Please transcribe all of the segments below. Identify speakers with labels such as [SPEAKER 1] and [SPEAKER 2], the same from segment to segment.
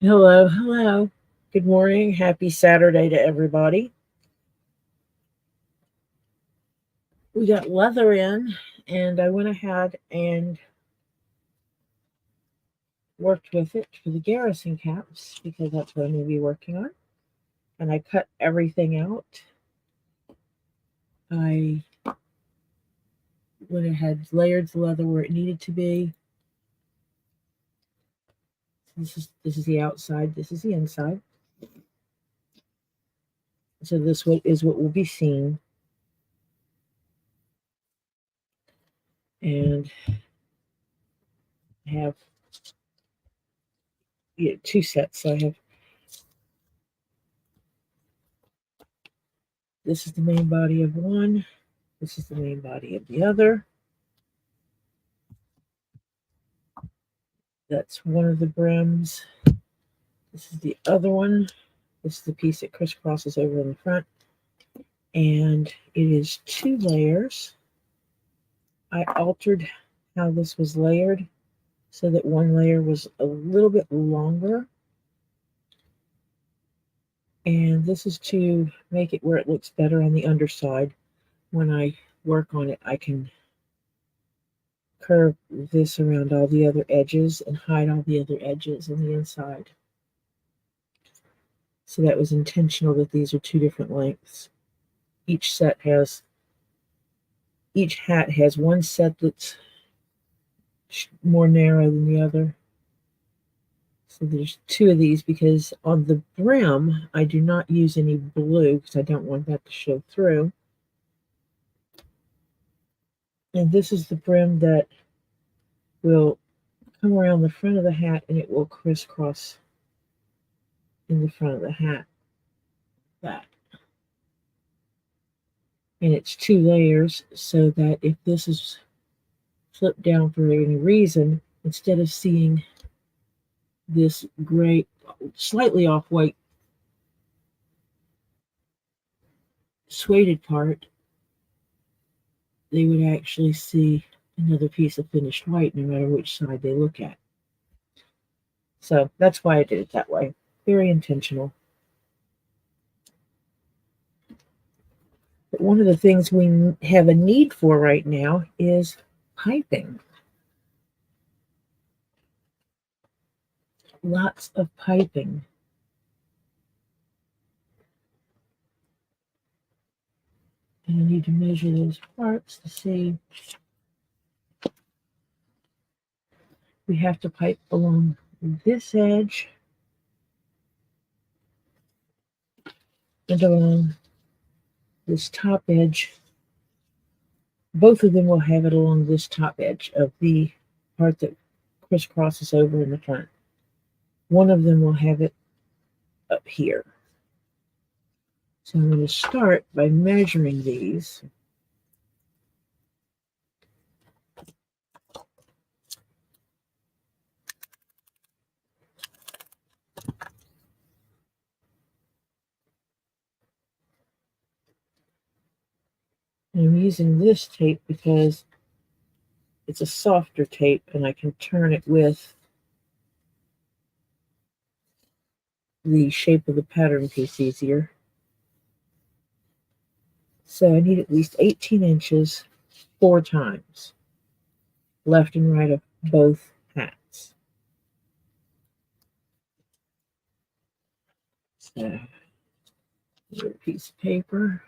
[SPEAKER 1] Hello, hello. Good morning. Happy Saturday to everybody. We got leather in, and I went ahead and worked with it for the Garrison caps because that's what I'm going to be working on. And I cut everything out. I went ahead, layered the leather where it needed to be. This is the outside. This is the inside. So this is what will be seen. And I have two sets. So I have this is the main body of one. This is the main body of the other. That's one of the brims. This is the other one. This is the piece that crisscrosses over in the front. And it is two layers. I altered how this was layered so that one layer was a little bit longer. And this is to make it where it looks better on the underside. When I work on it, I can curve this around all the other edges and hide all the other edges on the inside. So that was intentional that these are two different lengths. Each hat has one set that's more narrow than the other. So there's two of these because on the brim, I do not use any blue because I don't want that to show through. And this is the brim that will come around the front of the hat and it will crisscross in the front of the hat. That. And it's two layers so that if this is flipped down for any reason, instead of seeing this gray, slightly off-white suede part, they would actually see another piece of finished white no matter which side they look at. So that's why I did it that way. Very intentional. But one of the things we have a need for right now is piping. Lots of piping. And I need to measure those parts to see. We have to pipe along this edge and along this top edge. Both of them will have it along this top edge of the part that crisscrosses over in the front. One of them will have it up here. So I'm going to start by measuring these. I'm using this tape because it's a softer tape and I can turn it with the shape of the pattern piece easier. So I need at least 18 inches 4 times, left and right of both hats. So, a piece of paper.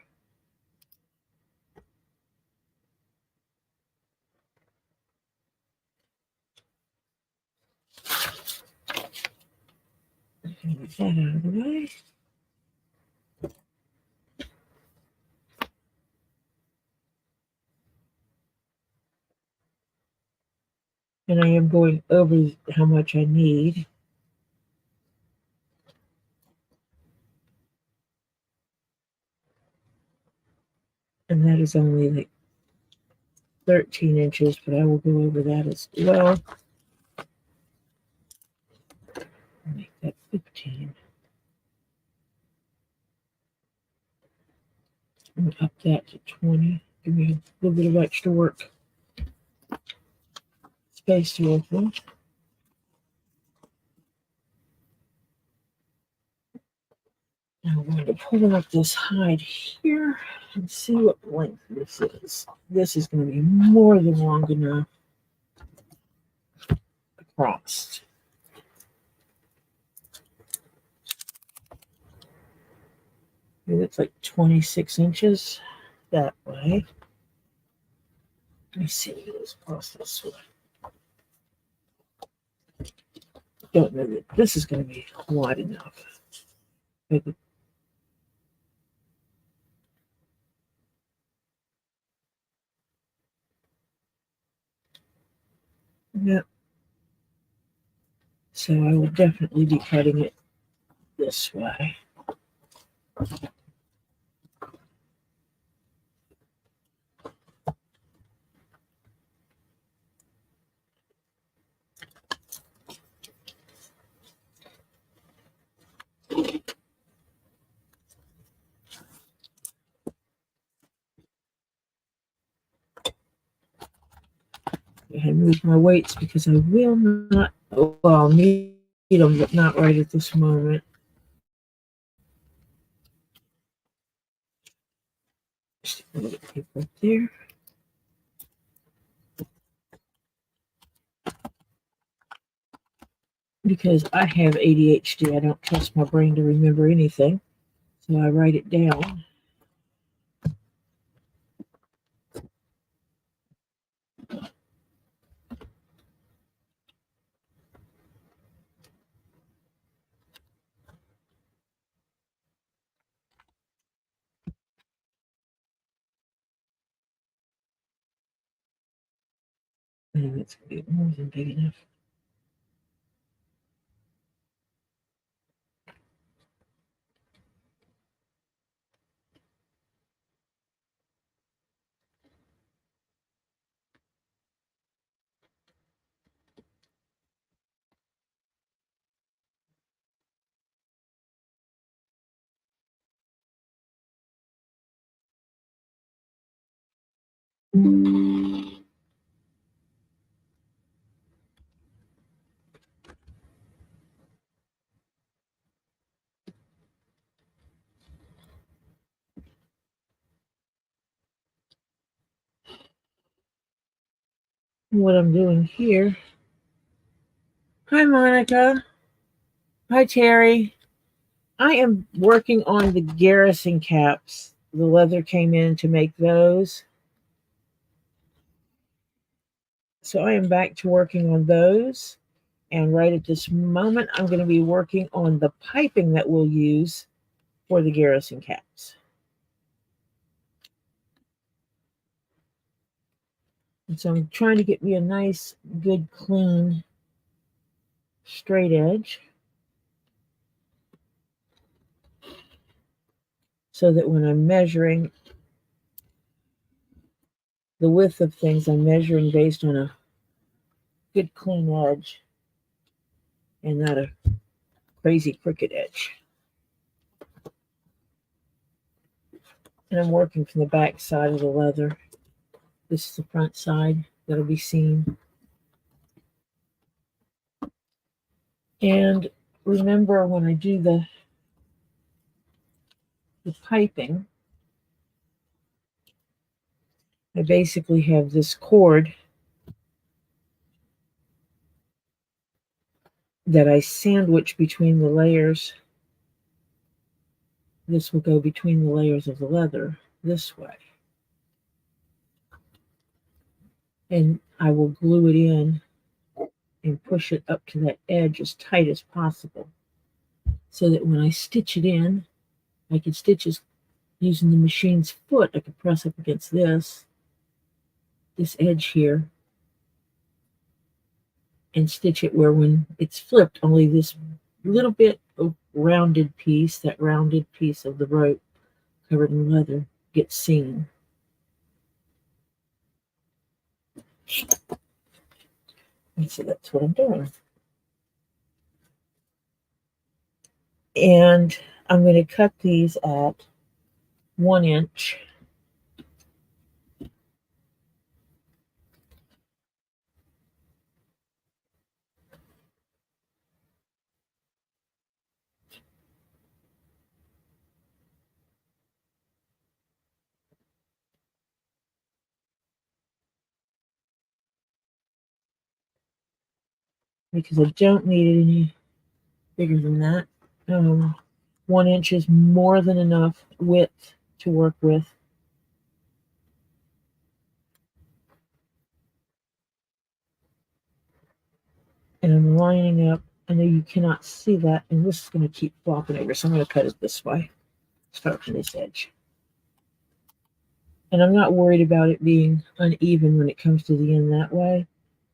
[SPEAKER 1] Get that out of the way. And I am going over how much I need. And that is only like 13 inches, but I will go over that as well. Make that 15. And up that to 20. Give me a little bit of extra work space to work with. I'm going to pull up this hide here and see what length this is. This is going to be more than long enough across. Maybe it's like 26 inches that way. Let me see if it goes across this way. Don't know that this is going to be wide enough. Maybe. Yep. So I will definitely be cutting it this way. I had to move my weights because I will not, well, need them, but not right at this moment. Just a little tape right there. Because I have ADHD, I don't trust my brain to remember anything. So I write it down. And it's more than big enough. What I'm doing here. Hi, Monica. Hi, Terry. I am working on the Garrison caps. The leather came in to make those. So I am back to working on those. And right at this moment, I'm going to be working on the piping that we'll use for the Garrison caps. And so I'm trying to get me a nice, good, clean, straight edge. So that when I'm measuring the width of things, I'm measuring based on a good, clean edge and not a crazy crooked edge. And I'm working from the back side of the leather. This is the front side that'll be seen. And remember, when I do the piping, I basically have this cord that I sandwich between the layers. This will go between the layers of the leather this way. And I will glue it in and push it up to that edge as tight as possible, so that when I stitch it in, I can stitch it using the machine's foot. I can press up against this edge here and stitch it where when it's flipped, only this little bit of rounded piece, that rounded piece of the rope covered in leather, gets seen. And so that's what I'm doing. And I'm going to cut these at 1 inch. because I don't need it any bigger than that. 1 inch is more than enough width to work with. And I'm lining up. I know you cannot see that, and this is going to keep flopping over, so I'm going to cut it this way. Start from this edge. And I'm not worried about it being uneven when it comes to the end that way,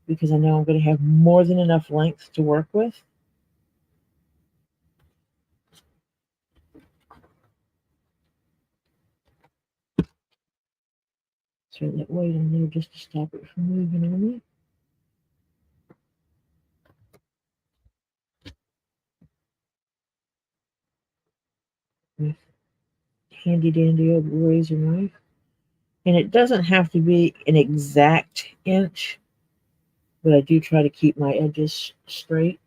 [SPEAKER 1] because I know I'm going to have more than enough length to work with. Throw that weight on there just to stop it from moving on me. With handy dandy old razor knife. And it doesn't have to be an exact inch, but I do try to keep my edges straight.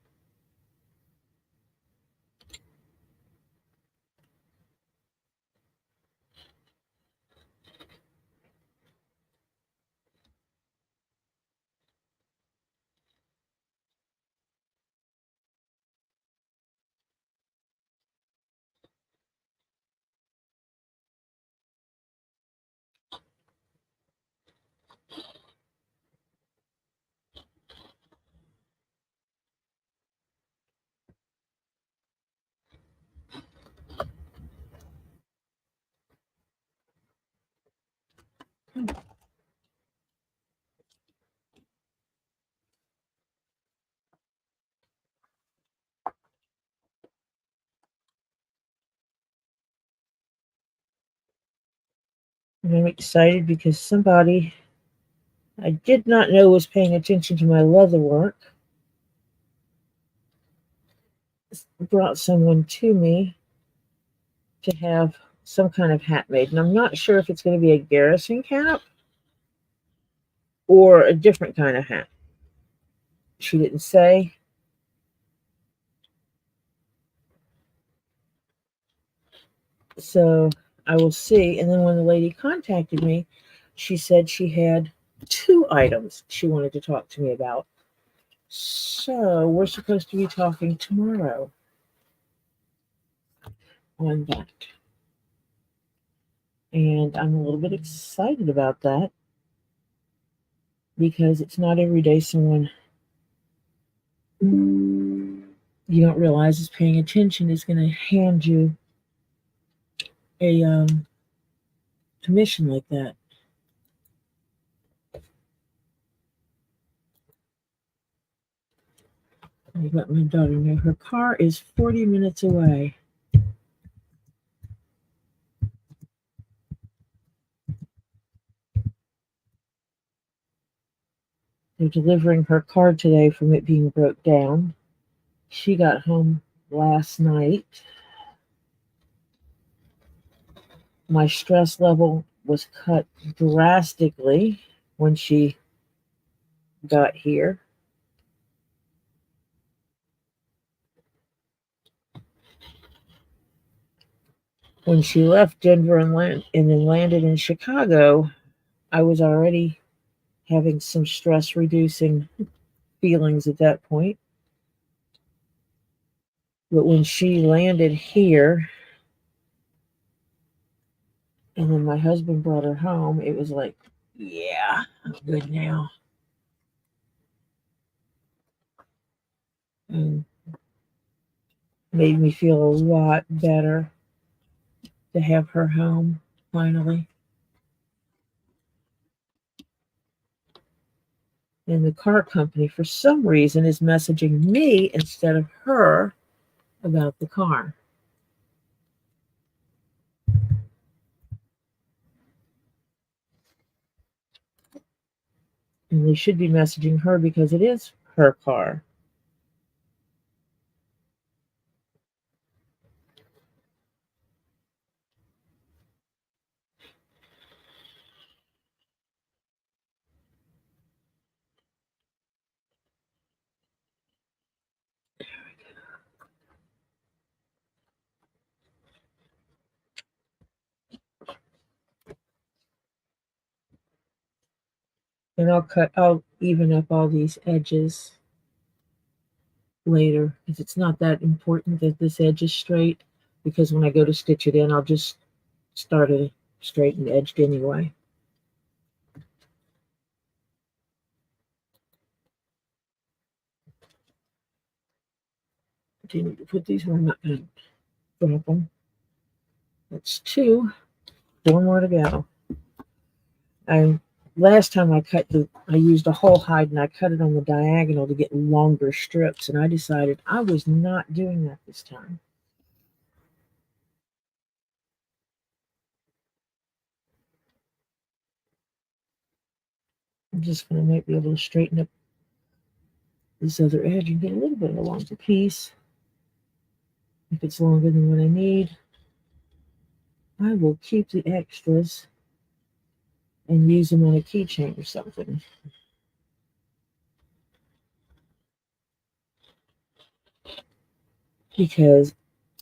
[SPEAKER 1] And I'm excited because somebody I did not know was paying attention to my leather work brought someone to me to have some kind of hat made. And I'm not sure if it's going to be a Garrison cap or a different kind of hat. She didn't say. So I will see. And then when the lady contacted me, she said she had 2 items she wanted to talk to me about. So we're supposed to be talking tomorrow on that. And I'm a little bit excited about that because it's not every day someone you don't realize is paying attention is going to hand you a commission like that. I let my daughter know her car is 40 minutes away. They're delivering her car today from it being broke down. She got home last night. My stress level was cut drastically when she got here. When she left Denver and then landed in Chicago, I was already having some stress reducing feelings at that point. But when she landed here and then my husband brought her home, it was like, yeah, I'm good now. And made me feel a lot better to have her home finally. And the car company, for some reason, is messaging me instead of her about the car. And they should be messaging her because it is her car. And I'll even up all these edges. later, because it's not that important that this edge is straight, because when I go to stitch it in, I'll just start it straight and edged anyway. Do you need to put these where I'm not going to drop them? That's 2. 4 more to go. Last time I used a whole hide and I cut it on the diagonal to get longer strips, and I decided I was not doing that this time. I'm just going to might be able to straighten up this other edge and get a little bit of a longer piece. If it's longer than what I need, I will keep the extras and use them on a keychain or something. Because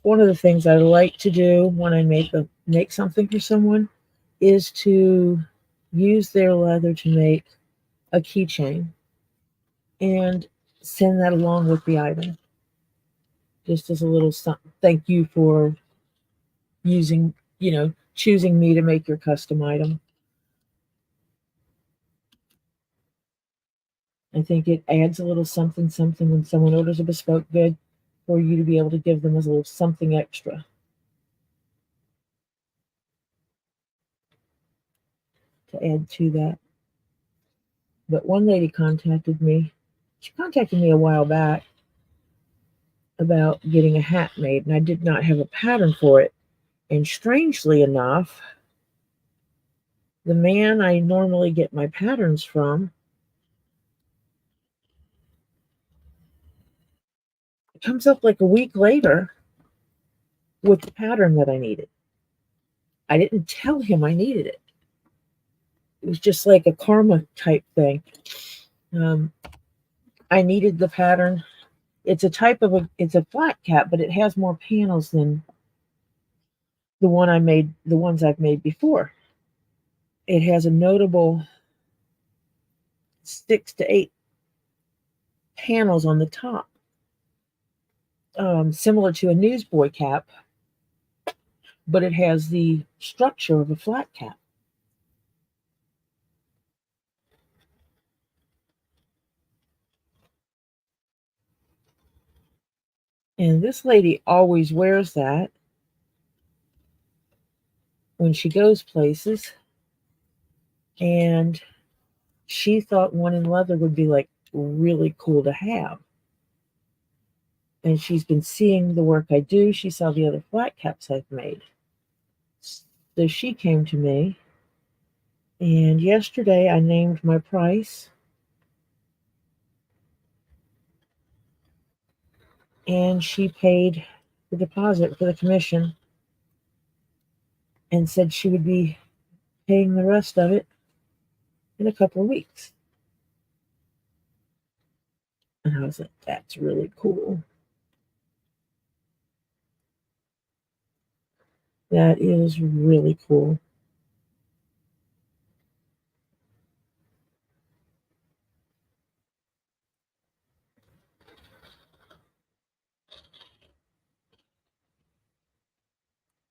[SPEAKER 1] one of the things I like to do when I make something for someone is to use their leather to make a keychain and send that along with the item, just as a little thank you for using, choosing me to make your custom item. I think it adds a little something when someone orders a bespoke good, for you to be able to give them as a little something extra to add to that. But one lady contacted me. She contacted me a while back about getting a hat made, and I did not have a pattern for it. And strangely enough, the man I normally get my patterns from comes up like a week later with the pattern that I needed. I didn't tell him I needed it. It was just like a karma type thing. I needed the pattern. It's a flat cap, but it has more panels than the ones I've made before. It has a notable 6 to 8 panels on the top, similar to a newsboy cap, but it has the structure of a flat cap. And this lady always wears that when she goes places. And she thought one in leather would be like really cool to have. And she's been seeing the work I do. She saw the other flat caps I've made. So she came to me. And yesterday I named my price. And she paid the deposit for the commission and said she would be paying the rest of it in a couple of weeks. And I was like, that's really cool. That is really cool.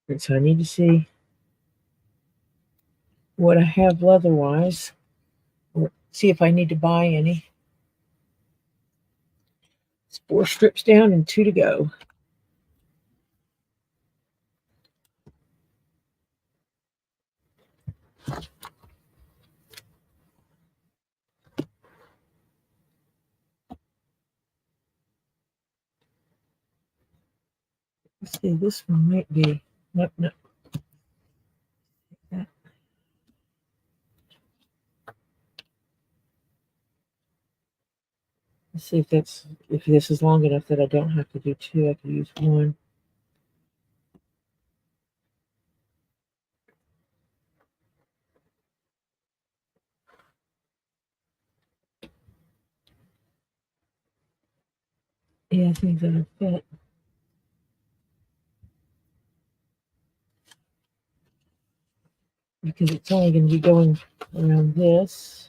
[SPEAKER 1] And so I need to see what I have leather-wise, or see if I need to buy any. It's 4 strips down and 2 to go. Let's see, this one might be, nope. Let's see if this is long enough that I don't have to do 2. I could use 1. Yeah, I think that'll fit. Because it's only going to be going around this.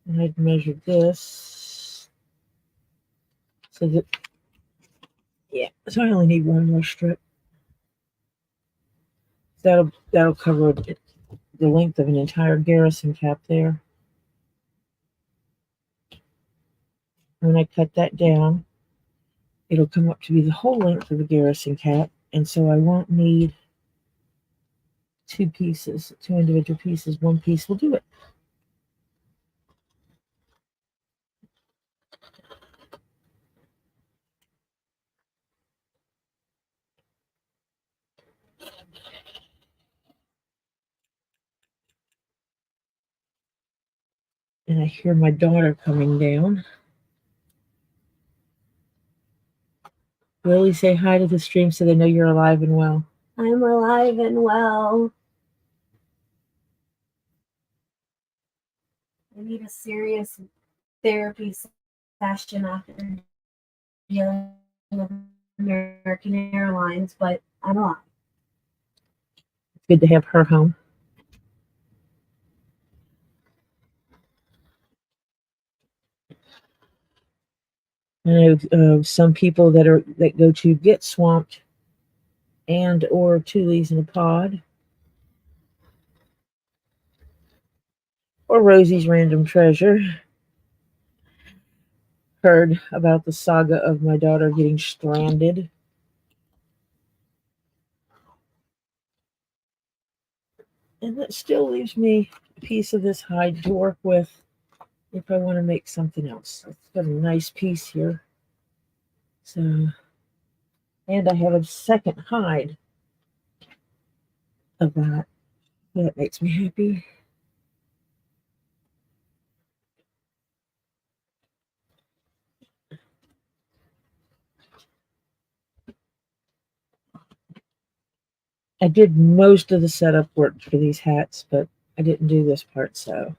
[SPEAKER 1] And I'd measured this So that, yeah, so I only need one more strip. That'll cover the length of an entire Garrison cap there. When I cut that down, it'll come up to be the whole length of the Garrison cap, and so I won't need two individual pieces. One piece will do it. And I hear my daughter coming down. Lily, say hi to the stream so they know you're alive and well.
[SPEAKER 2] I'm alive and well. I need a serious therapy session after dealing with American Airlines, but I'm alive.
[SPEAKER 1] It's good to have her home. I know some people that go to Get Swamped and or Two Leaves in a Pod or Rosie's Random Treasure heard about the saga of my daughter getting stranded. And that still leaves me a piece of this hide to work with if I want to make something else. It's got a nice piece here. So, and I have a second hide of that. That makes me happy. I did most of the setup work for these hats, but I didn't do this part, so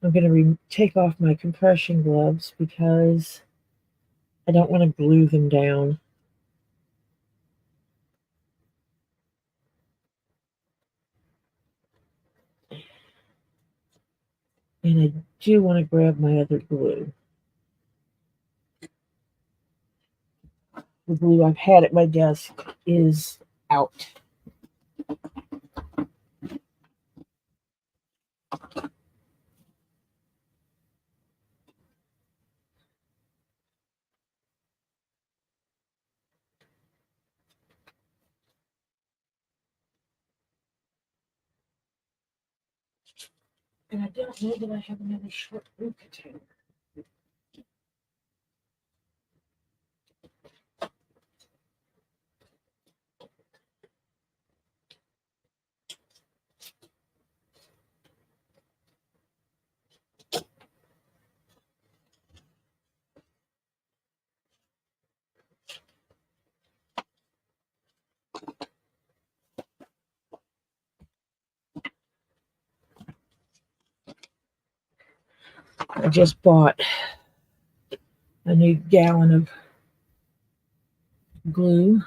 [SPEAKER 1] I'm going to take off my compression gloves because I don't want to glue them down. And I do want to grab my other glue. The glue I've had at my desk is out. And I don't know that I have another short glue container. I just bought a new gallon of glue.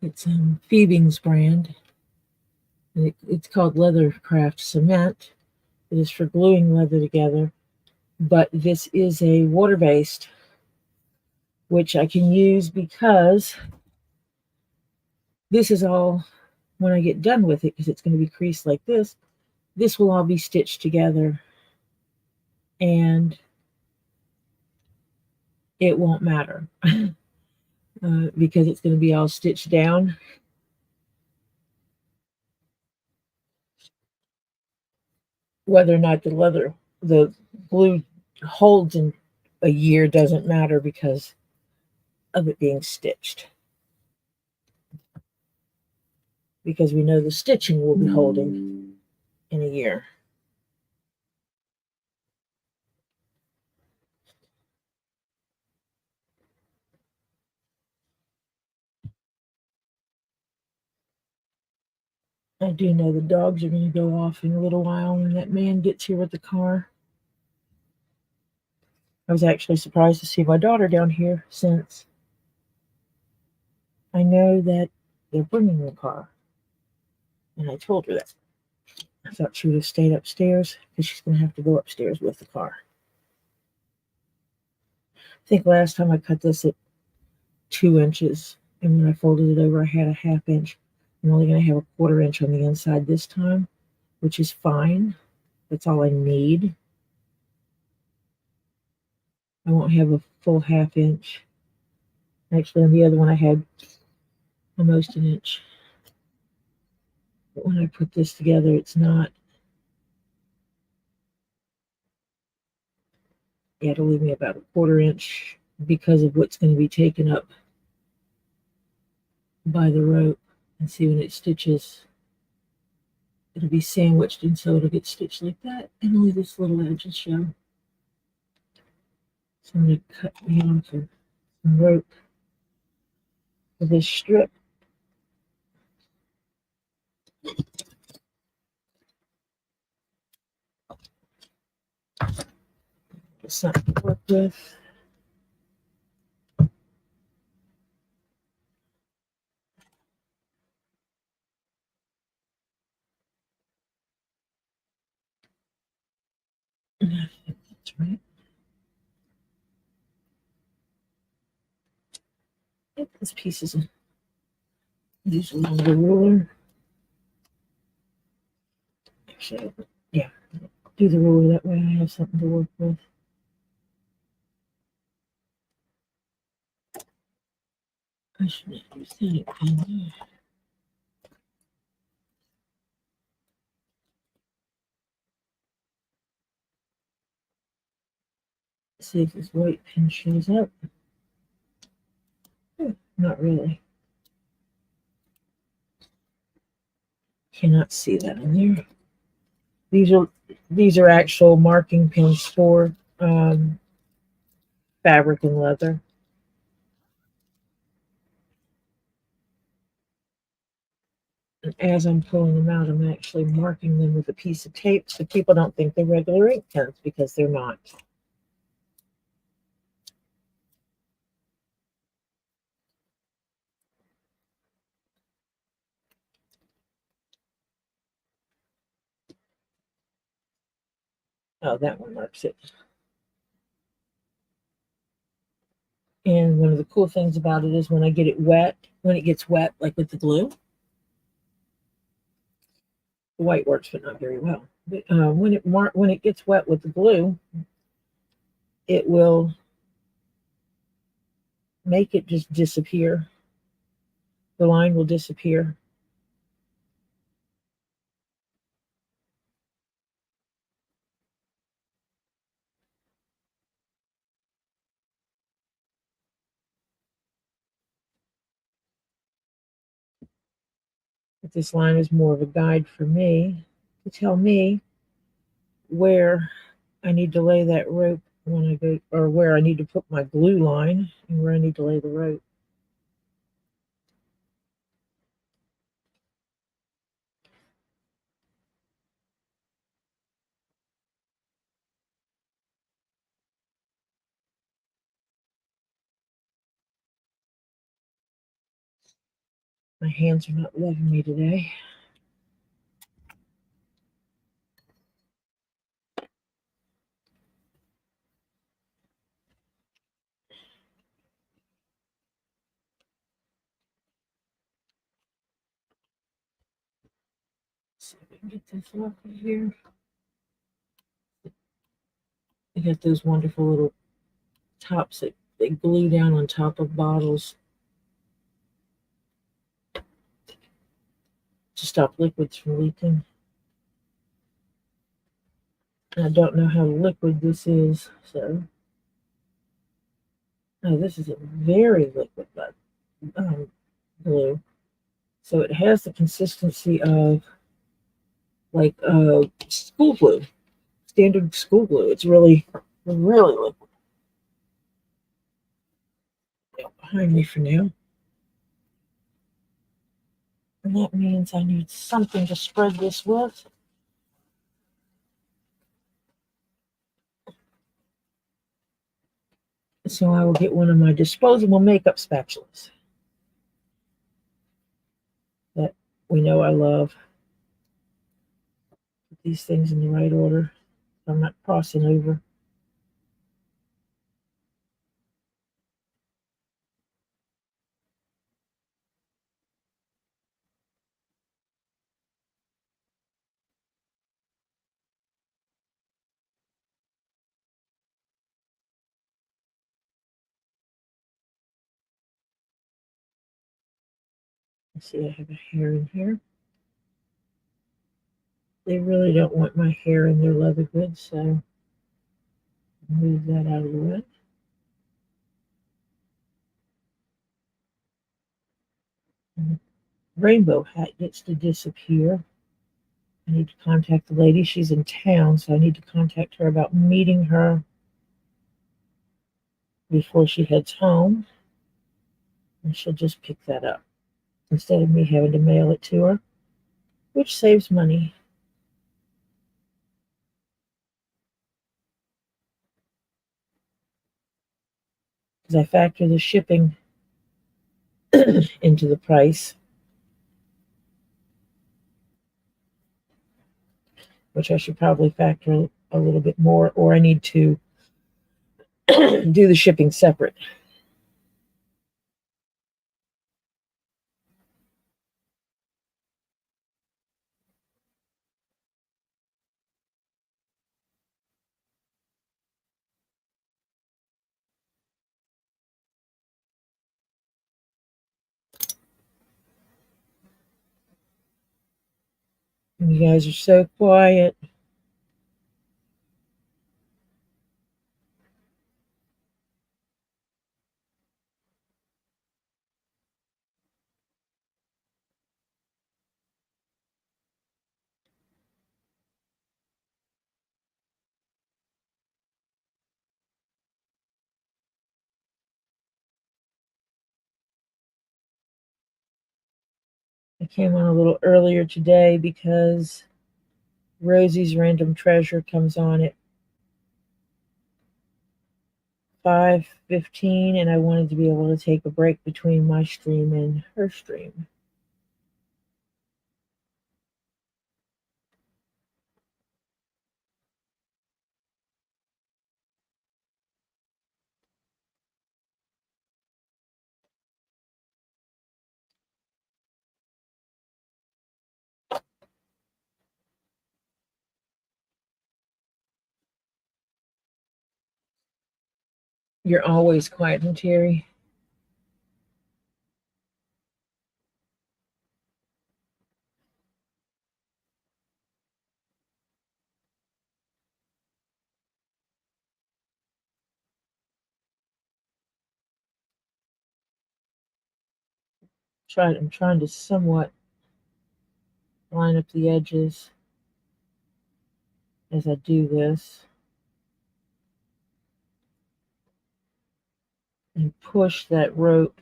[SPEAKER 1] It's Phoebe's brand. It's called Leathercraft Cement. It is for gluing leather together, but this is a water-based, which I can use because this is all, when I get done with it, because it's going to be creased like this will all be stitched together and it won't matter because it's going to be all stitched down. Whether or not the glue holds in a year doesn't matter because of it being stitched. Because we know the stitching will be holding in a year. I do know the dogs are going to go off in a little while when that man gets here with the car. I was actually surprised to see my daughter down here since I know that they're bringing the car. And I told her that. I thought she would have stayed upstairs because she's going to have to go upstairs with the car. I think last time I cut this at 2 inches, and when I folded it over, I had a 1/2 inch. I'm only going to have a 1/4 inch on the inside this time, which is fine. That's all I need. I won't have a full 1/2 inch. Actually, on the other one, I had almost an inch. But when I put this together, it's not. Yeah, it'll leave me about a 1/4 inch because of what's going to be taken up by the rope. And see, when it stitches, it'll be sandwiched, and so it'll get stitched like that, and only this little edge will show. So I'm going to cut me off some rope for this strip. It's something to work with. And I think that's right. Yep, this piece is use a longer ruler. Actually, yeah, do the ruler that way. I have something to work with. I should use that pen. See if this white pin shows up. Not really. Cannot see that in there. These are actual marking pins for fabric and leather. And as I'm pulling them out, I'm actually marking them with a piece of tape so people don't think they're regular ink pens, because they're not. Oh, that one marks it. And one of the cool things about it is when I get it wet, when it gets wet, like with the glue, the white works, but not very well. But when it gets wet with the glue, it will make it just disappear. The line will disappear. But this line is more of a guide for me to tell me where I need to lay that rope when I go, or where I need to put my glue line and where I need to lay the rope. My hands are not loving me today. See if I can get this off of here. They got those wonderful little tops that they glue down on top of bottles to stop liquids from leaking. I don't know how liquid this is, so. Oh, this is a very liquid glue. So it has the consistency of like school glue, standard school glue. It's really, really liquid. Behind me for now. And that means I need something to spread this with. So I will get one of my disposable makeup spatulas that we know I love. these things in the right order. I'm not crossing over. Let's see, I have a hair in here. They really don't want my hair in their leather goods, so move that out of the way. And the rainbow hat gets to disappear. I need to contact the lady. She's in town, so I need to contact her about meeting her before she heads home. And she'll just pick that up instead of me having to mail it to her, which saves money. Because I factor the shipping into the price, which I should probably factor a little bit more, or I need to do the shipping separate. And you guys are so quiet. I came on a little earlier today because Rosie's Random Treasure comes on at 5:15, and I wanted to be able to take a break between my stream and her stream. You're always quiet, huh, Terry? I'm trying to somewhat line up the edges as I do this and push that rope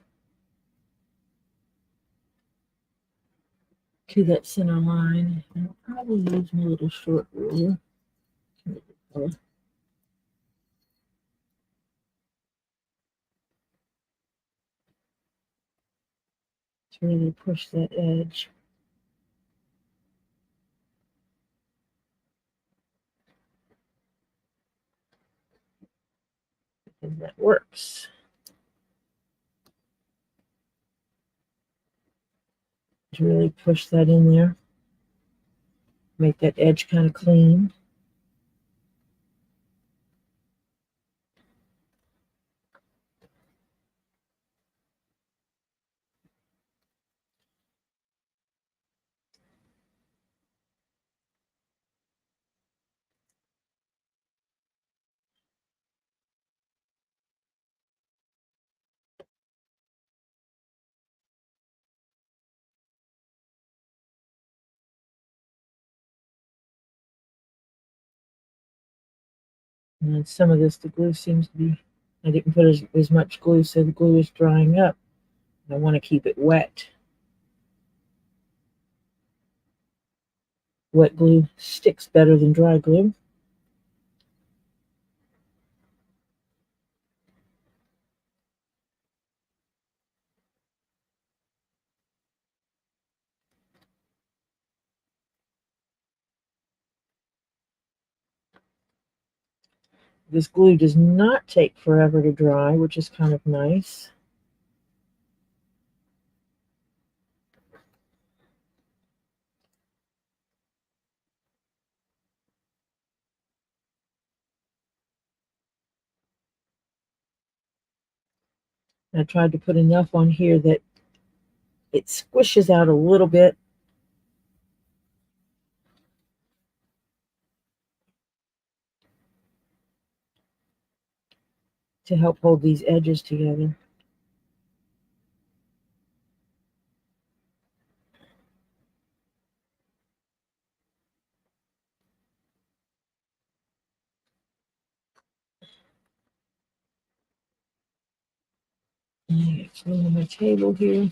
[SPEAKER 1] to that center line. And I'll probably use my little short ruler to really push that edge. And that works. To really push that in there, make that edge kind of clean. And then some of this, the glue seems to be, I didn't put as much glue, so the glue is drying up. I want to keep it wet. Wet glue sticks better than dry glue. This glue does not take forever to dry, which is kind of nice. I tried to put enough on here that it squishes out a little bit. To help hold these edges together. I got some on my table here.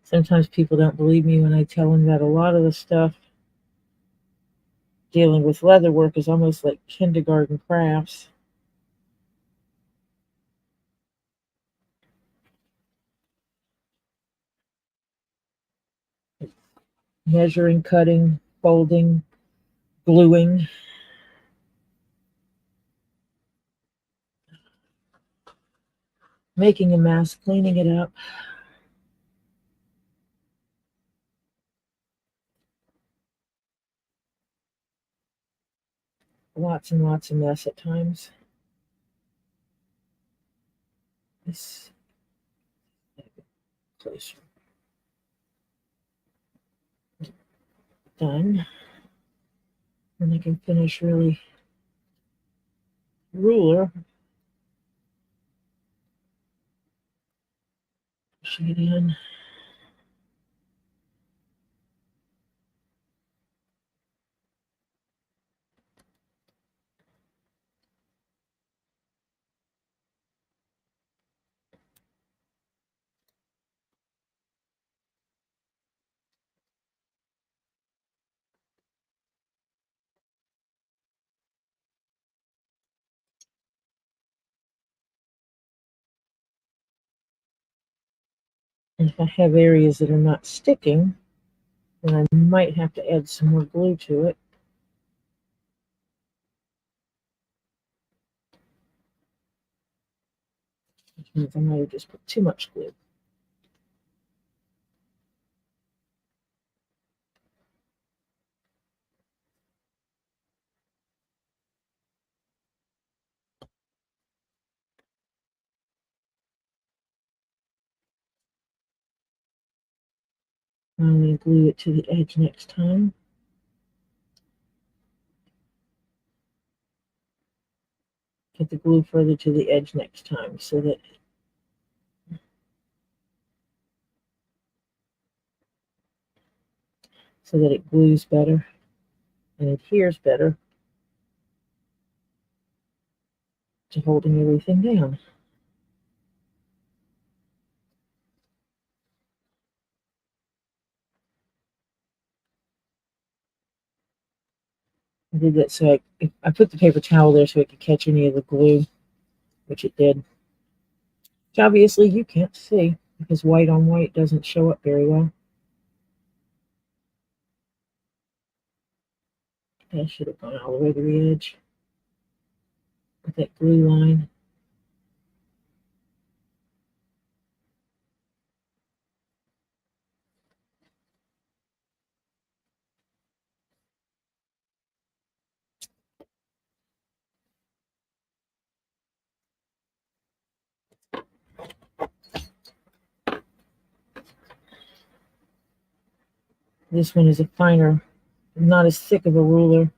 [SPEAKER 1] Sometimes people don't believe me when I tell them that a lot of the stuff dealing with leather work is almost like kindergarten crafts. Measuring, cutting, folding, gluing. Making a mess, cleaning it up. Lots and lots of mess at times. This closer. Done. And I can finish really ruler. Pushing it in. And if I have areas that are not sticking, then I might have to add some more glue to it. Which means I might have just put too much glue. I'm going to glue it to the edge next time. Get the glue further to the edge next time so that it glues better and adheres better to holding everything down. I did that so I put the paper towel there so it could catch any of the glue, which it did. Which obviously you can't see because white on white doesn't show up very well. That should have gone all the way to the edge with that glue line. This one is a finer, not as thick of a ruler.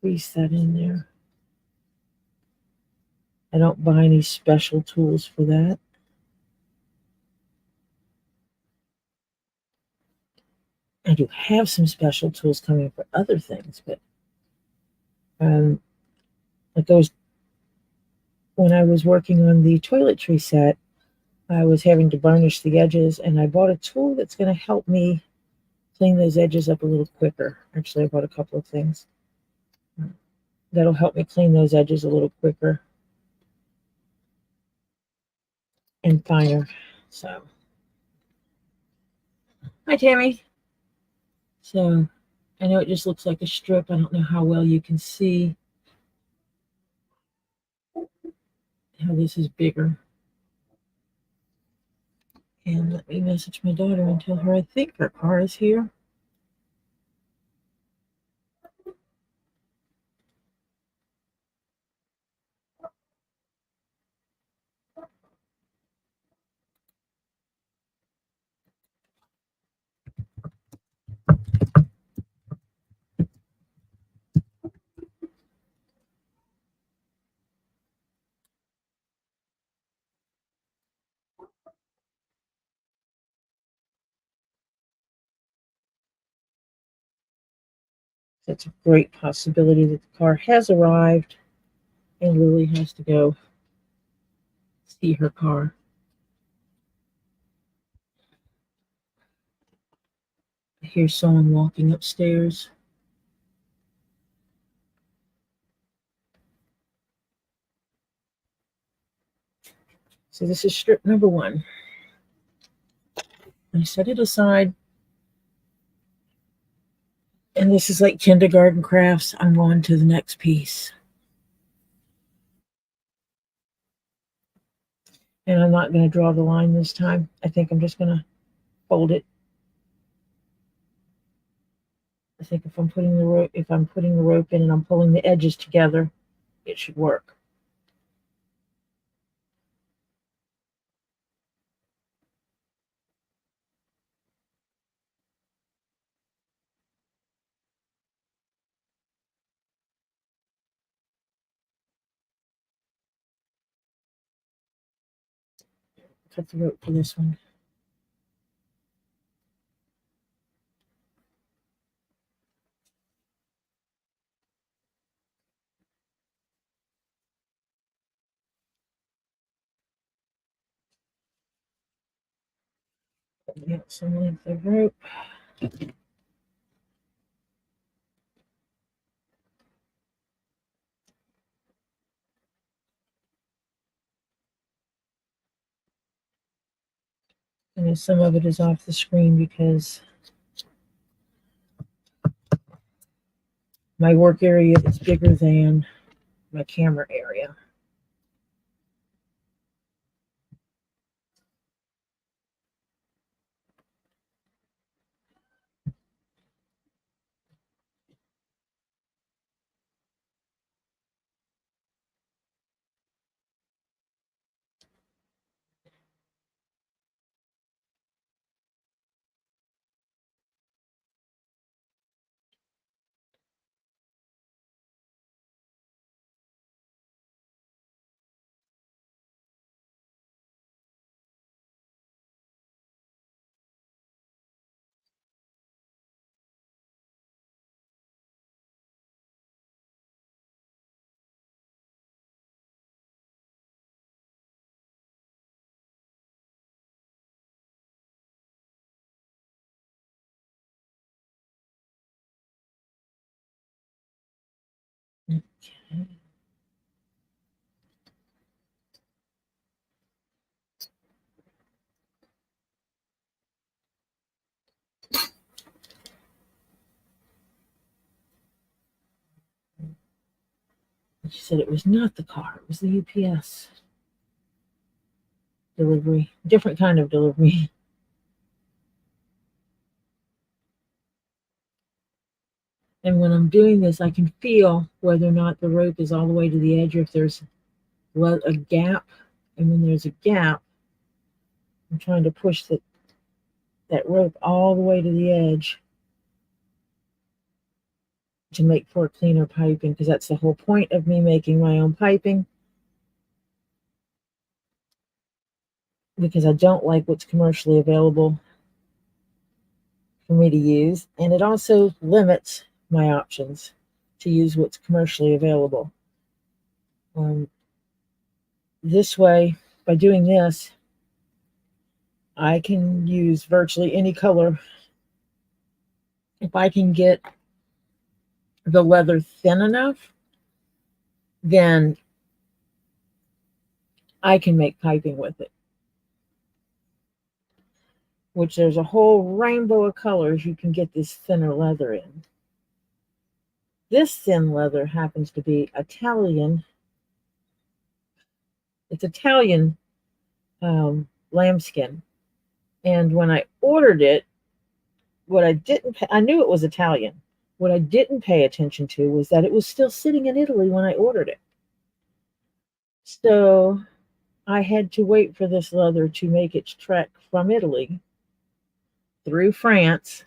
[SPEAKER 1] Crease that in there. I don't buy any special tools for that. I do have some special tools coming for other things, but like those, when I was working on the toiletry set, I was having to burnish the edges, and I bought a tool that's going to help me clean those edges up a little quicker. Actually, I bought a couple of things that'll help me clean those edges a little quicker and finer. So, hi Tammy. So, I know it just looks like a strip. I don't know how well you can see how this is bigger. And let me message my daughter and tell her I think her car is here. That's a great possibility that the car has arrived and Lily has to go see her car. I hear someone walking upstairs. So this is strip number 1. I set it aside. And this is like kindergarten crafts. I'm going to the next piece. And I'm not going to draw the line this time. I think I'm just going to fold it. I think if I'm putting the rope in and I'm pulling the edges together, it should work. Cut the rope for this one. Get some length of rope. And some of it is off the screen because my work area is bigger than my camera area. Okay. She said it was not the car, it was the UPS delivery. Different kind of delivery. And when I'm doing this, I can feel whether or not the rope is all the way to the edge or if there's a gap. And when there's a gap, I'm trying to push that rope all the way to the edge to make for cleaner piping, because that's the whole point of me making my own piping, because I don't like what's commercially available for me to use, and it also limits my options to use what's commercially available. This way, by doing this, I can use virtually any color If I can get the leather thin enough, then I can make piping with it. Which there's a whole rainbow of colors you can get this thinner leather in. This thin leather happens to be Italian. It's Italian lambskin. And when I ordered it, what I didn't pay, I knew it was Italian. What I didn't pay attention to was that it was still sitting in Italy when I ordered it. So I had to wait for this leather to make its trek from Italy through France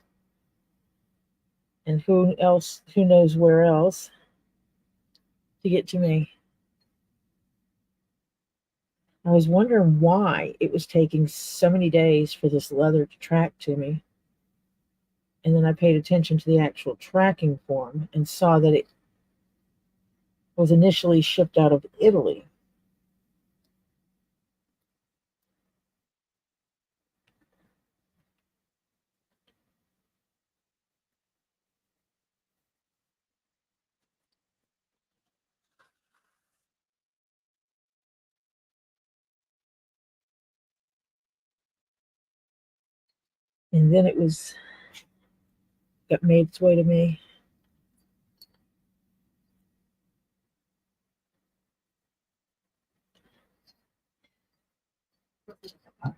[SPEAKER 1] and who knows where else to get to me. I was wondering why it was taking so many days for this leather to track to me. And then I paid attention to the actual tracking form and saw that it was initially shipped out of Italy. And then it got made its way to me. It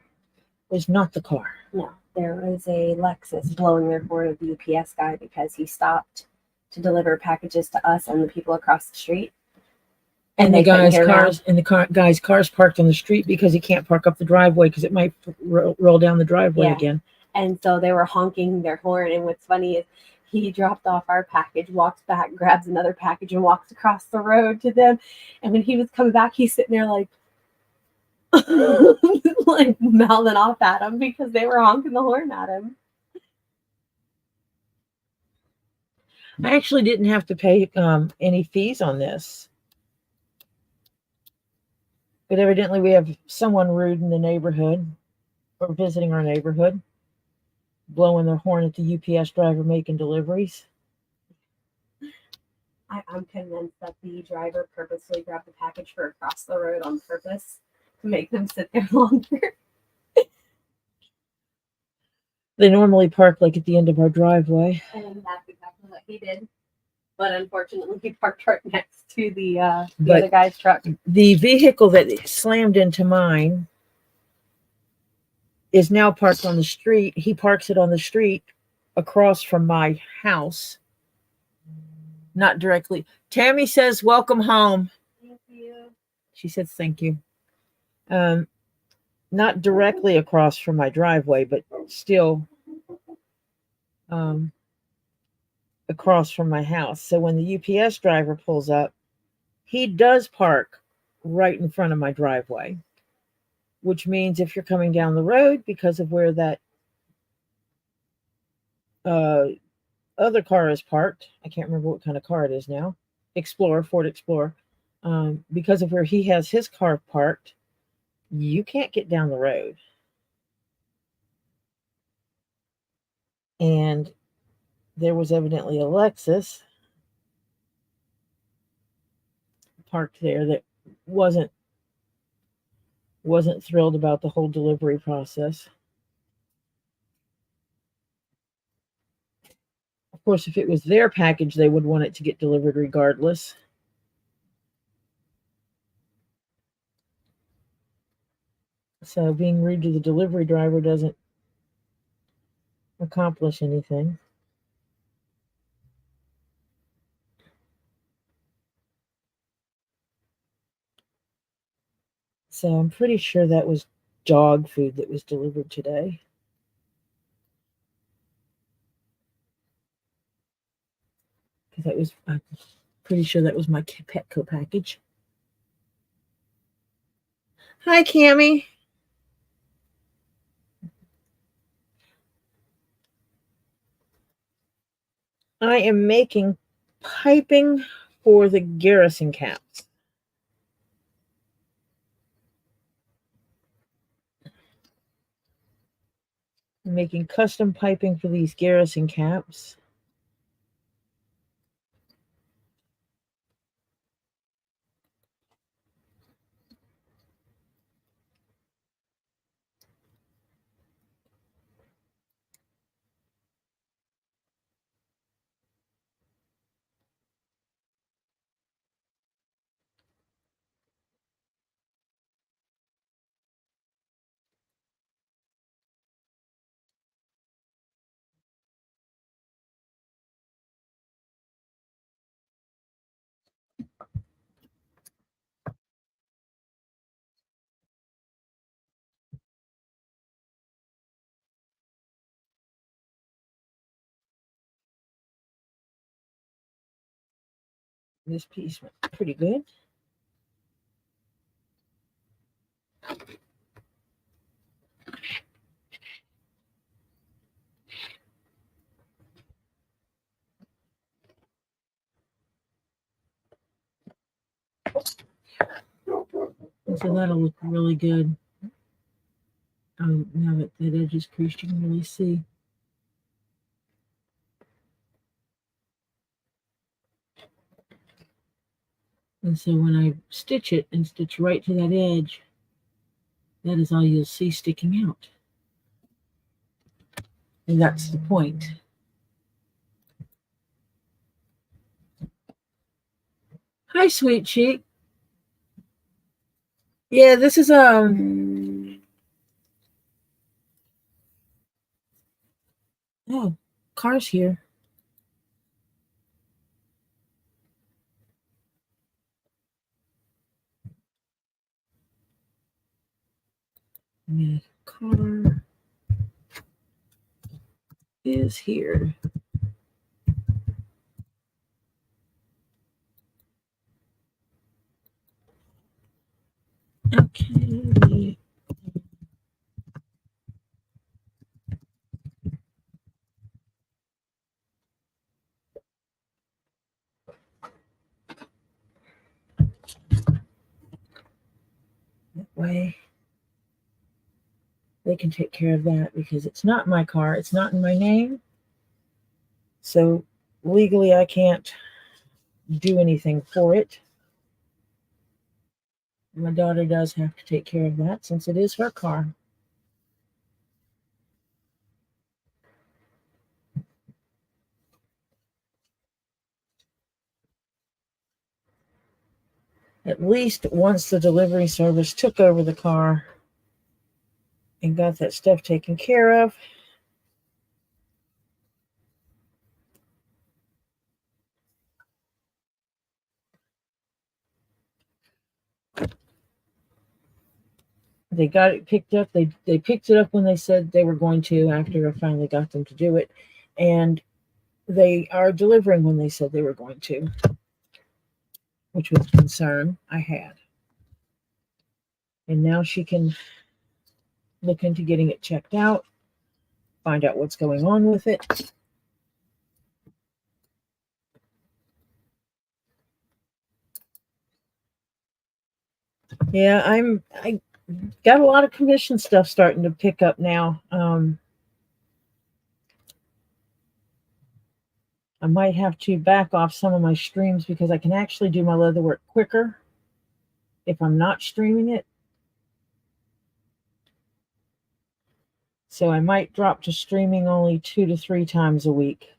[SPEAKER 1] was not the car.
[SPEAKER 2] No, there was a Lexus blowing their horn at the UPS guy because he stopped to deliver packages to us and the people across the street.
[SPEAKER 1] And the
[SPEAKER 2] they couldn't
[SPEAKER 1] guy's
[SPEAKER 2] get
[SPEAKER 1] cars
[SPEAKER 2] around.
[SPEAKER 1] and the guy's cars parked on the street because he can't park up the driveway because it might roll down the driveway
[SPEAKER 2] Yeah.
[SPEAKER 1] again.
[SPEAKER 2] And so they were honking their horn. And what's funny is he dropped off our package, walks back, grabs another package, and walks across the road to them. And when he was coming back, he's sitting there like, like mouthing off at him because they were honking the horn at him.
[SPEAKER 1] I actually didn't have to pay any fees on this. But evidently we have someone rude in the neighborhood or visiting our neighborhood, blowing their horn at the UPS driver making deliveries.
[SPEAKER 2] I'm convinced that the driver purposely grabbed the package for across the road on purpose to make them sit there longer.
[SPEAKER 1] They normally park like at the end of our driveway.
[SPEAKER 2] And that's exactly what he did. But unfortunately, he parked right next to the
[SPEAKER 1] But
[SPEAKER 2] other guy's truck.
[SPEAKER 1] The vehicle that slammed into mine is now parked on the street. He parks it on the street across from my house. Not directly. Tammy says, "Welcome home."
[SPEAKER 2] Thank you.
[SPEAKER 1] She says, "Thank you." Not directly across from my driveway, but still across from my house. So when the UPS driver pulls up, he does park right in front of my driveway, which means if you're coming down the road because of where that other car is parked, I can't remember what kind of car it is now, Ford Explorer, because of where he has his car parked, you can't get down the road. And there was evidently a Lexus parked there that wasn't thrilled about the whole delivery process. Of course, if it was their package, they would want it to get delivered regardless. So being rude to the delivery driver doesn't accomplish anything. So I'm pretty sure that was dog food that was delivered today. Because I'm pretty sure that was my Petco package. Hi, Cammie. I am making piping for the Garrison Caps. I'm making custom piping for these Garrison Caps. This piece went pretty good. And so that'll look really good. Now that that edge is creased, you can really see. And so when I stitch it and stitch right to that edge, that is all you'll see sticking out. And that's the point. Hi, sweet cheek. Yeah, this is oh, car's here. Yeah, car is here. Okay. That way they can take care of that because it's not my car. It's not in my name. So legally I can't do anything for it. My daughter does have to take care of that since it is her car. At least once the delivery service took over the car and got that stuff taken care of, they got it picked up. They picked it up when they said they were going to after I finally got them to do it. And they are delivering when they said they were going to, which was a concern I had. And now she can look into getting it checked out, find out what's going on with it. Yeah, I got a lot of commission stuff starting to pick up now. I might have to back off some of my streams because I can actually do my leatherwork quicker if I'm not streaming it. So I might drop to streaming only 2 to 3 times a week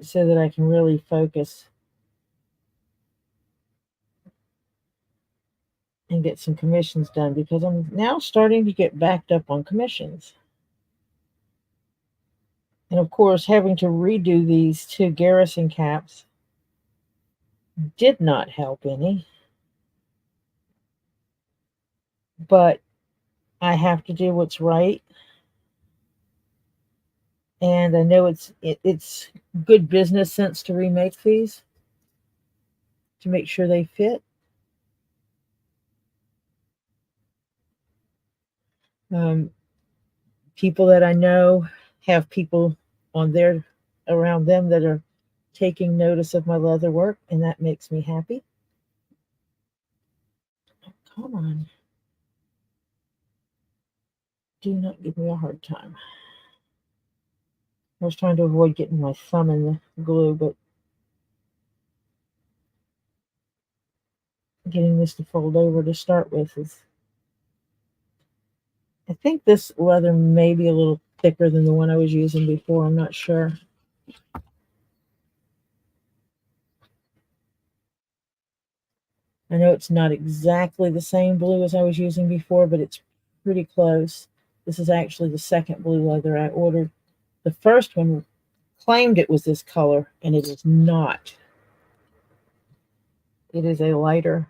[SPEAKER 1] so that I can really focus and get some commissions done because I'm now starting to get backed up on commissions. And of course, having to redo these 2 Garrison caps did not help any. But I have to do what's right. And I know it's good business sense to remake these to make sure they fit. People that I know have people on their around them that are taking notice of my leather work, and that makes me happy. Oh, come on. Do not give me a hard time. I was trying to avoid getting my thumb in the glue, but getting this to fold over to start with is... I think this leather may be a little thicker than the one I was using before. I'm not sure. I know it's not exactly the same blue as I was using before, but it's pretty close. This is actually the second blue leather I ordered. The first one claimed it was this color, and it is not. It is a lighter,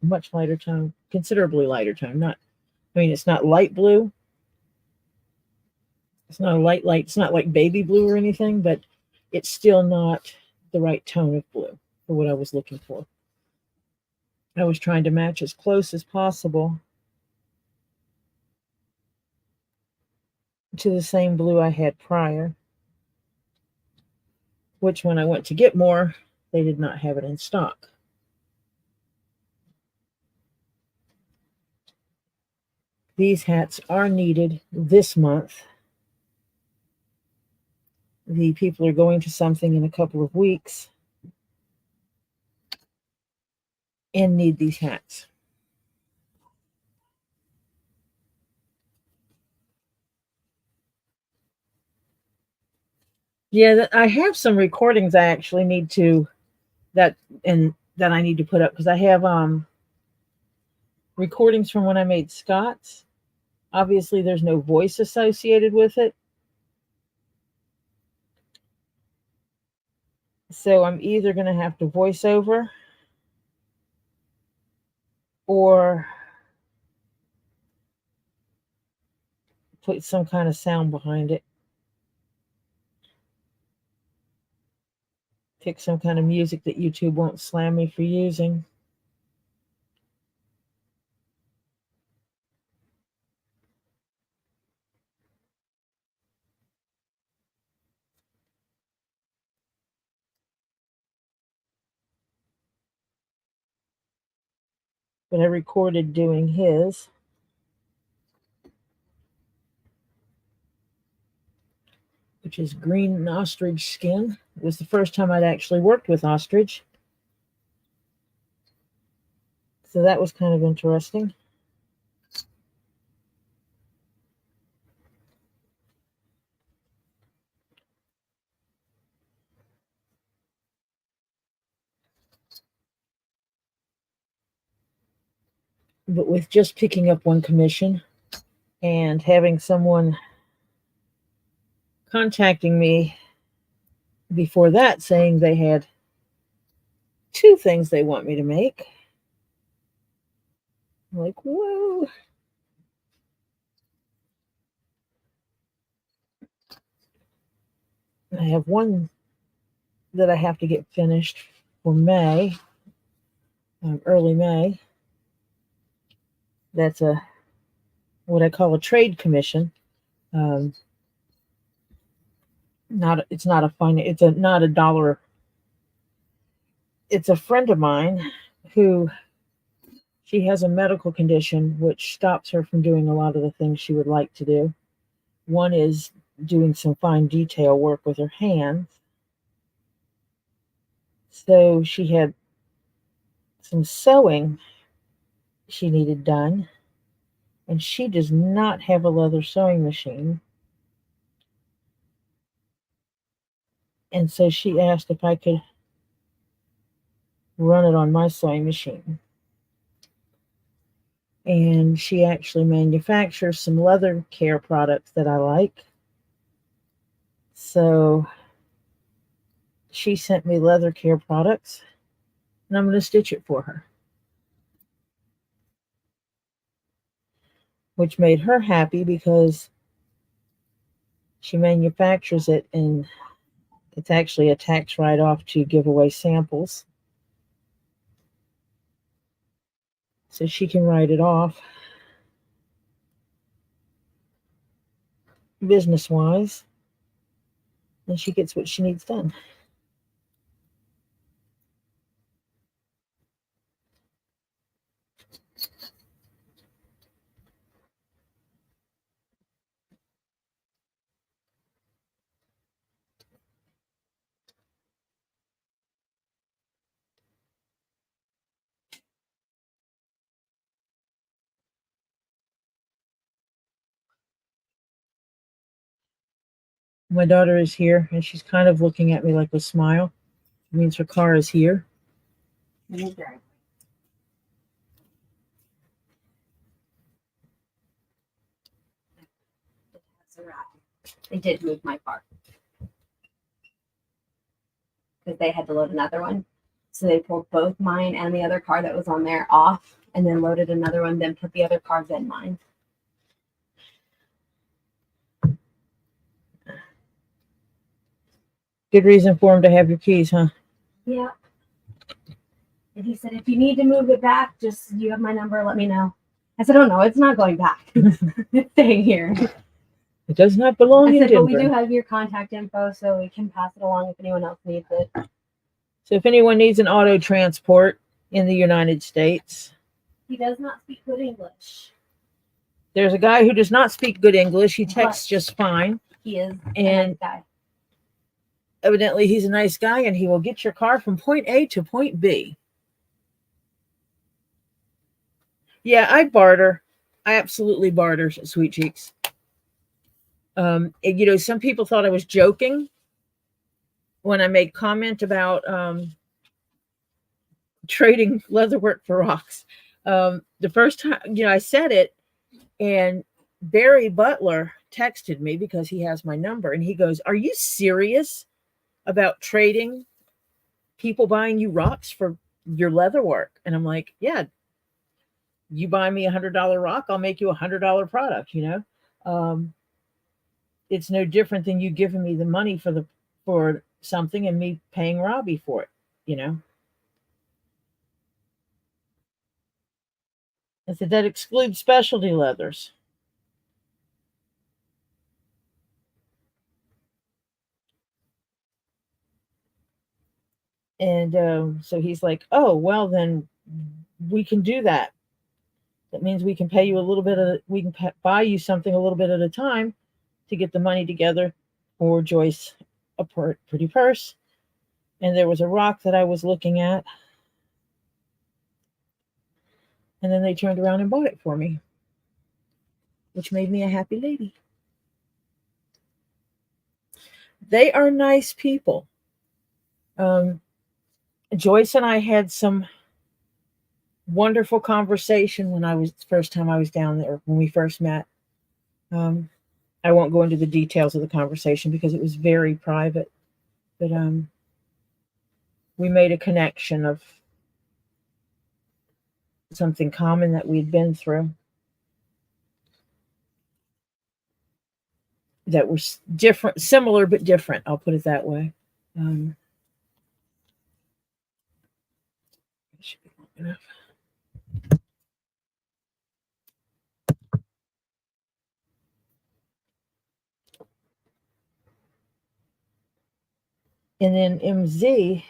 [SPEAKER 1] much lighter tone, considerably lighter tone. Not, I mean, it's not light blue. It's not a light. It's not like baby blue or anything, but it's still not the right tone of blue for what I was looking for. I was trying to match as close as possible to the same blue I had prior, which when I went to get more, they did not have it in stock. These hats are needed this month. The people are going to something in a couple of weeks and need these hats. Yeah, I have some recordings I actually need to that I need to put up because I have recordings from when I made Scott's. Obviously, there's no voice associated with it. So I'm either going to have to voice over or put some kind of sound behind it. Pick some kind of music that YouTube won't slam me for using. But I recorded doing his. Which is green ostrich skin. It was the first time I'd actually worked with ostrich. So that was kind of interesting. But with just picking up one commission and having someone contacting me before that saying they had 2 things they want me to make, I'm like, whoa. I have one that I have to get finished for May, early May. That's what I call a trade commission. It's not a dollar. It's a friend of mine who she has a medical condition which stops her from doing a lot of the things she would like to do. One is doing some fine detail work with her hands. So she had some sewing she needed done, and she does not have a leather sewing machine. And so she asked if I could run it on my sewing machine. And she actually manufactures some leather care products that I like. So she sent me leather care products, and I'm going to stitch it for her. Which made her happy because she manufactures it, and it's actually a tax write-off to give away samples. So she can write it off business-wise, and she gets what she needs done. My daughter is here, and she's kind of looking at me like a smile. It means her car is here.
[SPEAKER 2] Okay. They did move my car because they had to load another one. So they pulled both mine and the other car that was on there off, and then loaded another one, then put the other cars in mine.
[SPEAKER 1] Good reason for him to have your keys, huh?
[SPEAKER 2] Yeah. And he said, if you need to move it back, just you have my number, let me know. I said, oh no, it's not going back. It's staying here.
[SPEAKER 1] It does not belong
[SPEAKER 2] I
[SPEAKER 1] in
[SPEAKER 2] said,
[SPEAKER 1] Denver.
[SPEAKER 2] but we do have your contact info, so we can pass it along if anyone else needs it.
[SPEAKER 1] So if anyone needs an auto transport in the United States,
[SPEAKER 2] He does not speak good English.
[SPEAKER 1] there's a guy who does not speak good English. He texts just fine.
[SPEAKER 2] He is a
[SPEAKER 1] And
[SPEAKER 2] nice guy.
[SPEAKER 1] evidently he's a nice guy, and he will get your car from point A to point B. Yeah, I barter. I absolutely barter, sweet cheeks. Some people thought I was joking when I made comment about trading leatherwork for rocks. The first time, I said it, and Barry Butler texted me because he has my number, and he goes, "Are you serious about trading people buying you rocks for your leatherwork?" And I'm like, "Yeah, you buy me $100 rock, I'll make you $100 product. It's no different than you giving me the money for something and me paying Robbie for it. I said that excludes specialty leathers. And so he's like, "Oh, well, then we can do that. That means we can pay you a little bit we can buy you something a little bit at a time to get the money together for Joyce a pretty purse." And there was a rock that I was looking at, and then they turned around and bought it for me, which made me a happy lady. They are nice people. Joyce and I had some wonderful conversation when first time I was down there, when we first met. I won't go into the details of the conversation because it was very private, but we made a connection of something common that we'd been through that was different, similar but different. I'll put it that way. Should be long enough. And then MZ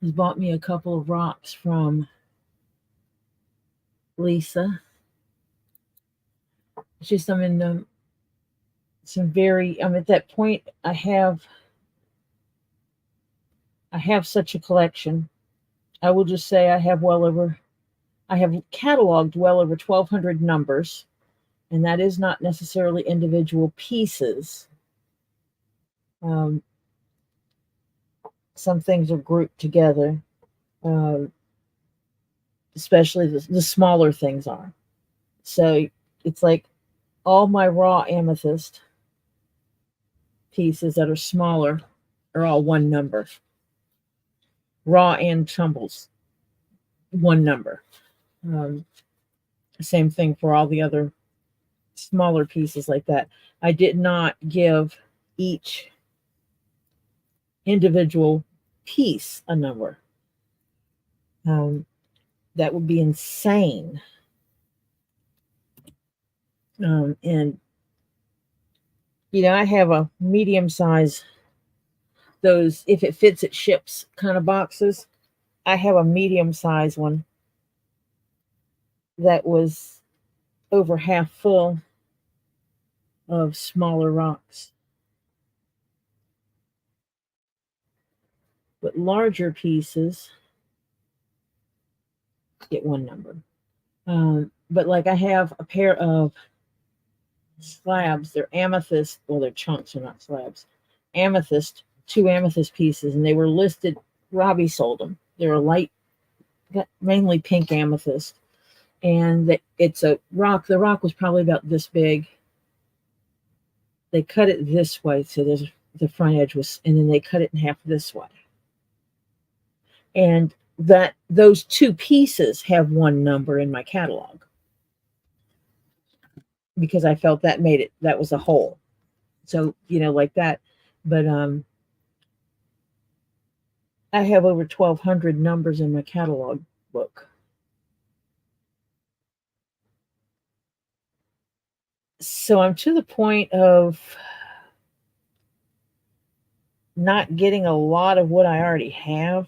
[SPEAKER 1] has bought me a couple of rocks from Lisa. It's just I'm in I'm at that point. I have such a collection. I will just say I have cataloged well over 1,200 numbers, and that is not necessarily individual pieces. Some things are grouped together, especially the smaller things are. So it's like all my raw amethyst pieces that are smaller are all one number. Raw and tumbles, one number. Same thing for all the other smaller pieces like that. I did not give each individual piece a number. That would be insane. And I have a medium size, those if it fits it ships kind of boxes. I have a medium size one that was over half full of smaller rocks. But larger pieces get one number. But like I have a pair of slabs, they're amethyst, well, they're chunks, they're not slabs. Amethyst, 2 amethyst pieces, and they were listed. Robbie sold them. They're light, mainly pink amethyst. And it's a rock. The rock was probably about this big. They cut it this way, so the front edge was, and then they cut it in half this way. And those 2 pieces have one number in my catalog because I felt that made it, that was a whole. So, like that. But I have over 1,200 numbers in my catalog book. So I'm to the point of not getting a lot of what I already have.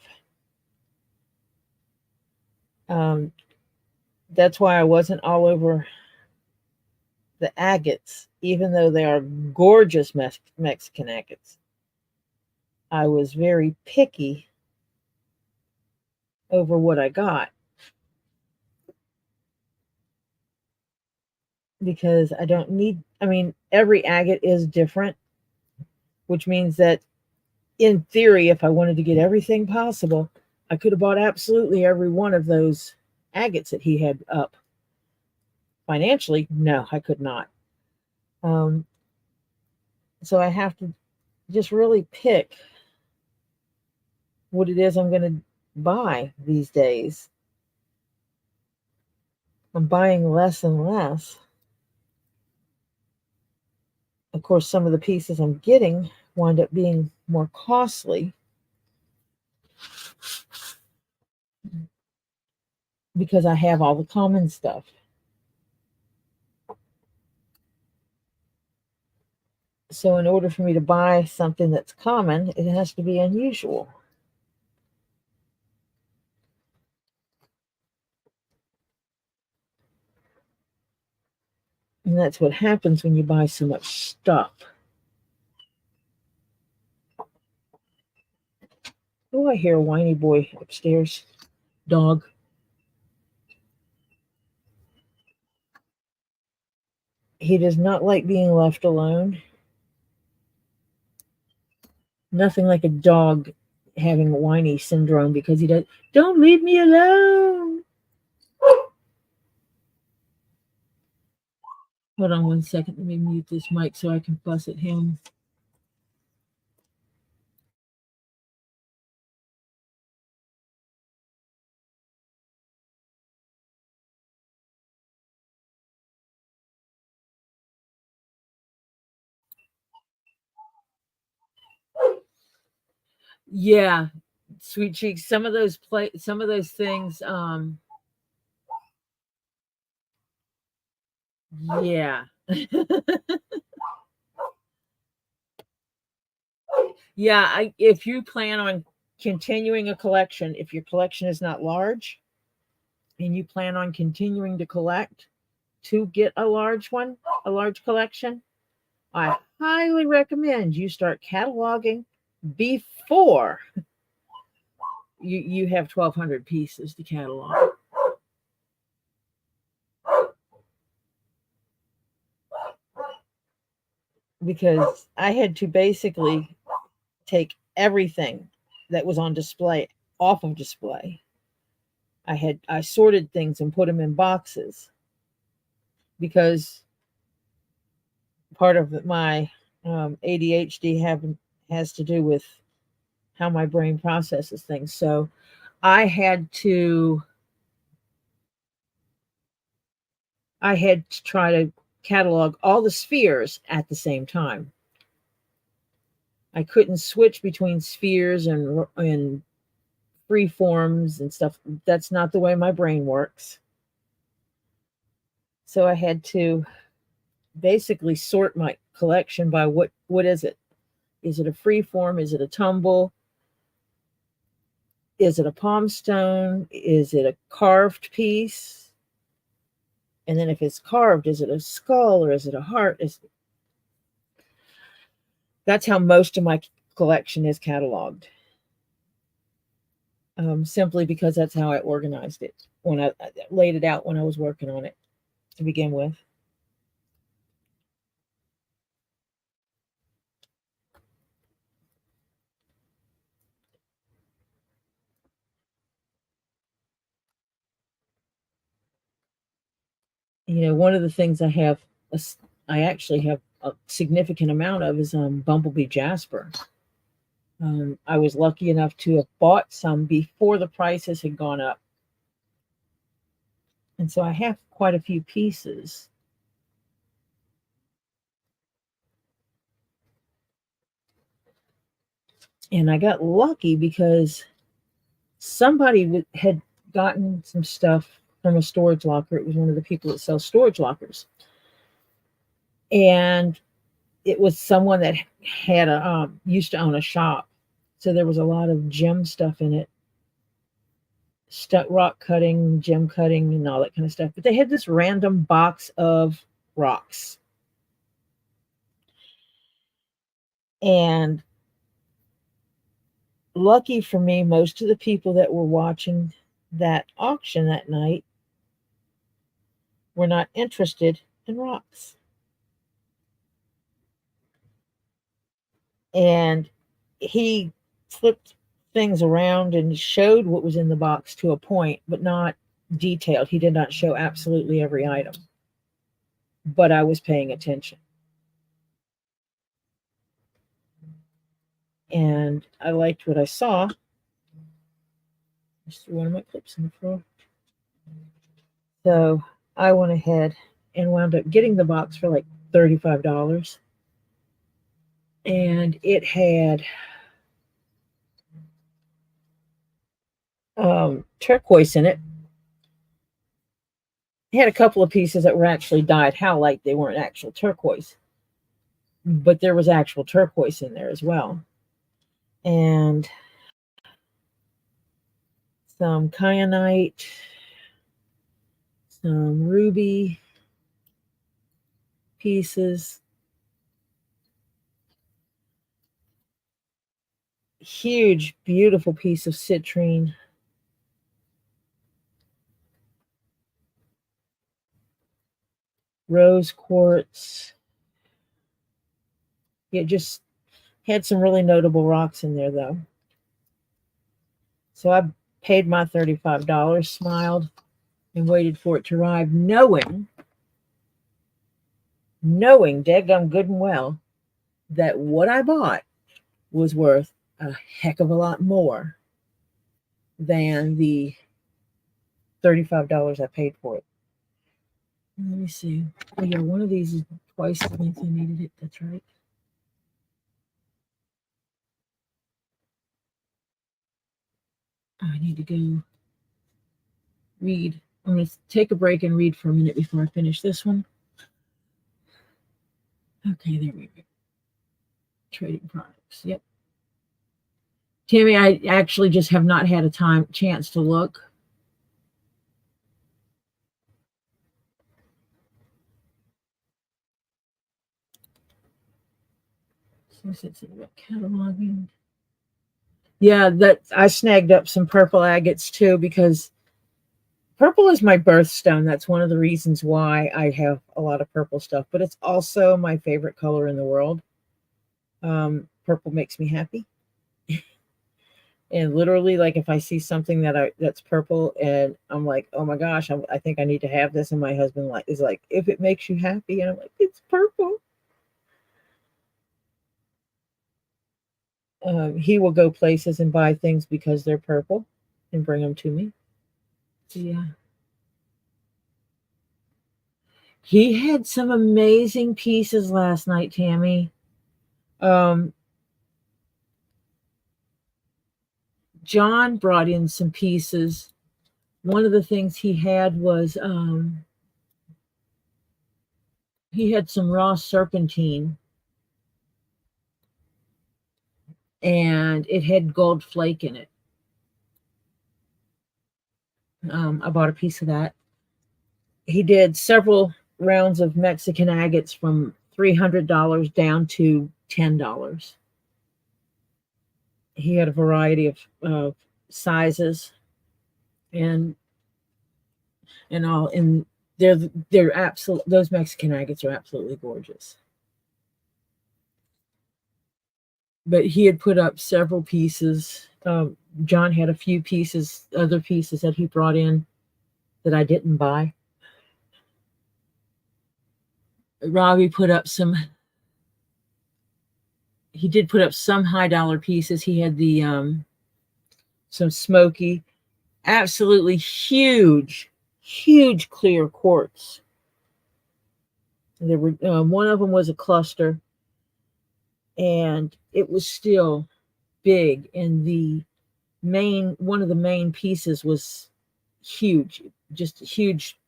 [SPEAKER 1] That's why I wasn't all over the agates, even though they are gorgeous Mexican agates. I was very picky over what I got because I don't need, every agate is different, which means that in theory, if I wanted to get everything possible, I could have bought absolutely every one of those agates that he had up. Financially, no, I could not. So I have to just really pick what it is I'm going to buy these days. I'm buying less and less. Of course, some of the pieces I'm getting wind up being more costly because I have all the common stuff. So in order for me to buy something that's common, it has to be unusual. And that's what happens when you buy so much stuff. Oh, I hear a whiny boy upstairs. Dog. He does not like being left alone. Nothing like a dog having whiny syndrome because he does. Don't leave me alone. Hold on one second. Let me mute this mic so I can fuss at him. Yeah, sweet cheeks. Some of those things. Yeah. Yeah, if you plan on continuing a collection, if your collection is not large and you plan on continuing to collect to get a large collection, I highly recommend you start cataloging before you have 1,200 pieces to catalog. Because I had to basically take everything that was on display off of display. I sorted things and put them in boxes because part of my ADHD has to do with how my brain processes things. So I had to try to catalog all the spheres at the same time. I couldn't switch between spheres and free forms and stuff. That's not the way my brain works. So I had to basically sort my collection by what is it? Is it a free form? Is it a tumble? Is it a palm stone? Is it a carved piece? And then if it's carved, is it a skull or is it a heart? That's how most of my collection is cataloged. Simply because that's how I organized it when I laid it out when I was working on it to begin with. One of the things I actually have a significant amount of is bumblebee jasper. I was lucky enough to have bought some before the prices had gone up. And so I have quite a few pieces. And I got lucky because somebody had gotten some stuff from a storage locker. It was one of the people that sells storage lockers. And it was someone that had a used to own a shop. So there was a lot of gem stuff in it. Rock cutting, gem cutting, and all that kind of stuff. But they had this random box of rocks. And lucky for me, most of the people that were watching that auction that night were not interested in rocks. And he flipped things around and showed what was in the box to a point, but not detailed. He did not show absolutely every item, but I was paying attention. And I liked what I saw. Just threw one of my clips on the floor. So I went ahead and wound up getting the box for like $35. And it had turquoise in it. It had a couple of pieces that were actually dyed howlite. They weren't actual turquoise, but there was actual turquoise in there as well. And some kyanite, some ruby pieces, huge, beautiful piece of citrine. Rose quartz. It just had some really notable rocks in there, though. So I paid my $35, smiled, and waited for it to arrive, knowing daggum good and well that what I bought was worth a heck of a lot more than the $35 I paid for it. Let me see. Oh, yeah, one of these is twice the length I needed it. That's right. I need to go read. I'm going to take a break and read for a minute before I finish this one. Okay, there we go. Trading products. Yep. Tammy, I actually just have not had a chance to look. Since it's about cataloging. Yeah, that I snagged up some purple agates too, because purple is my birthstone. That's one of the reasons why I have a lot of purple stuff, but it's also my favorite color in the world. Purple makes me happy. And literally, like if I see something that's purple and I'm like, oh my gosh, I think I need to have this, and my husband is like, if it makes you happy, and I'm like, it's purple. He will go places and buy things because they're purple and bring them to me. So, yeah. He had some amazing pieces last night, Tammy. John brought in some pieces. One of the things he had was he had some raw serpentine, and it had gold flake in it. I bought a piece of that. He did several rounds of Mexican agates from $300 down to $10. He had a variety of sizes and all, and they're absolute. Those Mexican agates are absolutely gorgeous. But he had put up several pieces. John had a few other pieces that he brought in that I didn't buy. Robbie put up he did put up some high dollar pieces. He had the some smoky, absolutely huge clear quartz. There were one of them was a cluster, and it was still big, and one of the main pieces was huge, just a huge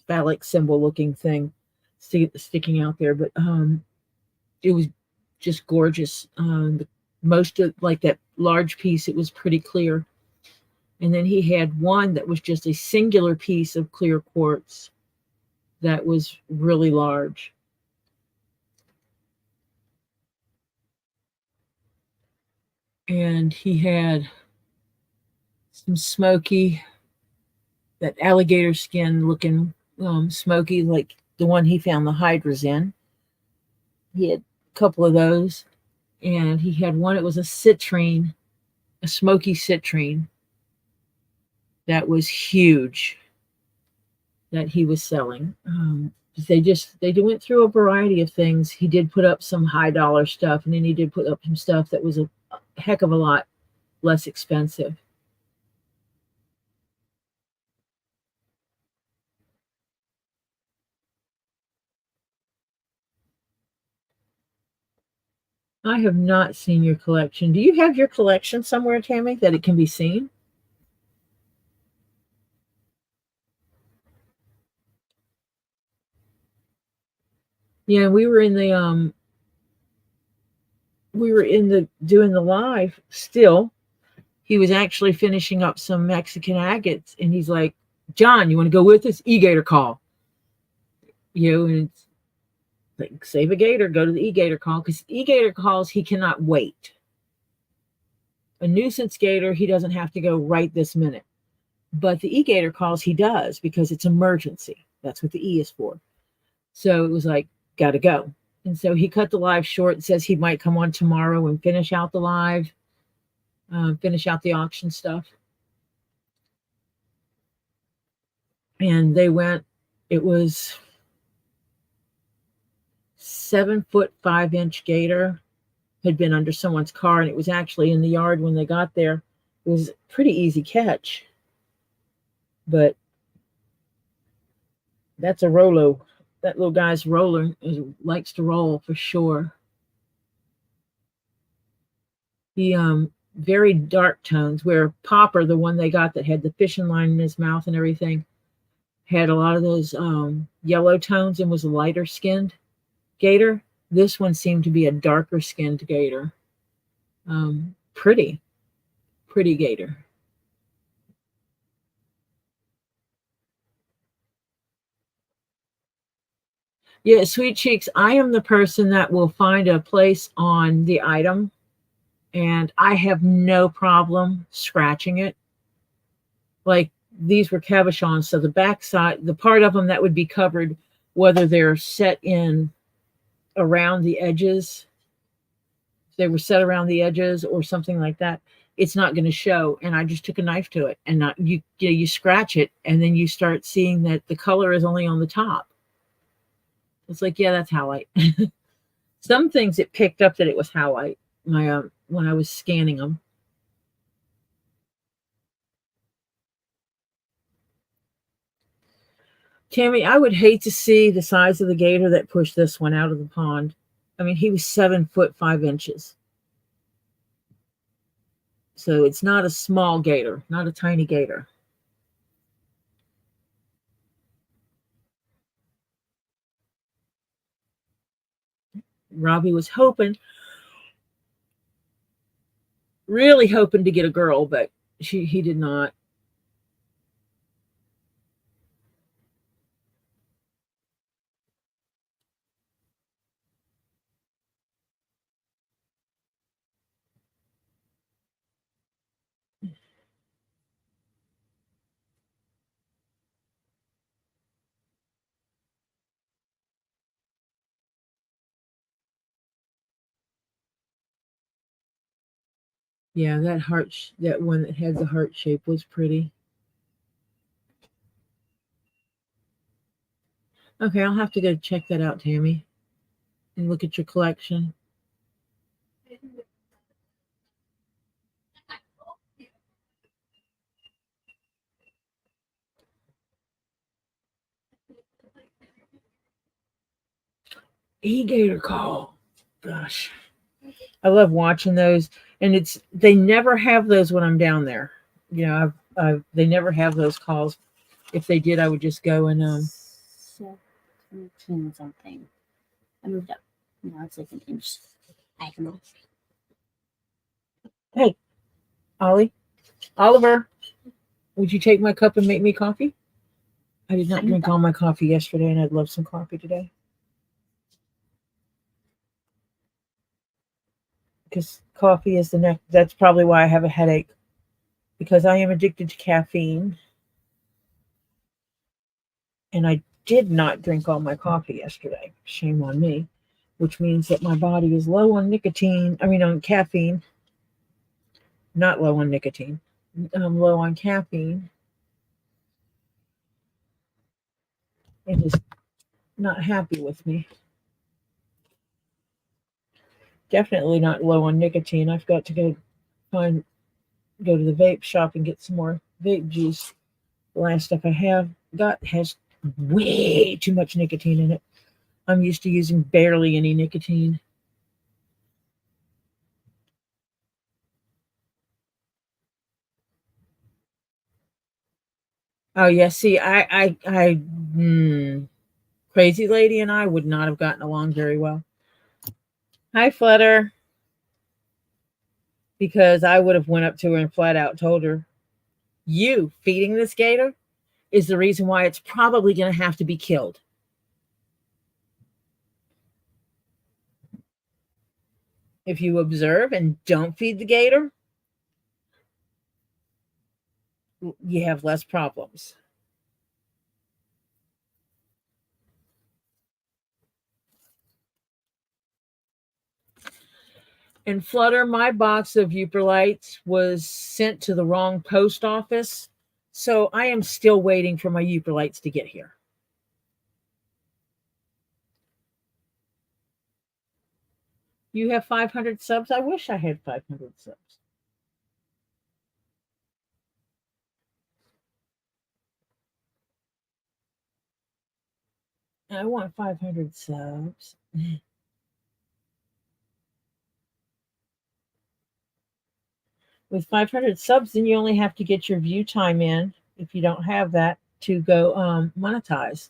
[SPEAKER 1] phallic symbol looking thing sticking out there. But it was just gorgeous. Most of like that large piece, it was pretty clear. And then he had one that was just a singular piece of clear quartz that was really large. And he had some smoky, that alligator skin looking smoky, like the one he found the hydras in. He had a couple of those. And he had one, it was a citrine, a smoky citrine that was huge that he was selling. They went through a variety of things. He did put up some high dollar stuff, and then he did put up some stuff that was a heck of a lot less expensive. I have not seen your collection. Do you have your collection somewhere, Tammy, that it can be seen? Yeah, we were in the doing the live still. He was actually finishing up some Mexican agates, and he's like, "John, you want to go with us? E-gator call." And it's like, save a gator, go to the e-gator call, because e-gator calls, he cannot wait. A nuisance gator, he doesn't have to go right this minute. But the e-gator calls, he does, because it's emergency. That's what the E is for. So it was like, gotta go. And so he cut the live short and says he might come on tomorrow and finish out the live, finish out the auction stuff. And they went, it was 7 foot 5 inch gator, had been under someone's car, and it was actually in the yard when they got there. It was a pretty easy catch. But that's a Rolo. That little guy's roller likes to roll for sure. He very dark tones, where Popper, the one they got that had the fishing line in his mouth and everything, had a lot of those yellow tones and was a lighter skinned gator. This one seemed to be a darker skinned gator. Pretty gator. Yeah, Sweet Cheeks, I am the person that will find a place on the item, and I have no problem scratching it. Like, these were cabochons, so the backside, the part of them that would be covered, whether they're set in around the edges, if they were set around the edges or something like that, it's not going to show. And I just took a knife to it, and you scratch it, and then you start seeing that the color is only on the top. It's like, yeah, that's howlite. Some things it picked up that it was howlite. When I was scanning them. Tammy, I would hate to see the size of the gator that pushed this one out of the pond. I mean, he was 7 foot 5 inches. So it's not a small gator, not a tiny gator. Robbie was really hoping to get a girl, but he did not. Yeah, that one that had the heart shape was pretty. Okay, I'll have to go check that out, Tammy, and look at your collection. E-gator call. Gosh. I love watching those, and they never have those when I'm down there. You know, they never have those calls. If they did, I would just go and
[SPEAKER 3] 17 something. I moved up. Now it's like an inch diagonal.
[SPEAKER 1] Hey, Oliver, would you take my cup and make me coffee? I did not drink all my coffee yesterday, and I'd love some coffee today. Because coffee is the next. That's probably why I have a headache. Because I am addicted to caffeine, and I did not drink all my coffee yesterday. Shame on me. Which means that my body is low on nicotine. I mean, on caffeine. Not low on nicotine. I'm low on caffeine. And is not happy with me. Definitely not low on nicotine. I've got to go to the vape shop and get some more vape juice. The last stuff I have got has way too much nicotine in it. I'm used to using barely any nicotine. Oh yeah, see, Crazy Lady and I would not have gotten along very well. Hi, Flutter. Because I would have went up to her and flat out told her, you feeding this gator is the reason why it's probably going to have to be killed. If you observe and don't feed the gator, you have less problems. And Flutter, my box of Lights was sent to the wrong post office. So I am still waiting for my Lights to get here. You have 500 subs? I wish I had 500 subs. I want 500 subs. With 500 subs, then you only have to get your view time in, if you don't have that, to go monetize.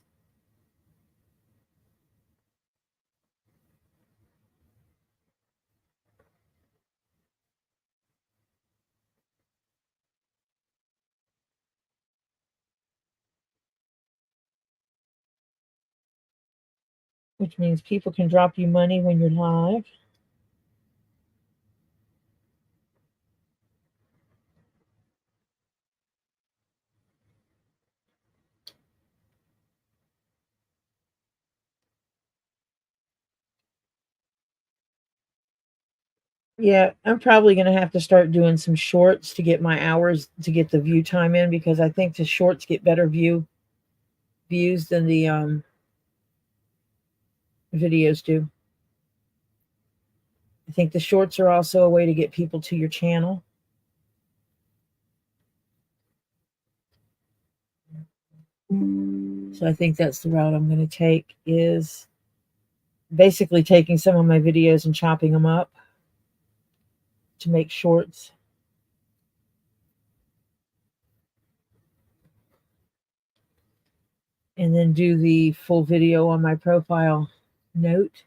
[SPEAKER 1] Which means people can drop you money when you're live. Yeah, I'm probably going to have to start doing some shorts to get my hours, to get the view time in, because I think the shorts get better views than the videos do. I think the shorts are also a way to get people to your channel. So I think that's the route I'm going to take, is basically taking some of my videos and chopping them up to make shorts. And then do the full video on my profile note.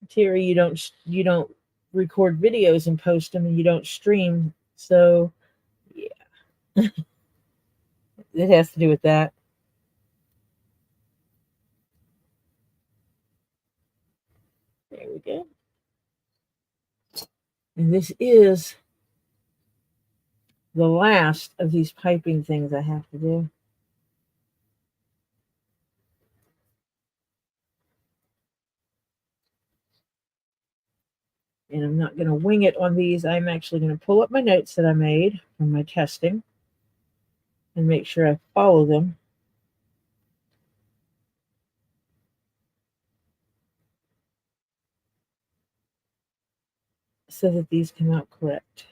[SPEAKER 1] Terry, you don't record videos and post them, and you don't stream. So yeah, it has to do with that. There we go. And this is the last of these piping things I have to do. And I'm not going to wing it on these. I'm actually going to pull up my notes that I made from my testing and make sure I follow them. so that these come out correct.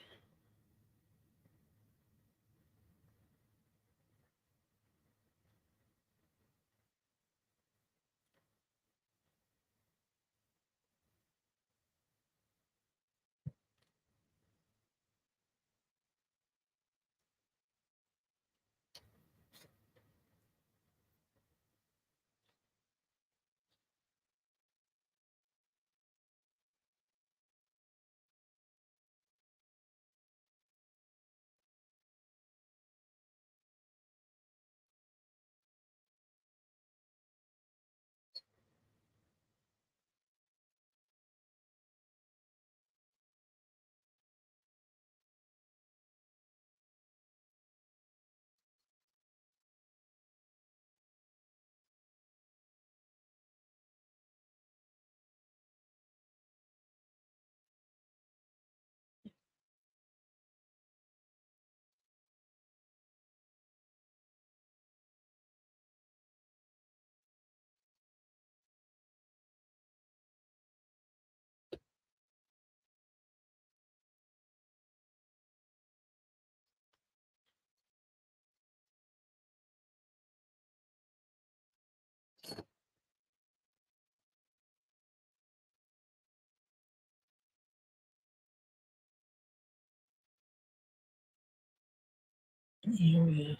[SPEAKER 1] Here we go.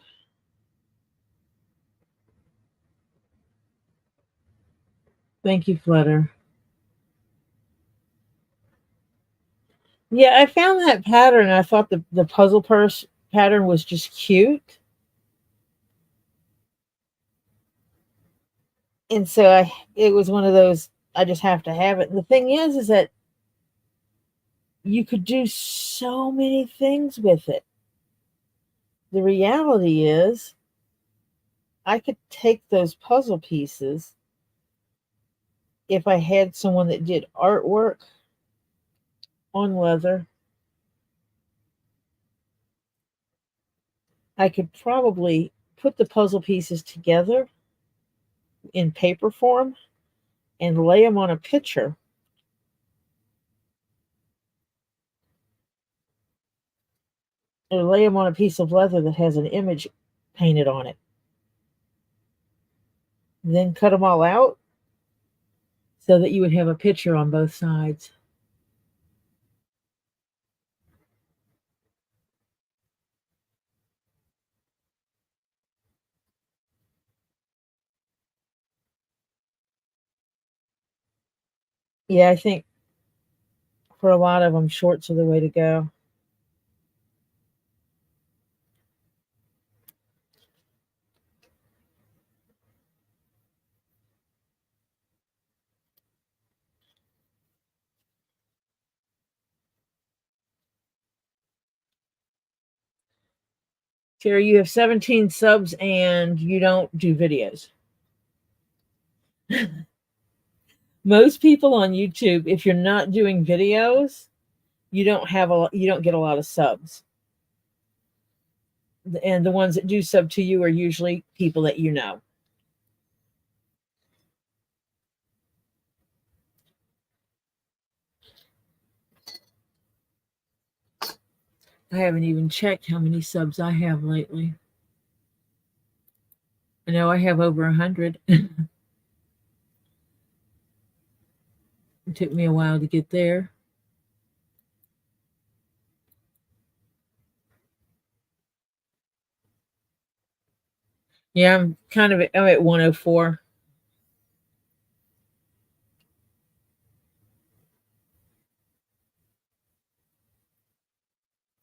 [SPEAKER 1] Thank you, Flutter. Yeah, I found that pattern. I thought the puzzle purse pattern was just cute. And so it was one of those, I just have to have it. And the thing is that you could do so many things with it. The reality is, I could take those puzzle pieces if I had someone that did artwork on leather. I could probably put the puzzle pieces together in paper form and lay them on a picture, or lay them on a piece of leather that has an image painted on it. Then cut them all out so that you would have a picture on both sides. Yeah, I think for a lot of them, shorts are the way to go. Terry, you have 17 subs and you don't do videos. Most people on YouTube, if you're not doing videos, you don't get a lot of subs. And the ones that do sub to you are usually people that you know. I haven't even checked how many subs I have lately. I know I have over 100. It took me a while to get there. Yeah, I'm at 104.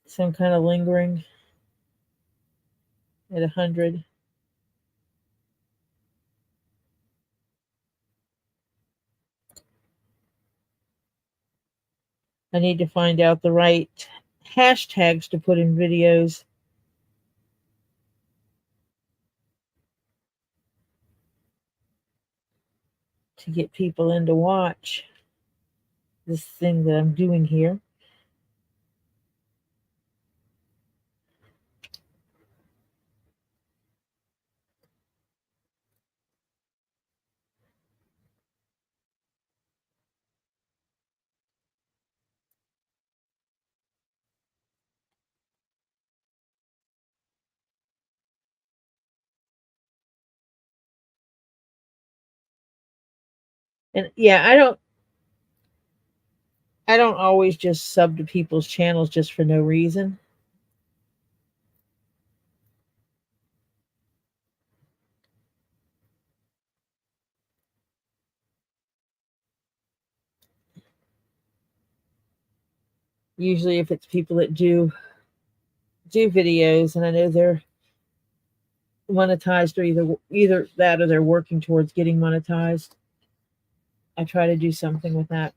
[SPEAKER 1] So I'm kind of lingering at 100. I need to find out the right hashtags to put in videos. To get people in to watch this thing that I'm doing here. And yeah, I don't always just sub to people's channels just for no reason. Usually if it's people that do videos and I know they're monetized, or either that or they're working towards getting monetized, I try to do something with that.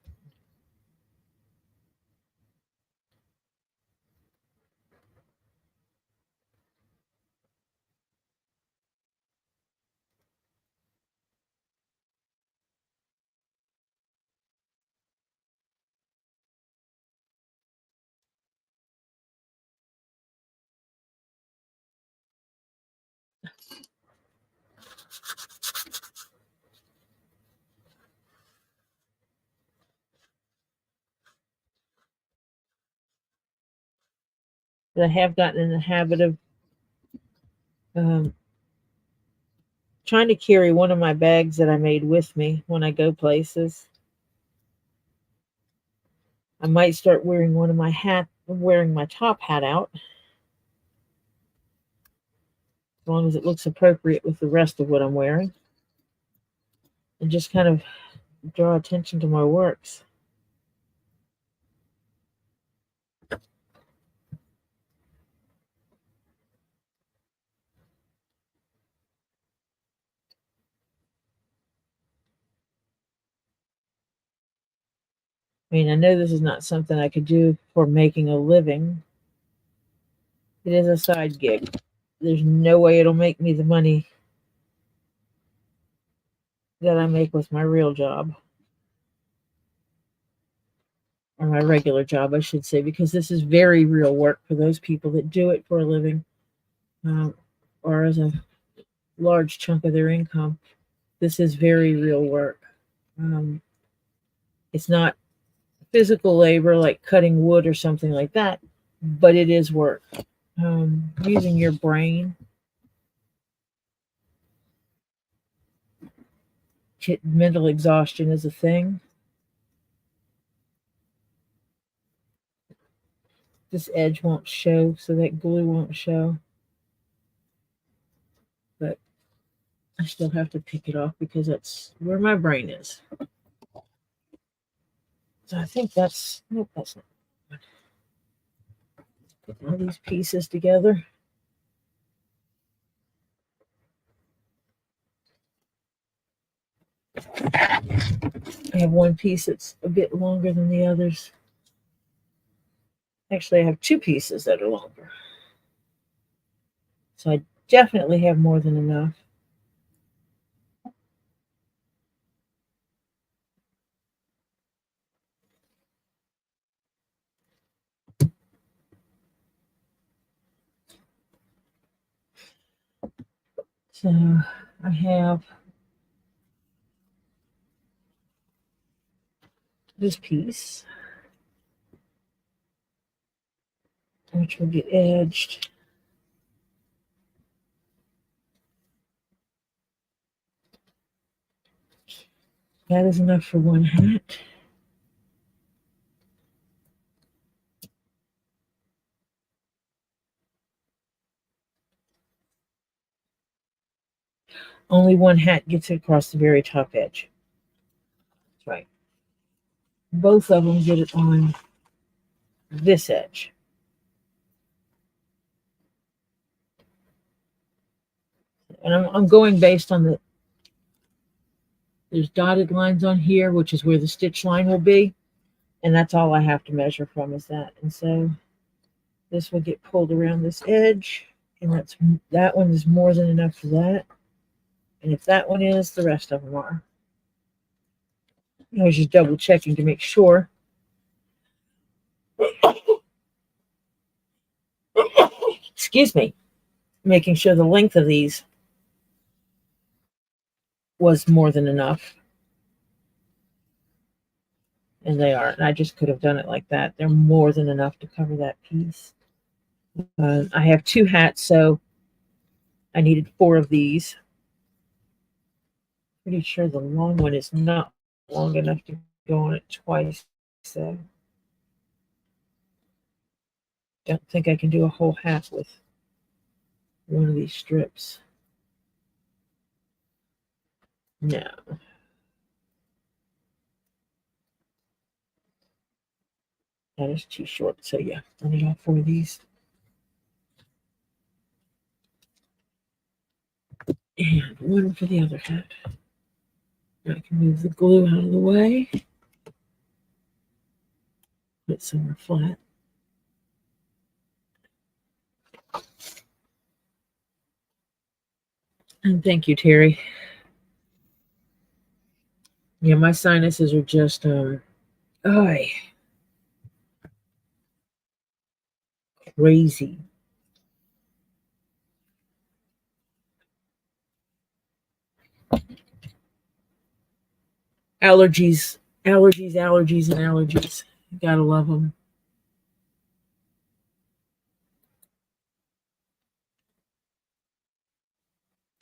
[SPEAKER 1] But I have gotten in the habit of um, trying to carry one of my bags that I made with me when I go places. I might start wearing wearing my top hat out, as long as it looks appropriate with the rest of what I'm wearing, and just kind of draw attention to my works. I mean, I know this is not something I could do for making a living. It is a side gig. There's no way it'll make me the money that I make with my real job, or my regular job, I should say, because this is very real work for those people that do it for a living, or as a large chunk of their income. This is very real work. Um, it's not physical labor like cutting wood or something like that, but it is work. Using your brain. Mental exhaustion is a thing. This edge won't show, so that glue won't show. But I still have to pick it off because that's where my brain is. So I think nope, that's not good. Put all these pieces together. I have one piece that's a bit longer than the others. Actually, I have two pieces that are longer. So I definitely have more than enough. So I have this piece, which will get edged. That is enough for one hat. Only one hat gets it across the very top edge. That's right. Both of them get it on this edge. And I'm going based on there's dotted lines on here, which is where the stitch line will be. And that's all I have to measure from is that. And so this will get pulled around this edge. And that one is more than enough for that. And if that one is, the rest of them are. I was just double checking to make sure. Excuse me. Making sure the length of these was more than enough. And they are. And I just could have done it like that. They're more than enough to cover that piece. I have two hats, so I needed 4 of these. Pretty sure the long one is not long enough to go on it twice, so don't think I can do a whole half with one of these strips. No. That is too short, so yeah, I need all four of these. And one for the other hat. I can move the glue out of the way. Put it somewhere flat. And thank you, Terry. Yeah, my sinuses are just crazy. Allergies, allergies, and allergies. You gotta love them.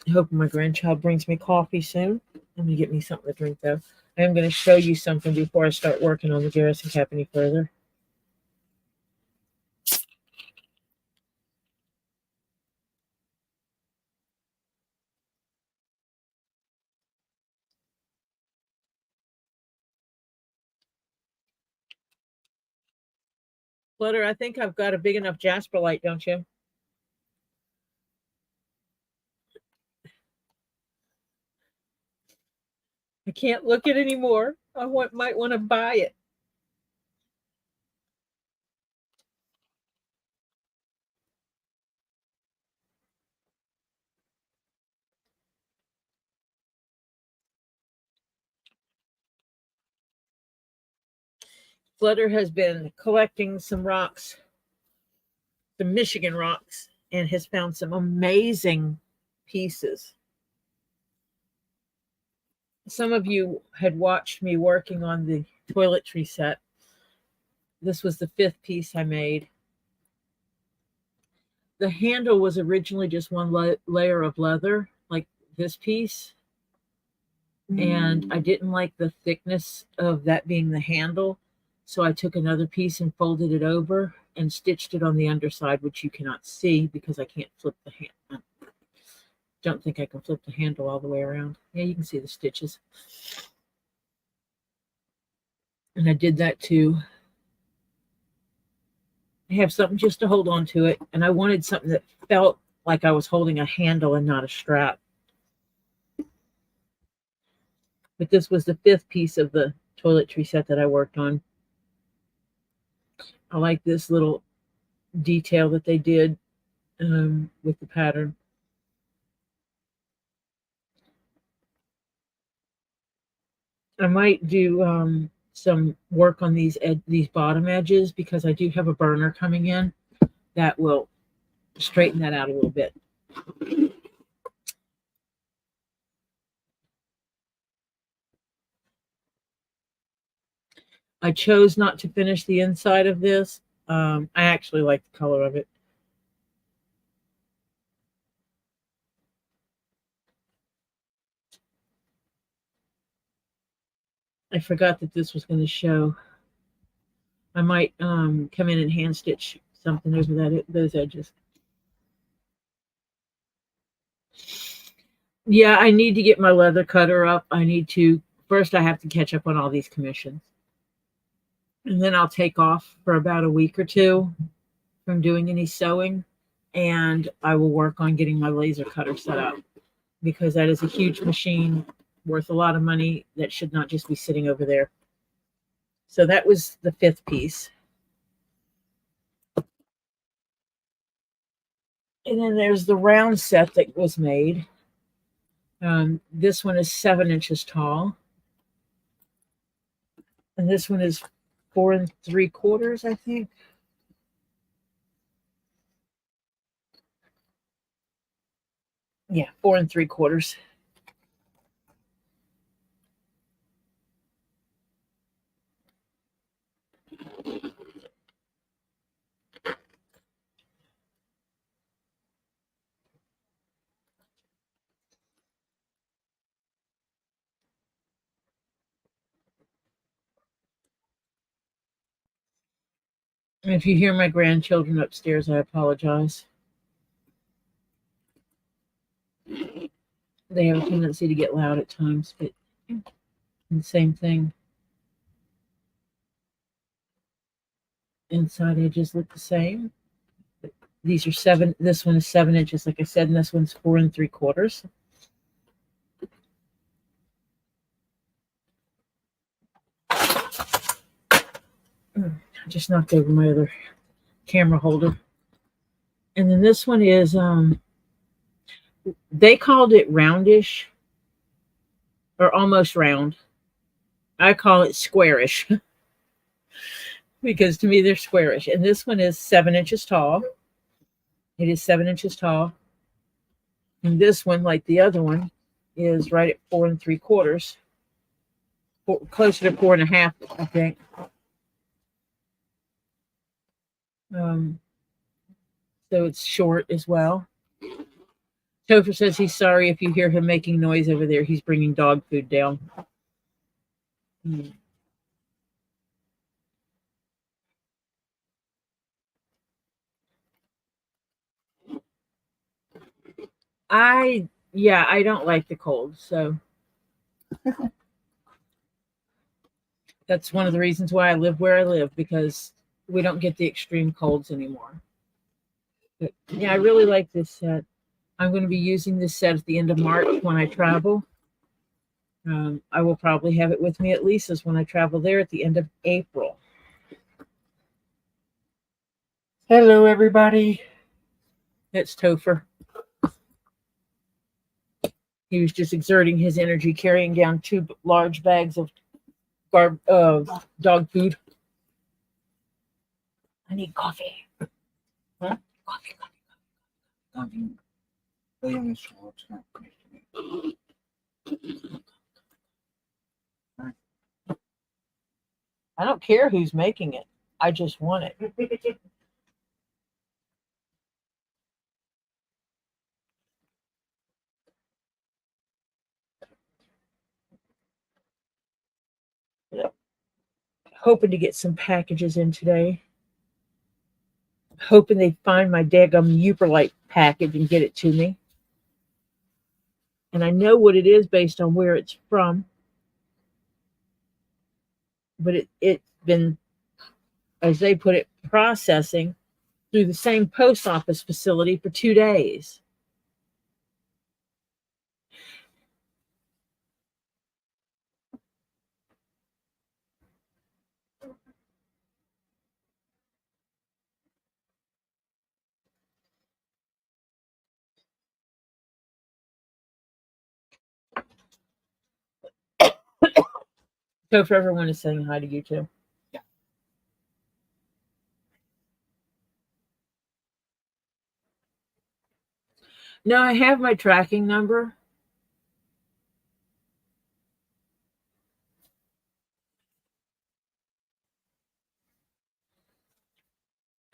[SPEAKER 1] I hope my grandchild brings me coffee soon. I'm gonna get me something to drink though. I am gonna show you something before I start working on the Garrison Cap any further. Flutter, I think I've got a big enough Jasper light, don't you? I can't look at it anymore. Might want to buy it. Flutter has been collecting some rocks, some Michigan rocks, and has found some amazing pieces. Some of you had watched me working on the toiletry set. This was the 5th piece I made. The handle was originally just one layer of leather, like this piece. And I didn't like the thickness of that being the handle. So I took another piece and folded it over and stitched it on the underside, which you cannot see because I can't flip the hand. Don't think I can flip the handle all the way around. Yeah, you can see the stitches. And I did that too. I have something just to hold on to it. And I wanted something that felt like I was holding a handle and not a strap. But this was the 5th piece of the toiletry set that I worked on. I like this little detail that they did with the pattern. I might do some work on these bottom edges because I do have a burner coming in that will straighten that out a little bit. I chose not to finish the inside of this. I actually like the color of it. I forgot that this was going to show. I might come in and hand stitch something over those edges. Yeah, I need to get my leather cutter up. First I have to catch up on all these commissions. And then I'll take off for about a week or two from doing any sewing. And I will work on getting my laser cutter set up because that is a huge machine worth a lot of money that should not just be sitting over there. So that was the 5th piece. And then there's the round set that was made. This one is 7 inches tall. And this one is 4 3/4, I think. Yeah, 4 3/4. And if you hear my grandchildren upstairs, I apologize. They have a tendency to get loud at times, but the same thing. Inside edges look the same. These are 7. This one is 7 inches, like I said, and this one's 4 3/4. I just knocked over my other camera holder. And then this one is they called it roundish or almost round. I call it squarish because to me they're squarish. And this one is 7 inches tall. It is 7 inches tall. And this one, like the other one, is right at 4 3/4, closer to 4 1/2, I think. So it's short as well. Topher says he's sorry if you hear him making noise over there. He's bringing dog food down. I don't like the cold, so that's one of the reasons why I live where I live, because we don't get the extreme colds anymore. But yeah, I really like this set. I'm going to be using this set at the end of March when I travel. I will probably have it with me at Lisa's when I travel there at the end of April. Hello, everybody. It's Topher. He was just exerting his energy, carrying down 2 large bags of dog food. I need coffee. Huh? Coffee. I don't care who's making it. I just want it. Hoping to get some packages in today. Hoping they find my daggum Uperlite package and get it to me. And I know what it is based on where it's from. But it's been, as they put it, processing through the same post office facility for 2 days. So for everyone is saying hi to you too. Yeah. No, I have my tracking number.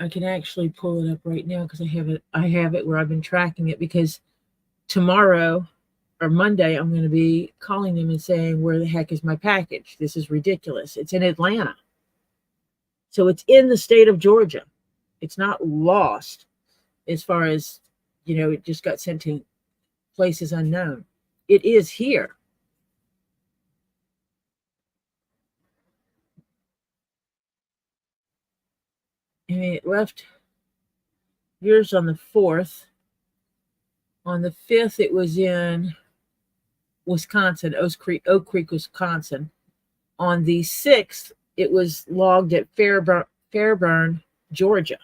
[SPEAKER 1] I can actually pull it up right now because I have it where I've been tracking it, because tomorrow or Monday I'm going to be calling them and saying, where the heck is my package? This is ridiculous. It's in Atlanta. So it's in the state of Georgia. It's not lost as far as, it just got sent to places unknown. It is here. And it left yours on the 4th. On the 5th, it was in Wisconsin, Oak Creek, Wisconsin. On the 6th, it was logged at Fairburn, Georgia.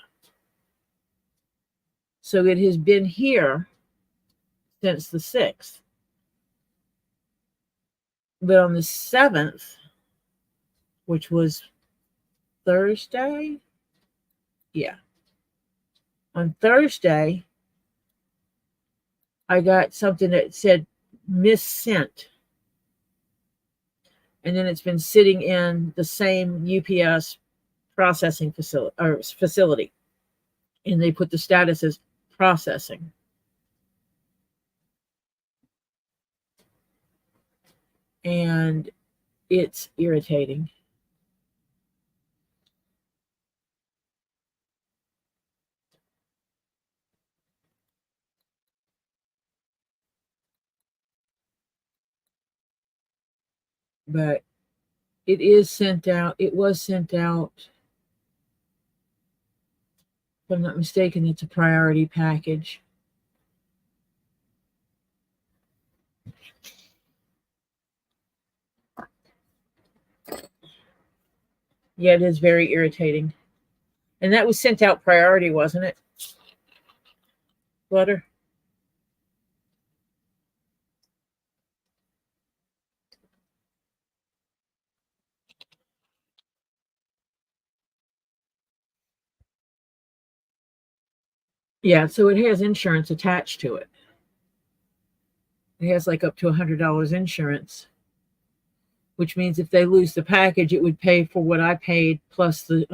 [SPEAKER 1] So it has been here since the 6th. But on the 7th, which was Thursday, on Thursday, I got something that said missent. And then it's been sitting in the same UPS processing facility. And they put the status as processing. And it's irritating. but it is sent out. It was sent out. If I'm not mistaken, it's a priority package. Yeah, it is very irritating. And that was sent out priority, wasn't it? Butter? Yeah, so it has insurance attached to it. It has like up to $100 insurance, which means if they lose the package, it would pay for what I paid plus the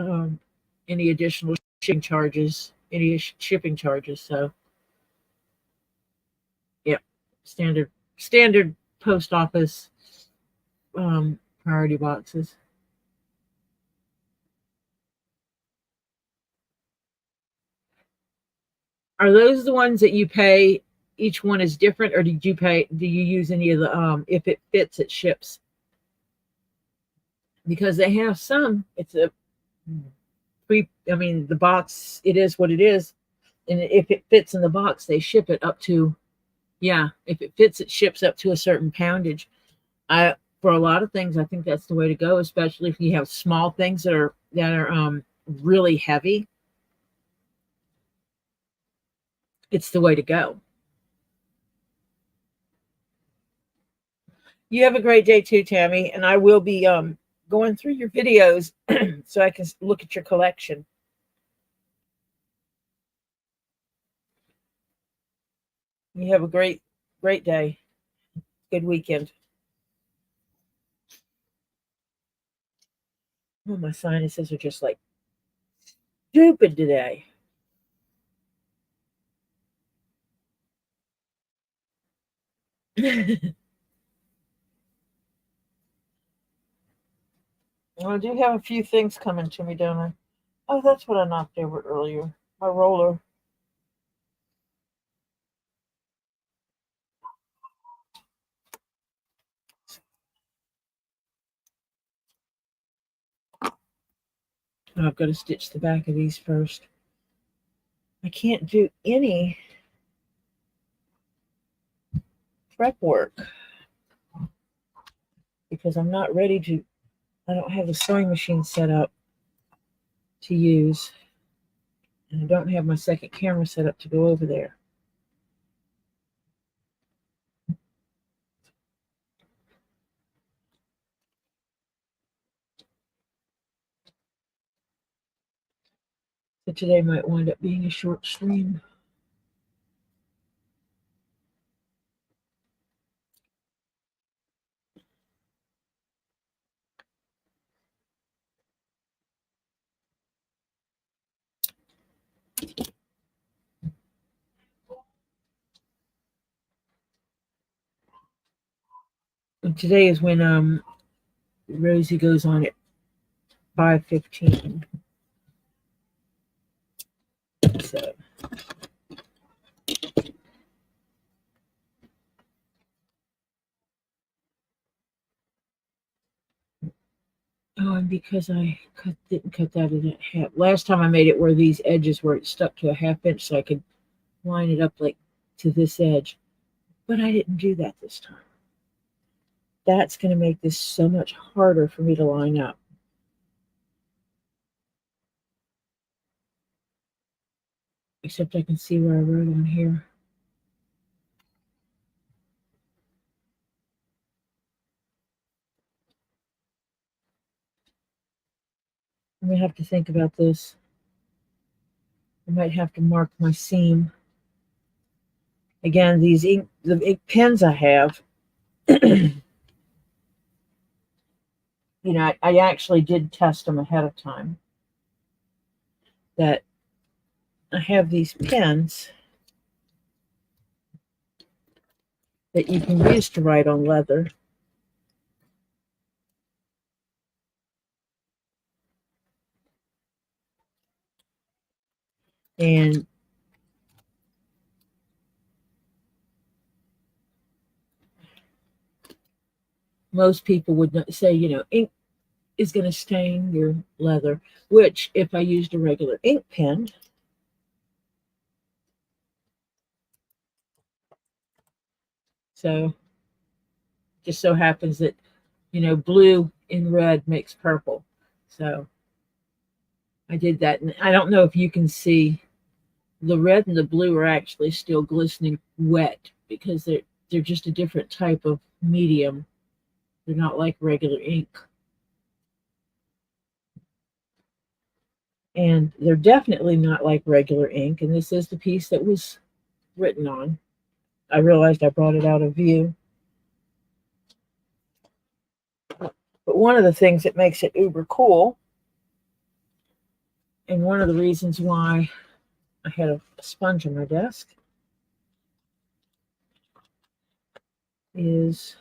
[SPEAKER 1] any additional shipping charges, shipping charges. So, yeah, standard post office priority boxes. Are those the ones that you pay? Each one is different, or did you pay? Do you use any of the if it fits, it ships? Because they have some. It's a pre. I mean, the box. It is what it is, and if it fits in the box, they ship it up to. Yeah, if it fits, it ships up to a certain poundage. I For a lot of things, I think that's the way to go, especially if you have small things that are really heavy. It's the way to go. You have a great day too, Tammy, and I will be going through your videos so I can look at your collection. You have a great day. Good weekend. Oh, my sinuses are just like stupid today. I do have a few things coming to me, don't I? Oh, that's what I knocked over earlier. My roller. Oh, I've got to stitch the back of these first. I can't do any prep work because I'm not ready to. I don't have the sewing machine set up to use, and I don't have my second camera set up to go over there. So today might wind up being a short stream. And today is when Rosie goes on at 5:15. So and because I didn't cut that in half. Last time I made it where these edges were stuck to a ½ inch so I could line it up like to this edge. But I didn't do that this time. That's going to make this so much harder for me to line up. Except I can see where I wrote on here. I'm going to have to think about this. I might have to mark my seam. Again, the ink pens I have, I actually did test them ahead of time. That I have these pens that you can use to write on leather. And most people would not say, ink is going to stain your leather, which if I used a regular ink pen, so just so happens that, blue in red makes purple. So I did that. And I don't know if you can see the red and the blue are actually still glistening wet because they're just a different type of medium. They're not like regular ink. And they're definitely not like regular ink. And this is the piece that was written on. I realized I brought it out of view. But one of the things that makes it uber cool, and one of the reasons why I had a sponge on my desk, is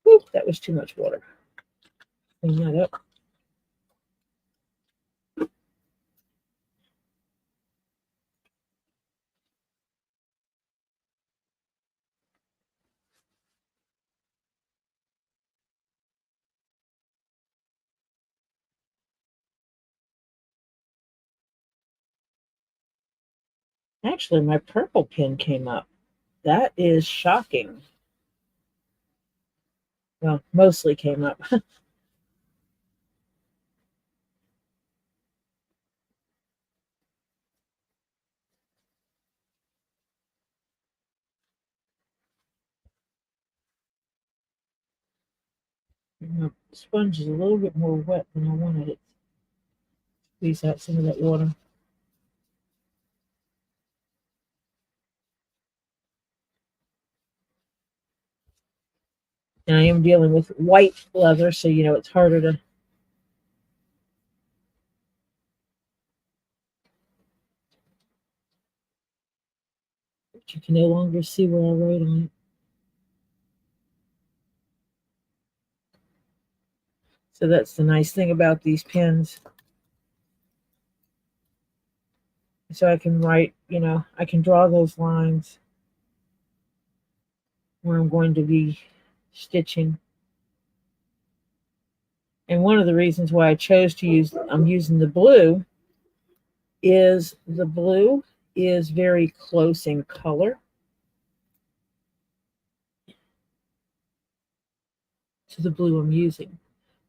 [SPEAKER 1] whoop, that was too much water. Clean that up. Actually, my purple pen came up. That is shocking. Well, mostly came up. The sponge is a little bit more wet than I wanted it. Squeeze out some of that water. And I am dealing with white leather, so it's harder to. But you can no longer see where I wrote on it. So that's the nice thing about these pens. So I can write, I can draw those lines where I'm going to be stitching. And one of the reasons why I chose to I'm using the blue is very close in color to the blue I'm using.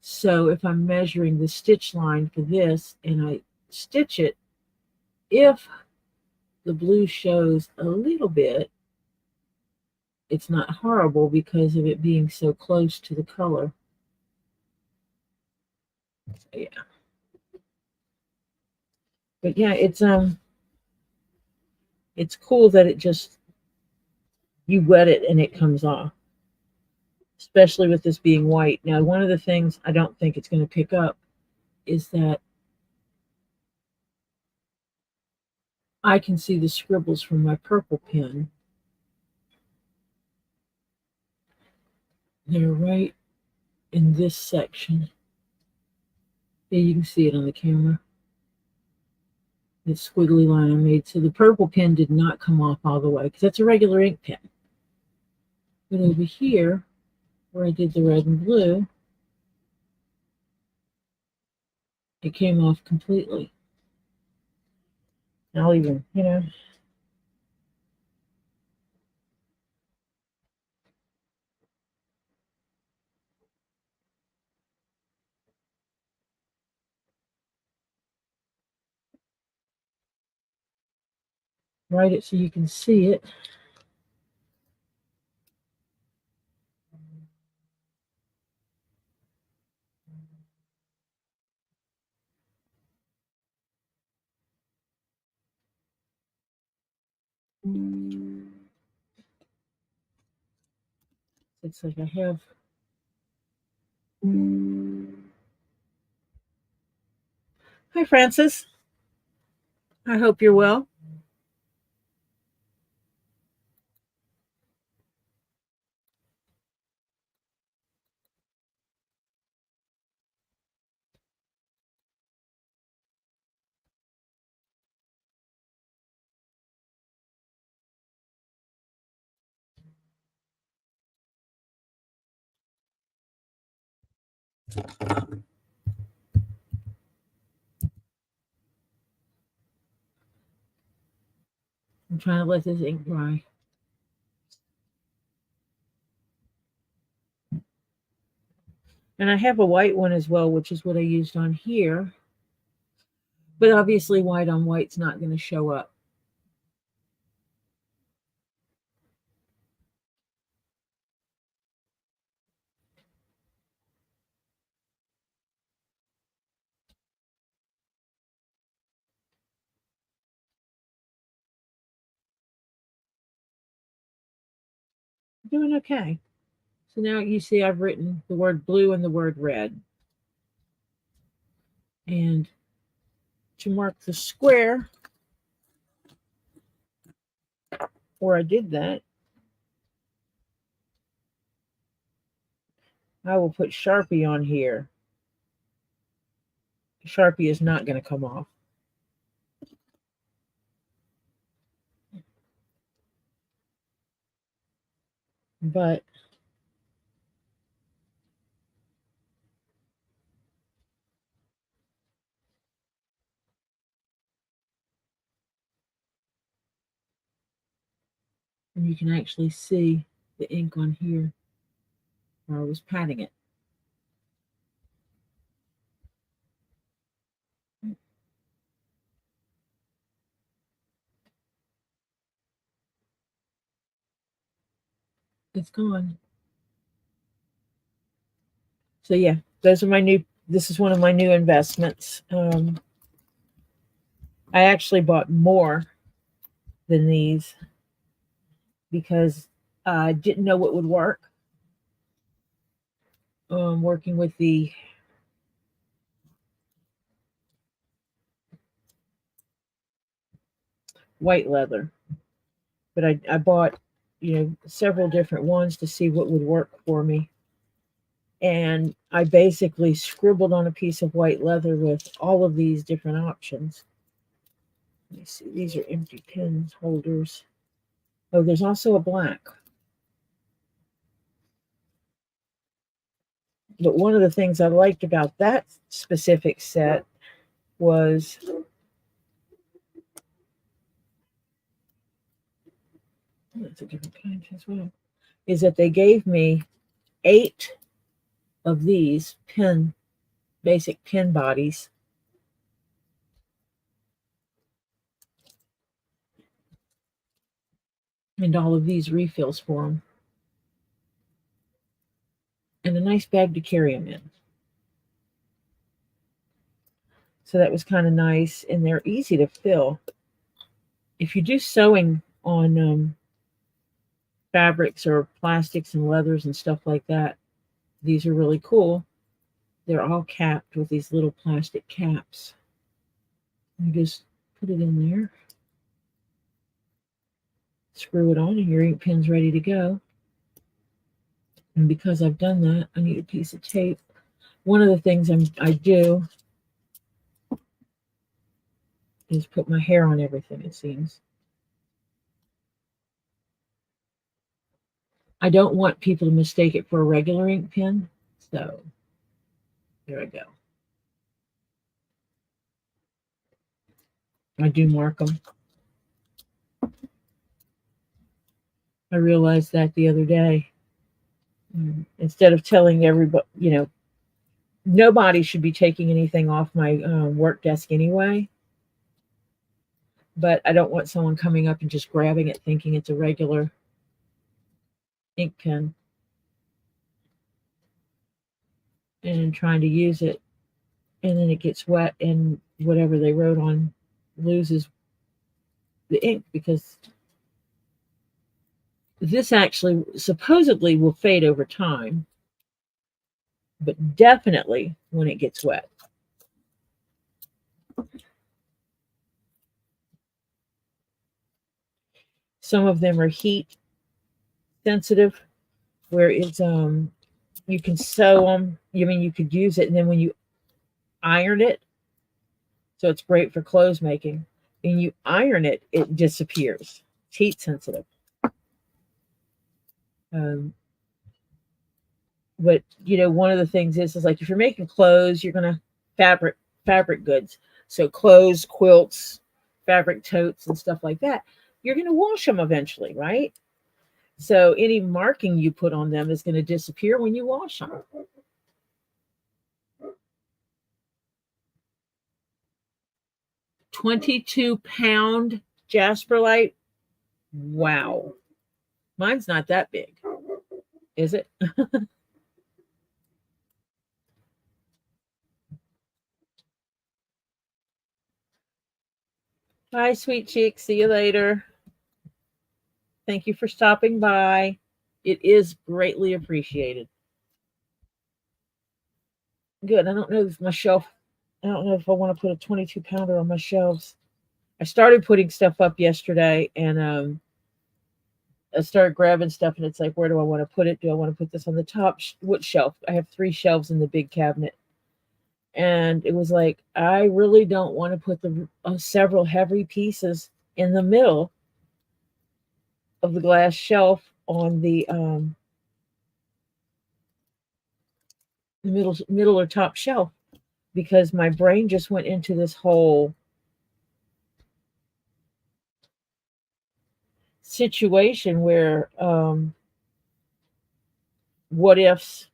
[SPEAKER 1] So if I'm measuring the stitch line for this and I stitch it, if the blue shows a little bit, it's not horrible because of it being so close to the color. So, yeah. But yeah, it's cool that it just, you wet it and it comes off, especially with this being white. Now, one of the things I don't think it's going to pick up is that I can see the scribbles from my purple pen. They're right in this section. Yeah, you can see it on the camera. This squiggly line I made. So the purple pen did not come off all the way because that's a regular ink pen. But over here, where I did the red and blue, it came off completely. I'll even, write it so you can see it. It's like I have. Hi, Francis. I hope you're well. I'm trying to let this ink dry. And I have a white one as well, which is what I used on here. But obviously white on white's not going to show up. Doing okay. So now you see I've written the word blue and the word red. And to mark the square where I did that, I will put Sharpie on here. Sharpie is not going to come off. But you can actually see the ink on here where I was patting it. It's gone. So yeah, those are my new, this is one of my new investments. I actually bought more than these because I didn't know what would work. Working with the white leather, but I bought, several different ones to see what would work for me. And I basically scribbled on a piece of white leather with all of these different options. Let me see, these are empty pen holders. Oh, there's also a black. But one of the things I liked about that specific set was that's a different kind as well, is that they gave me 8 of these basic pen bodies. And all of these refills for them. And a nice bag to carry them in. So that was kind of nice. And they're easy to fill. If you do sewing on fabrics or plastics and leathers and stuff like that, these are really cool. They're all capped with these little plastic caps. You just put it in there. Screw it on and your ink pen's ready to go. And because I've done that, I need a piece of tape. One of the things I do is put my hair on everything, it seems. I don't want people to mistake it for a regular ink pen. So there I go. I do mark them. I realized that the other day. Instead of telling everybody, nobody should be taking anything off my work desk anyway. But I don't want someone coming up and just grabbing it thinking it's a regular ink pen and trying to use it. And then it gets wet and whatever they wrote on loses the ink, because this actually supposedly will fade over time, but definitely when it gets wet. Some of them are heat sensitive, where it's you can sew them. You could use it, and then when you iron it, so it's great for clothes making, and you iron it, it disappears. It's heat sensitive. But one of the things is like if you're making clothes, you're gonna fabric goods. So clothes, quilts, fabric totes, and stuff like that. You're gonna wash them eventually, right? So any marking you put on them is going to disappear when you wash them. £22 Jasperlite. Wow. Mine's not that big. Is it? Bye, sweet cheek. See you later. Thank you for stopping by. It is greatly appreciated. Good. I don't know if I want to put a 22-pounder on my shelves. I started putting stuff up yesterday, and I started grabbing stuff, and it's like, where do I want to put it? Do I want to put this on the top? What shelf? I have 3 shelves in the big cabinet. And it was like, I really don't want to put the several heavy pieces in the middle of the glass shelf on the middle or top shelf, because my brain just went into this whole situation where what ifs,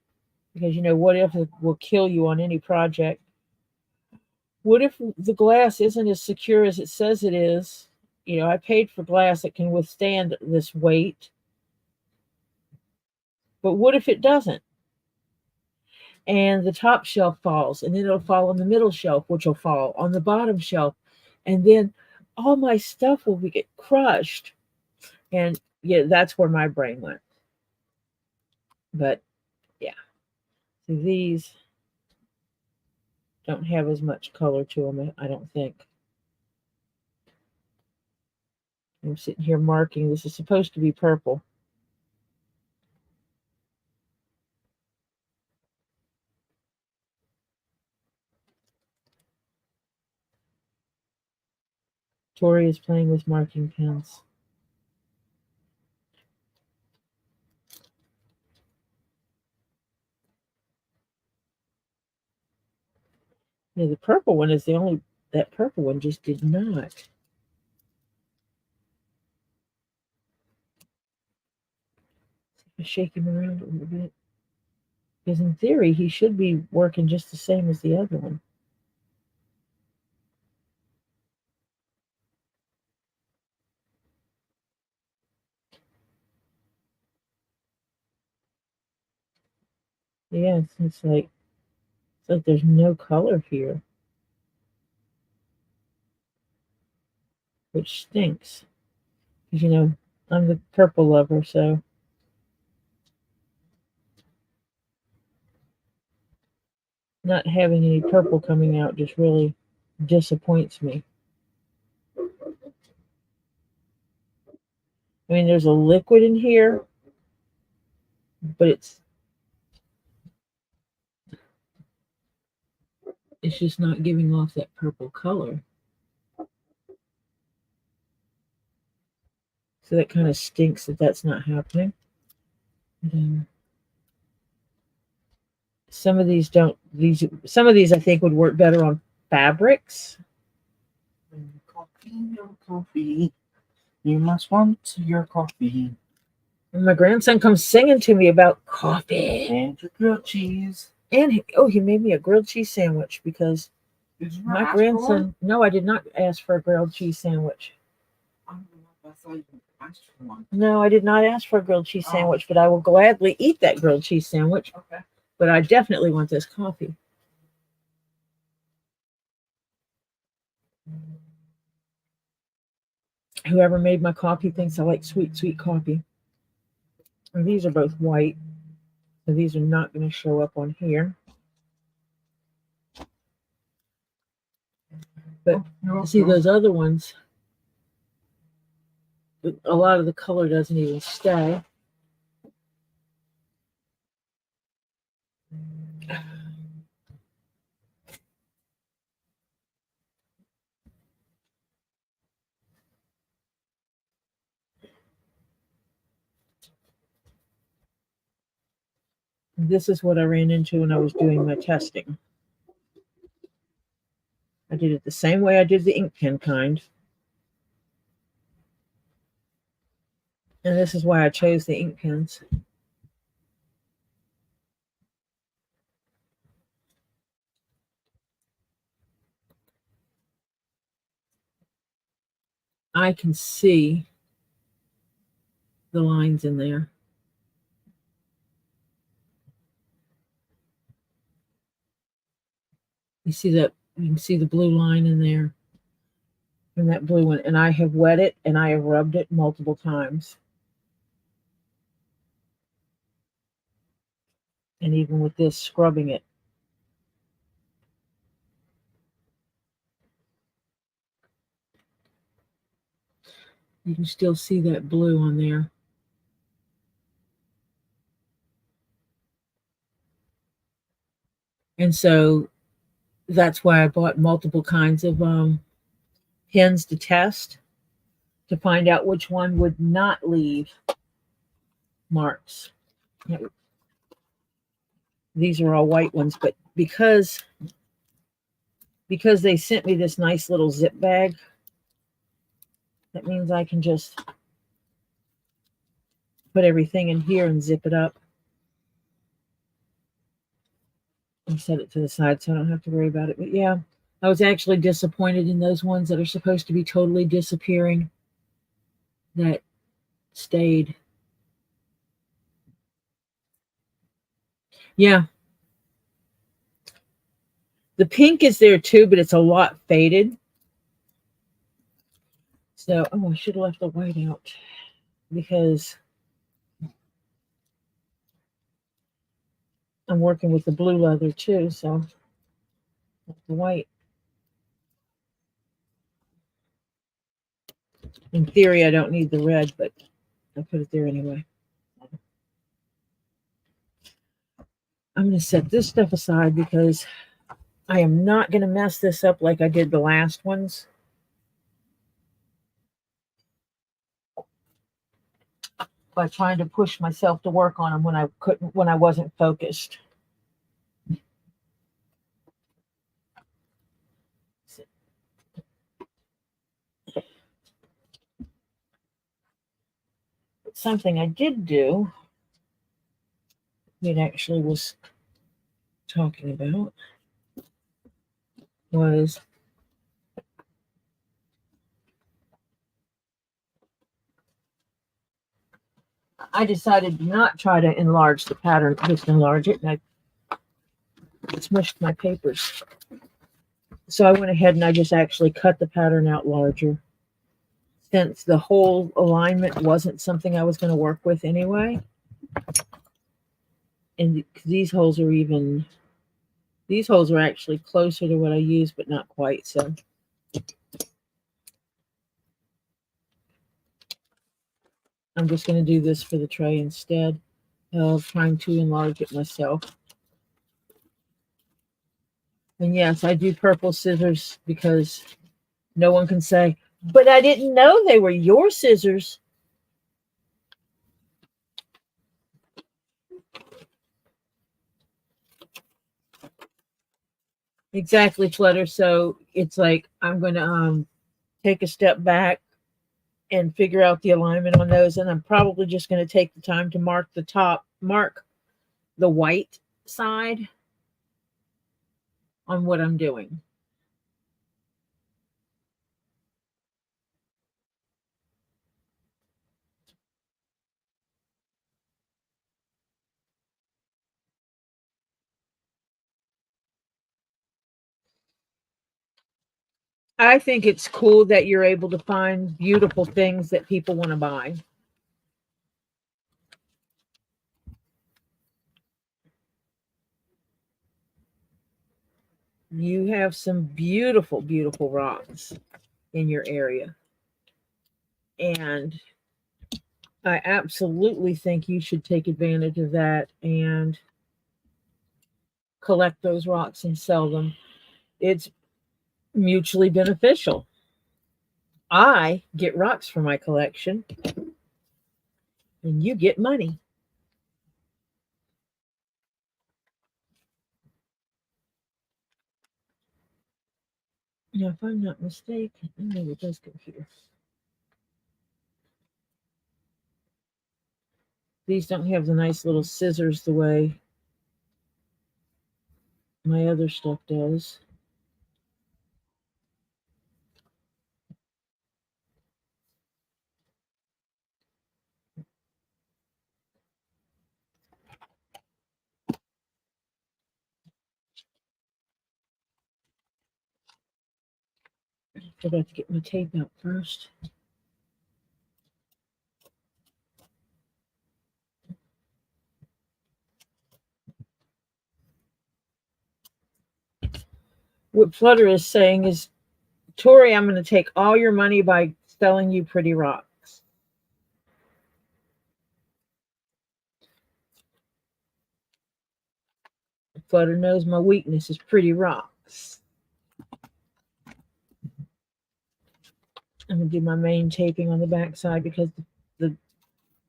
[SPEAKER 1] because what if will kill you on any project. What if the glass isn't as secure as it says it is? I paid for glass that can withstand this weight, but what if it doesn't? And the top shelf falls, and then it'll fall on the middle shelf, which will fall on the bottom shelf, and then all my stuff will get crushed. And yeah, that's where my brain went. But yeah, so these don't have as much color to them, I don't think. I'm sitting here marking. This is supposed to be purple. Tori is playing with marking pens. Yeah, the purple one is the only, that purple one just did not. I shake him around a little bit. Because in theory, he should be working just the same as the other one. Yes, it's like there's no color here, which stinks. Because I'm the purple lover, so not having any purple coming out just really disappoints me. I mean, there's a liquid in here, but it's just not giving off that purple color. So that kind of stinks that that's not happening. Some of these don't. Some of these I think would work better on fabrics.
[SPEAKER 4] Coffee. You must want your coffee.
[SPEAKER 1] And my grandson comes singing to me about coffee
[SPEAKER 4] And your grilled cheese.
[SPEAKER 1] and he made me a grilled cheese sandwich because my grandson. No, I did not ask for a grilled cheese sandwich. No, I did not ask for a grilled cheese sandwich, but I will gladly eat that grilled cheese sandwich.
[SPEAKER 4] Okay.
[SPEAKER 1] But I definitely want this coffee. Whoever made my coffee thinks I like sweet, sweet coffee. And these are both white, so these are not going to show up on here. But see those other ones, a lot of the color doesn't even stay. this is what I ran into when I was doing my testing. I did it the same way I did the ink pen kind. And this is why I chose the ink pens. I can see the lines in there. You see that? You can see the blue line in there. And that blue one. And I have wet it and I have rubbed it multiple times. And even with this, scrubbing it. You can still see that blue on there. And so that's why I bought multiple kinds of pens to test to find out which one would not leave marks. These are all white ones, but because they sent me this nice little zip bag, that means I can just put everything in here and zip it up and set it to the side so I don't have to worry about it. But yeah, I was actually disappointed in those ones that are supposed to be totally disappearing that stayed. Yeah. The pink is there too, but it's a lot faded. So, oh, I should have left the white out because I'm working with the blue leather too, so the white. In theory, I don't need the red, but I put it there anyway. I'm going to set this stuff aside because I am not going to mess this up like I did the last ones. By trying to push myself to work on them when I wasn't focused. Something I did do, it actually was talking about, was I decided to not try to enlarge the pattern, just enlarge it, and I smushed my papers. So I went ahead and I just actually cut the pattern out larger. Since the whole alignment wasn't something I was going to work with anyway. And these holes are actually closer to what I use, but not quite. So I'm just going to do this for the tray instead of trying to enlarge it myself. And yes, I do purple scissors because no one can say, but I didn't know they were your scissors. Exactly, Flutter. So it's like I'm going to take a step back and figure out the alignment on those. And I'm probably just going to take the time to mark the white side on what I'm doing. I think it's cool that you're able to find beautiful things that people want to buy. You have some beautiful, beautiful rocks in your area. And I absolutely think you should take advantage of that and collect those rocks and sell them. It's mutually beneficial. I get rocks for my collection, and you get money. Now, if I'm not mistaken, maybe it does go here. These don't have the nice little scissors the way my other stuff does. Forgot to get my tape out first. What Flutter is saying is, Tori, I'm going to take all your money by selling you pretty rocks. Flutter knows my weakness is pretty rocks. I'm going to do my main taping on the back side because the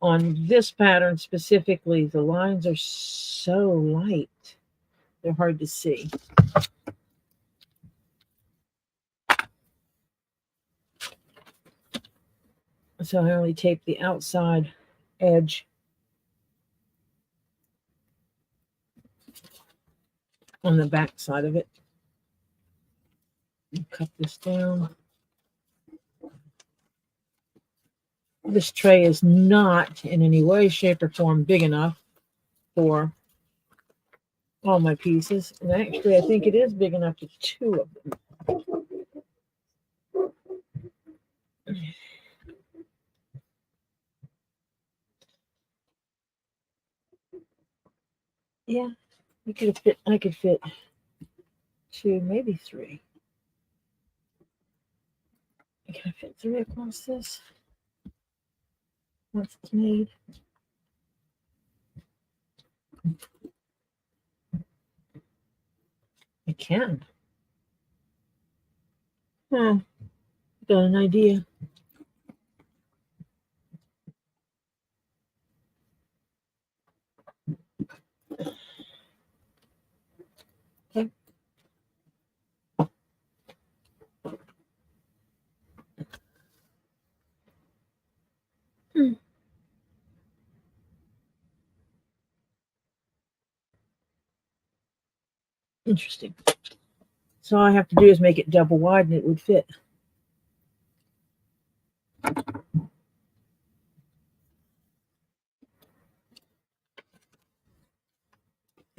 [SPEAKER 1] on this pattern specifically, the lines are so light. They're hard to see. So I only tape the outside edge on the back side of it. Cut this down. This tray is not in any way, shape, or form big enough for all my pieces. And actually, I think it is big enough for 2 of them. Yeah, I could fit 2, maybe 3. Can I fit 3 across this once it's made? I can. Got an idea. Okay. Interesting. So all I have to do is make it double wide and it would fit.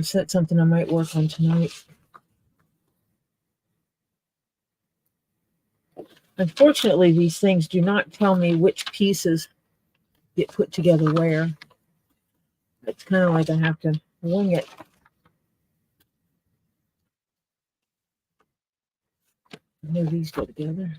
[SPEAKER 1] So that's something I might work on tonight. Unfortunately, these things do not tell me which pieces get put together where. It's kind of like I have to wing it. Maybe these go together.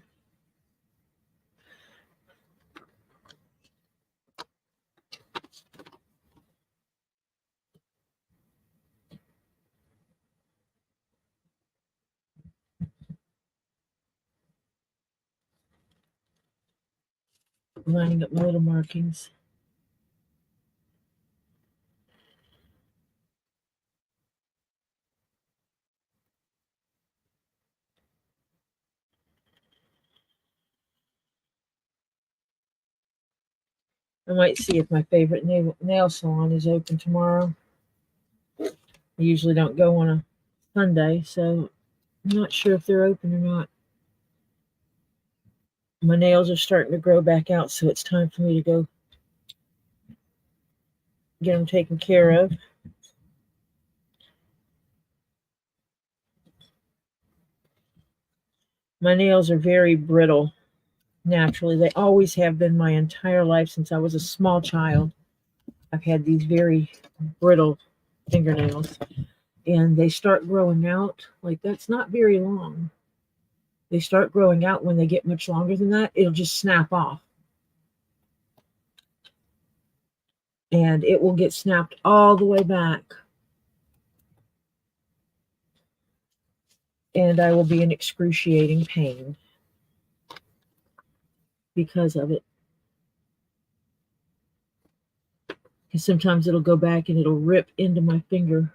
[SPEAKER 1] Lining up my little markings. I might see if my favorite nail salon is open tomorrow. I usually don't go on a Sunday, so I'm not sure if they're open or not. My nails are starting to grow back out, so it's time for me to go get them taken care of. My nails are very brittle naturally. They always have been my entire life since I was a small child. I've had these very brittle fingernails, and they start growing out. Like, that's not very long. They start growing out when they get much longer than that. It'll just snap off. And it will get snapped all the way back. And I will be in excruciating pain because of it. Because sometimes it'll go back and it'll rip into my finger.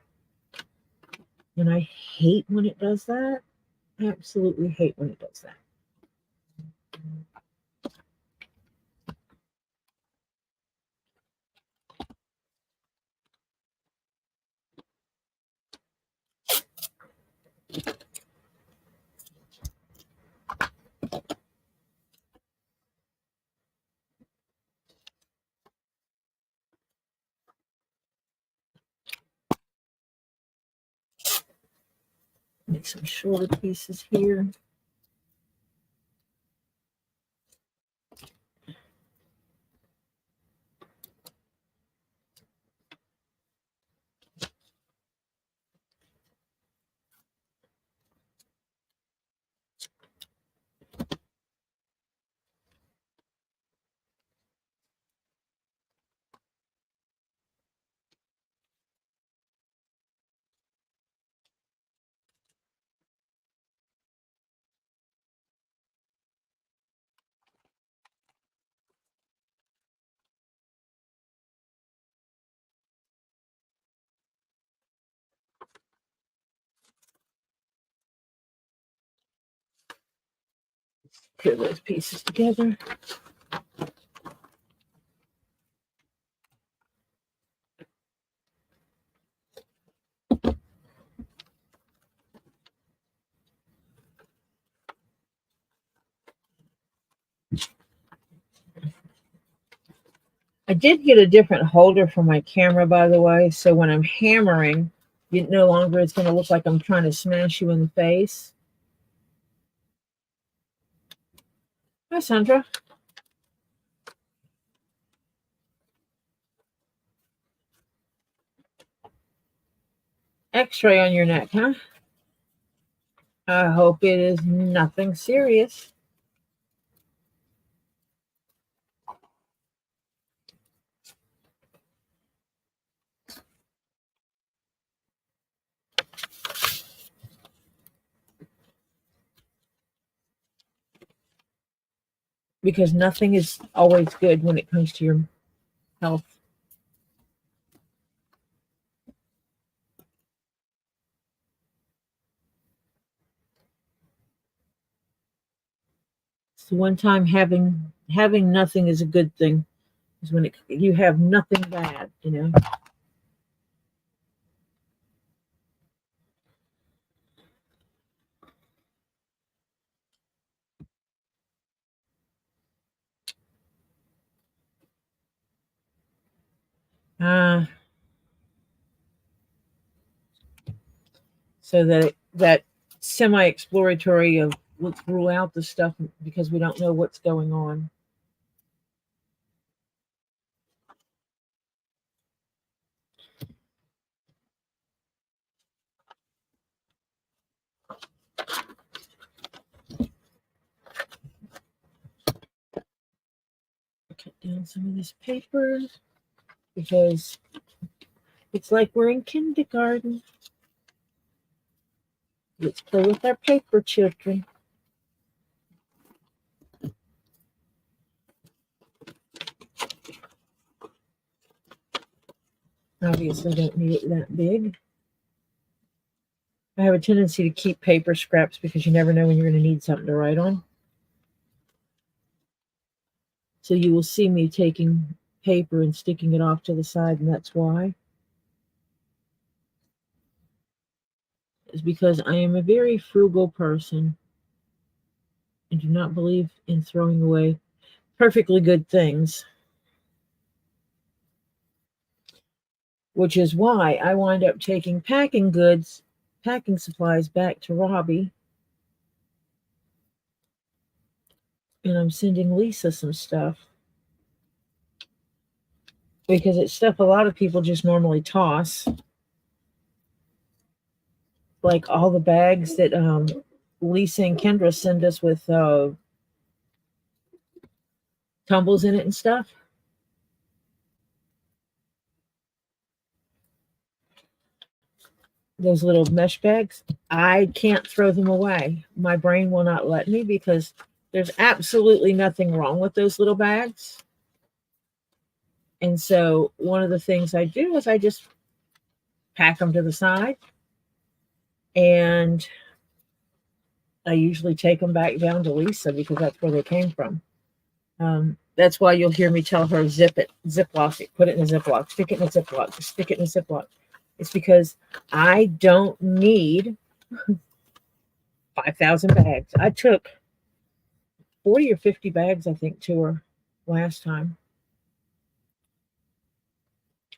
[SPEAKER 1] And I hate when it does that. I absolutely hate when it does that. Make some shorter pieces here. Put those pieces together. I did get a different holder for my camera, by the way, so when I'm hammering, it no longer is going to look like I'm trying to smash you in the face. Hi, Sandra. X-ray on your neck, huh? I hope it is nothing serious. Because nothing is always good when it comes to your health. So one time having nothing is a good thing. Is when you have nothing bad, you know. So that semi-exploratory of let's rule out the stuff because we don't know what's going on. Cut down some of this paper because it's like we're in kindergarten. Let's play with our paper, children. Obviously don't need it that big. I have a tendency to keep paper scraps because you never know when you're going to need something to write on. So you will see me taking paper and sticking it off to the side, and that's why. It's because I am a very frugal person and do not believe in throwing away perfectly good things. Which is why I wind up taking packing supplies back to Robbie. And I'm sending Lisa some stuff. Because it's stuff a lot of people just normally toss. Like all the bags that Lisa and Kendra send us with tumbles in it and stuff. Those little mesh bags, I can't throw them away. My brain will not let me because there's absolutely nothing wrong with those little bags. And so one of the things I do is I just pack them to the side. And I usually take them back down to Lisa because that's where they came from. That's why you'll hear me tell her zip it, ziplock it, put it in a ziplock, stick it in a ziplock, stick it in a ziplock. It's because I don't need 5,000 bags. I took 40 or 50 bags, I think, to her last time.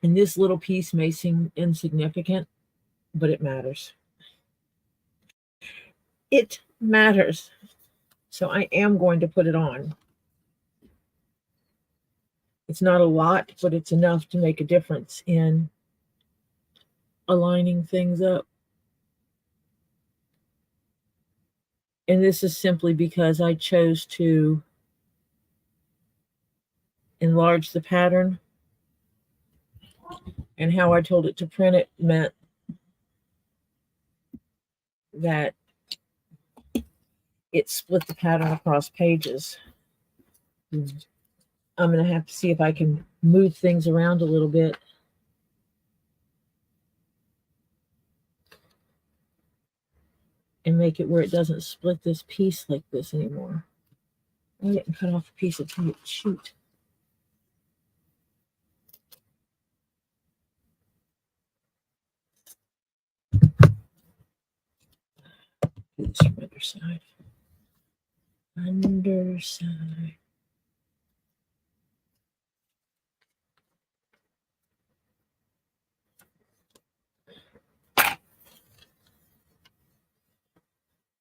[SPEAKER 1] And this little piece may seem insignificant, but it matters. It matters. So I am going to put it on. It's not a lot, but it's enough to make a difference in aligning things up. And this is simply because I chose to enlarge the pattern, and how I told it to print it meant that it split the pattern across pages. I'm going to have to see if I can move things around a little bit. And make it where it doesn't split this piece like this anymore. I didn't cut off a piece of tape. Shoot. Do this from underside. Underside.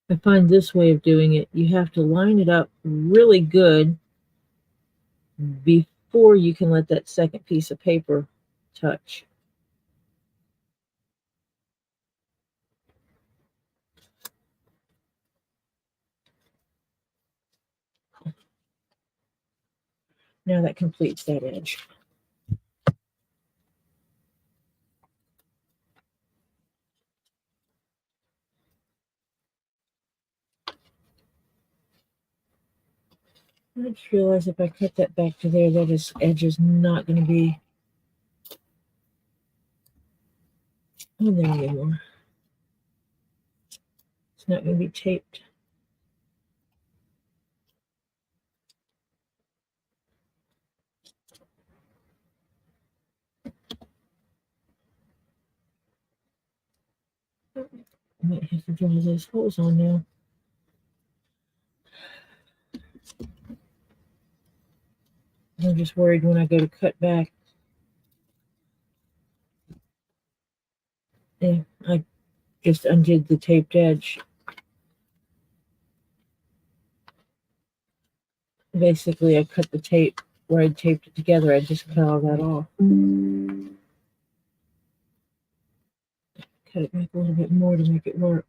[SPEAKER 1] I find this way of doing it, you have to line it up really good before you can let that second piece of paper touch. Now that completes that edge. I just realized if I cut that back to there, that edge is not going to be on there anymore. It's not going to be taped. I might have to draw those holes on now. I'm just worried when I go to cut back. Yeah, I just undid the taped edge. Basically, I cut the tape where I taped it together. I just cut all that off. Cut it back a little bit more to make it work.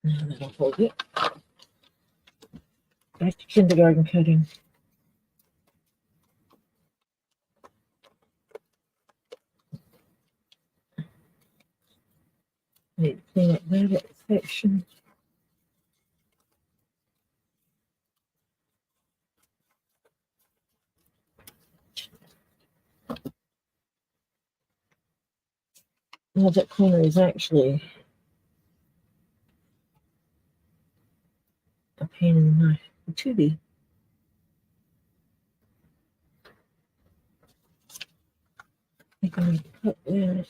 [SPEAKER 1] Now that'll hold it. Back to kindergarten cutting. Need to clean up that section. Now that corner is actually a pain in the patootie. I think I'm going to cut that. There.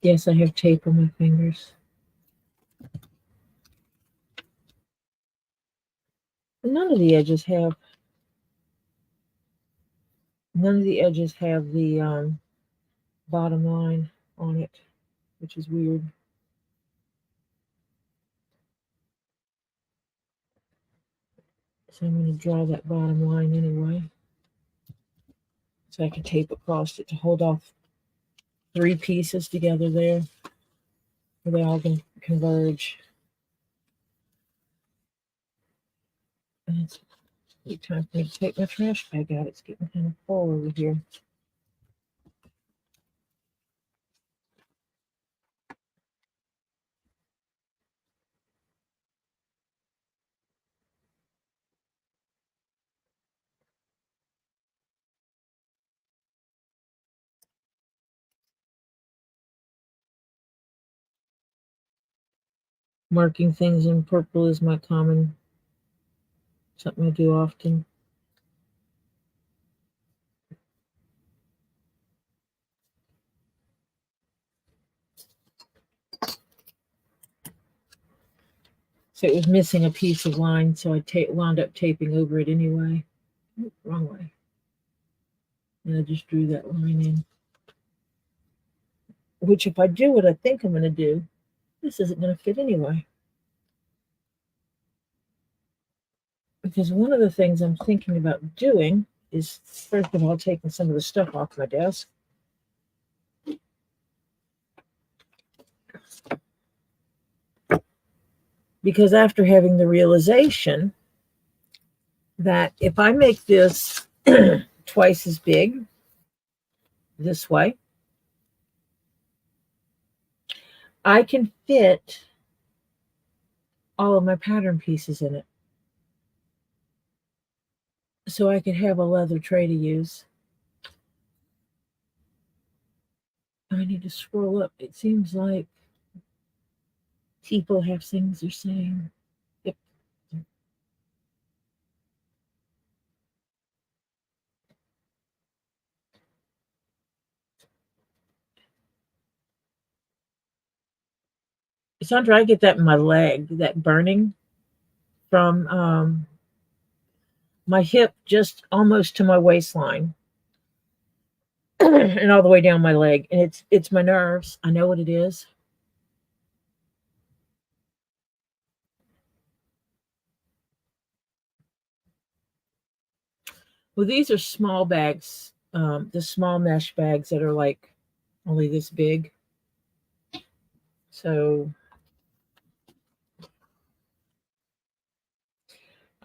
[SPEAKER 1] Yes, I have tape on my fingers. None of the edges have the bottom line on it, which is weird. So I'm going to draw that bottom line anyway, so I can tape across it to hold off 3 pieces together there. Where they all can converge. And it's time for me to take my trash bag out. It's getting kind of full over here. Marking things in purple is my common, something I do often. So it was missing a piece of line, so I wound up taping over it anyway. Oop, wrong way. And I just drew that line in. Which if I do what I think I'm going to do, this isn't going to fit anyway. Because one of the things I'm thinking about doing is, first of all, taking some of the stuff off my desk. Because after having the realization that if I make this twice as big this way, I can fit all of my pattern pieces in it. So I could have a leather tray to use. I need to scroll up. It seems like people have things they're saying. Yep. Sandra, I get that in my leg, that burning from my hip just almost to my waistline and all the way down my leg. And it's my nerves. I know what it is. Well, these are small bags, the small mesh bags that are like only this big. So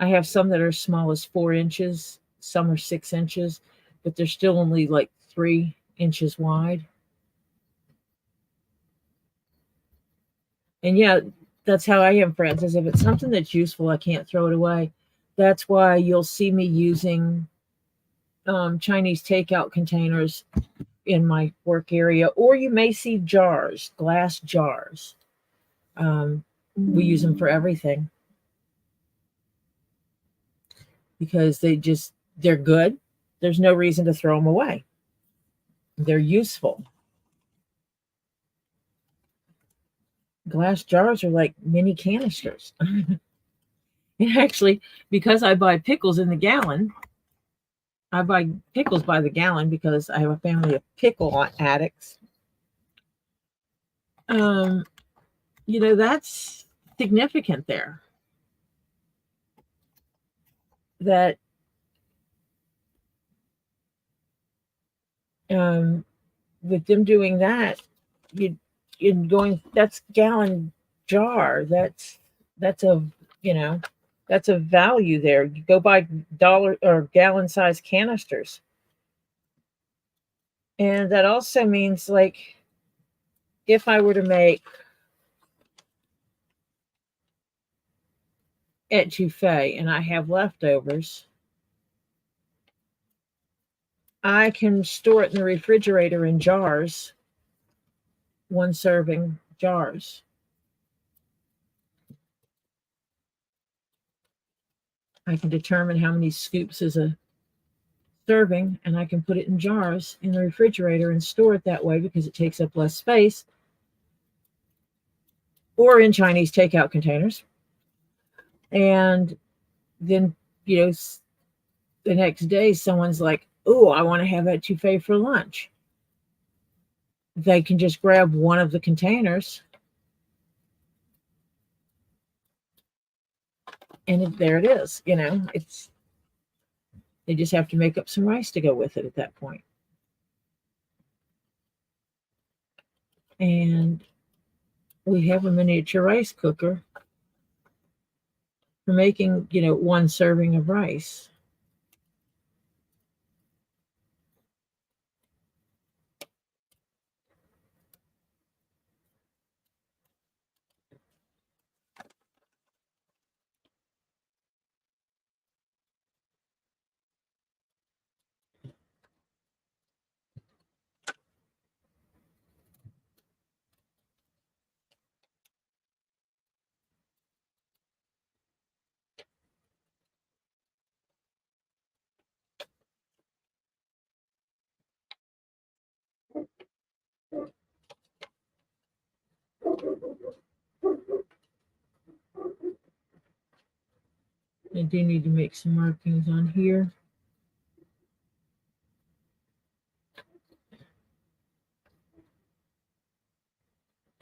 [SPEAKER 1] I have some that are as small as 4 inches, some are 6 inches, but they're still only like 3 inches wide. And yeah, that's how I am, Francis. If it's something that's useful, I can't throw it away. That's why you'll see me using Chinese takeout containers in my work area, or you may see jars, glass jars. We use them for everything because they're good. There's no reason to throw them away. They're useful. Glass jars are like mini canisters. And actually, because I buy pickles in the gallon, I buy pickles by the gallon because I have a family of pickle addicts. That's significant there. That with them doing that, you're going, that's gallon jar. That's a that's a value there. You go buy dollar or gallon size canisters. And that also means, like, if I were to make etouffee and I have leftovers, I can store it in the refrigerator in jars, 1 serving jars. I can determine how many scoops is a serving, and I can put it in jars in the refrigerator and store it that way because it takes up less space, or in Chinese takeout containers. And then, the next day someone's like, oh, I want to have etouffee for lunch. They can just grab one of the containers and there it is. They just have to make up some rice to go with it at that point. And we have a miniature rice cooker for making, one serving of rice. I do need to make some markings on here.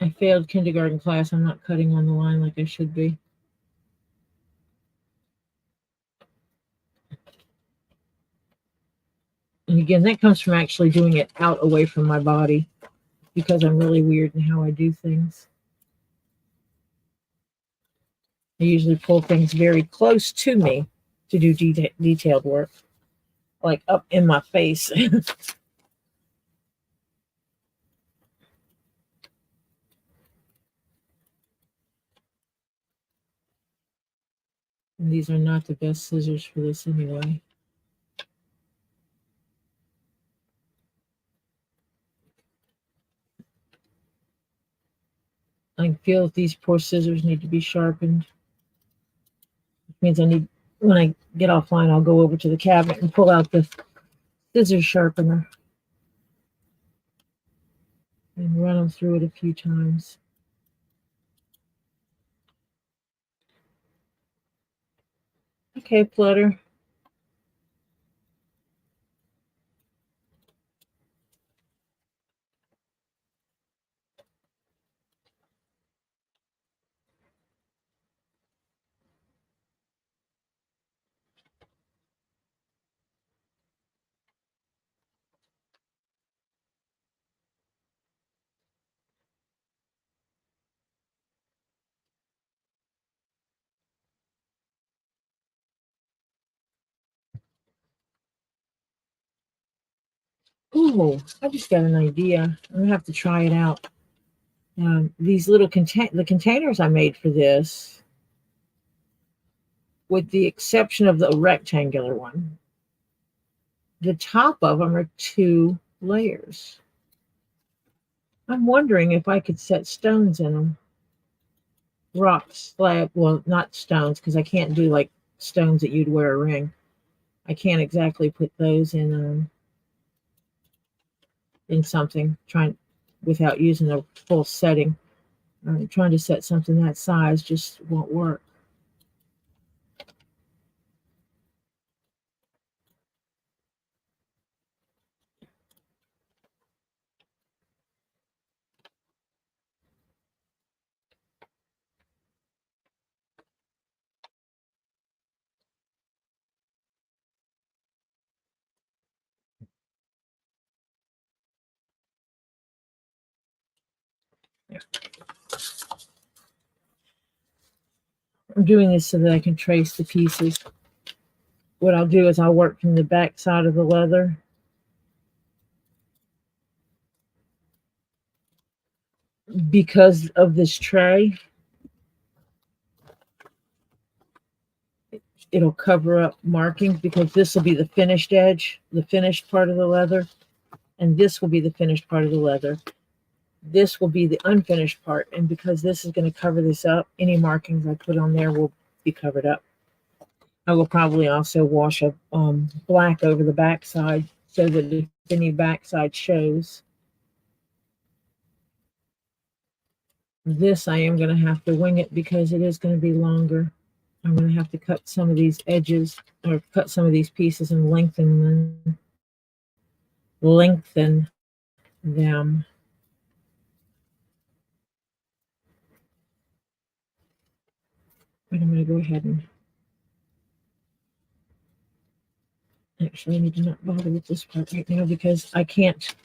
[SPEAKER 1] I failed kindergarten class. I'm not cutting on the line like I should be. And again, that comes from actually doing it out away from my body because I'm really weird in how I do things. I usually pull things very close to me to do detailed work, like up in my face. And these are not the best scissors for this anyway. I feel that these poor scissors need to be sharpened. Which means when I get offline, I'll go over to the cabinet and pull out the scissors sharpener and run them through it a few times. Okay, Flutter. Oh, I just got an idea. I'm gonna have to try it out. These little the containers I made for this, with the exception of the rectangular one, the top of them are 2 layers. I'm wondering if I could set stones in them. Rocks, slab, well, not stones, because I can't do like stones that you'd wear a ring. I can't exactly put those in something, without using a full setting. Trying to set something that size just won't work. I'm doing this so that I can trace the pieces. What I'll do is I'll work from the back side of the leather. Because of this tray, it'll cover up markings because this will be the finished edge, the finished part of the leather, and this will be the finished part of the leather. This will be the unfinished part, and because this is going to cover this up, any markings I put on there will be covered up. I will probably also wash a black over the backside so that if any backside shows. This I am going to have to wing it because it is going to be longer. I'm going to have to cut some of these edges or cut some of these pieces and lengthen them. But I'm going to go ahead and actually I need to not bother with this part right now because I can't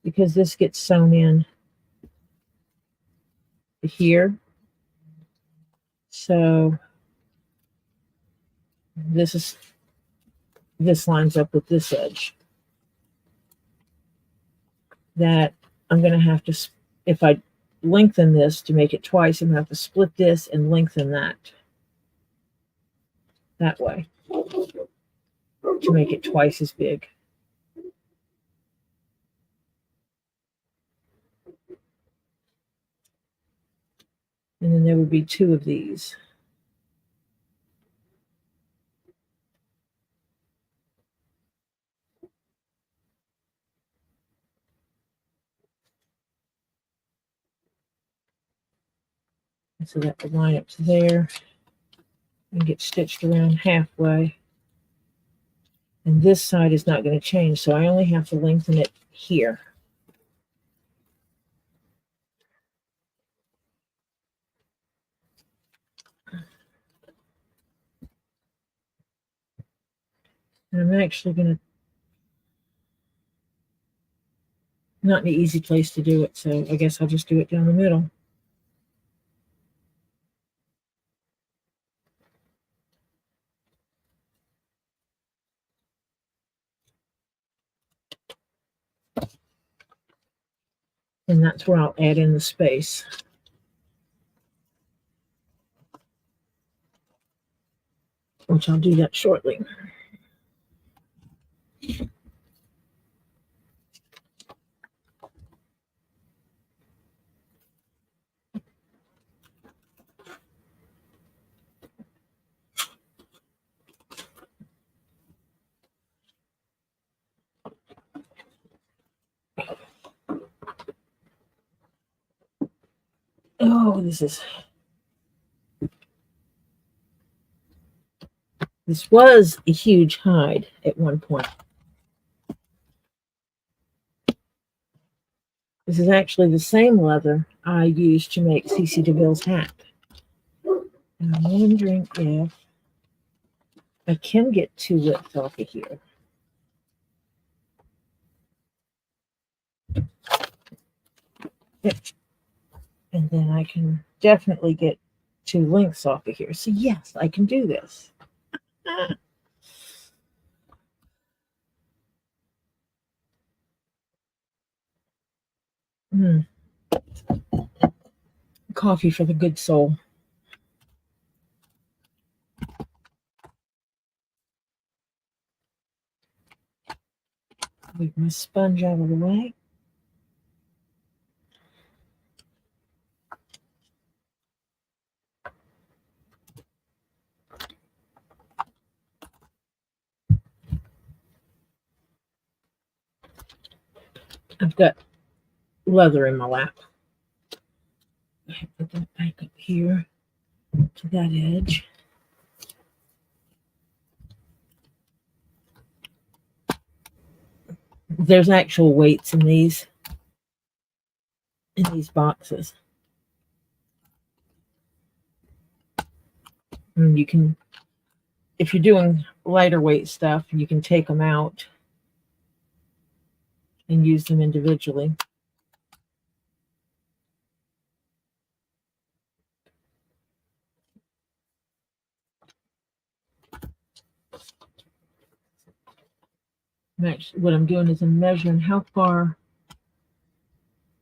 [SPEAKER 1] because this gets sewn in here. So this lines up with this edge. That I'm going to have to, if I lengthen this to make it twice, I'm going to have to split this and lengthen that way to make it twice as big. And then there would be 2 of these. And so that would line up to there and get stitched around halfway. And this side is not going to change, so I only have to lengthen it here. And I'm actually going to, not an easy place to do it, so I guess I'll just do it down the middle. And that's where I'll add in the space. Which I'll do that shortly. Oh, this was a huge hide at one point. This is actually the same leather I used to make CC DeVille's hat. And I'm wondering if I can get 2 widths off of here. Yep. And then I can definitely get 2 lengths off of here. So yes, I can do this. Coffee for the good soul. Move my sponge out of the way. I've got leather in my lap. I put that back up here to that edge. There's actual weights in these boxes. And you can, if you're doing lighter weight stuff, you can take them out and use them individually. Actually, what I'm doing is I'm measuring how far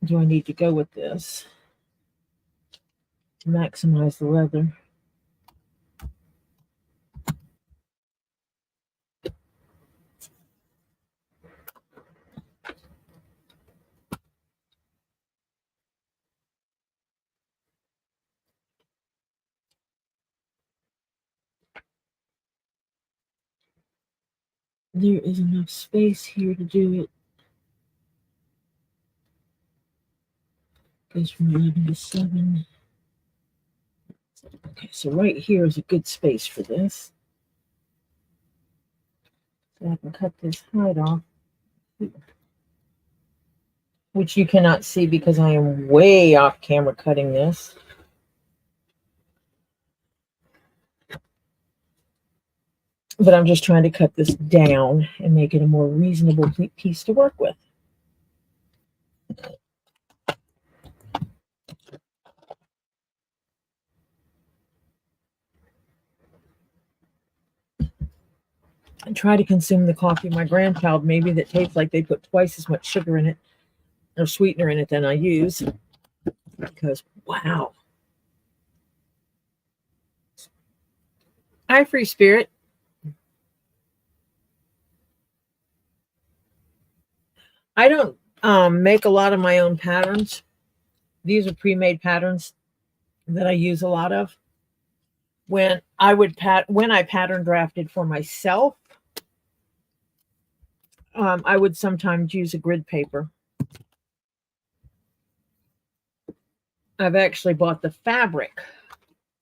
[SPEAKER 1] do I need to go with this to maximize the leather. There is enough space here to do it. Goes from 11 to 7. Okay, so right here is a good space for this. So I can cut this hide off, which you cannot see because I am way off camera cutting this. But I'm just trying to cut this down and make it a more reasonable piece to work with. and try to consume the coffee. My grandchild, maybe that tastes like they put twice as much sugar in it or sweetener in it than I use. Because, wow. Hi, Free Spirit. I don't make a lot of my own patterns. These are pre-made patterns that I use a lot of. When I pattern drafted for myself, I would sometimes use a grid paper. I've actually bought the fabric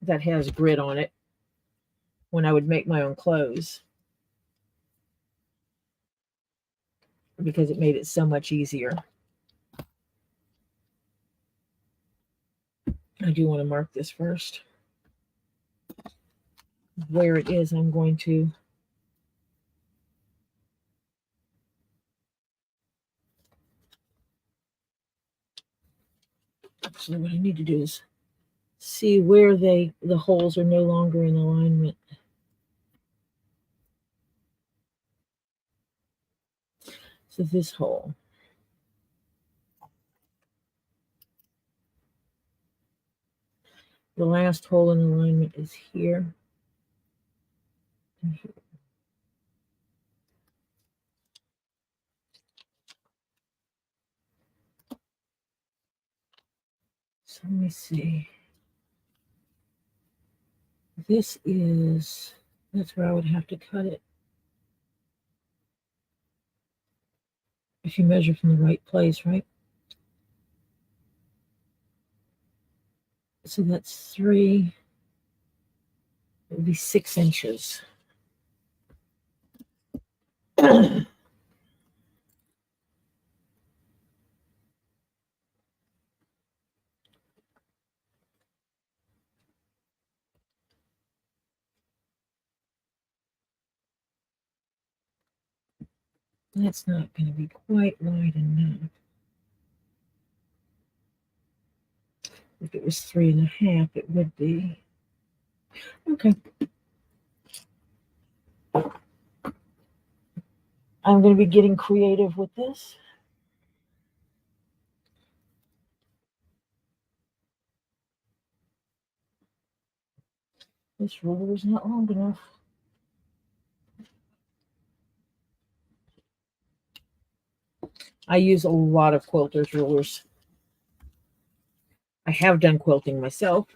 [SPEAKER 1] that has grid on it when I would make my own clothes, because it made it so much easier. I do want to mark this first. Where it is, I'm going to actually, what I need to do is see where the holes are no longer in alignment. So this hole. The last hole in alignment is here. And here. So let me see. That's where I would have to cut it. If you measure from the right place, right? So that's 3. It would be 6 inches. That's not going to be quite wide enough. If it was 3.5, it would be. Okay. I'm going to be getting creative with this. This ruler is not long enough. I use a lot of quilters rulers. I have done quilting myself.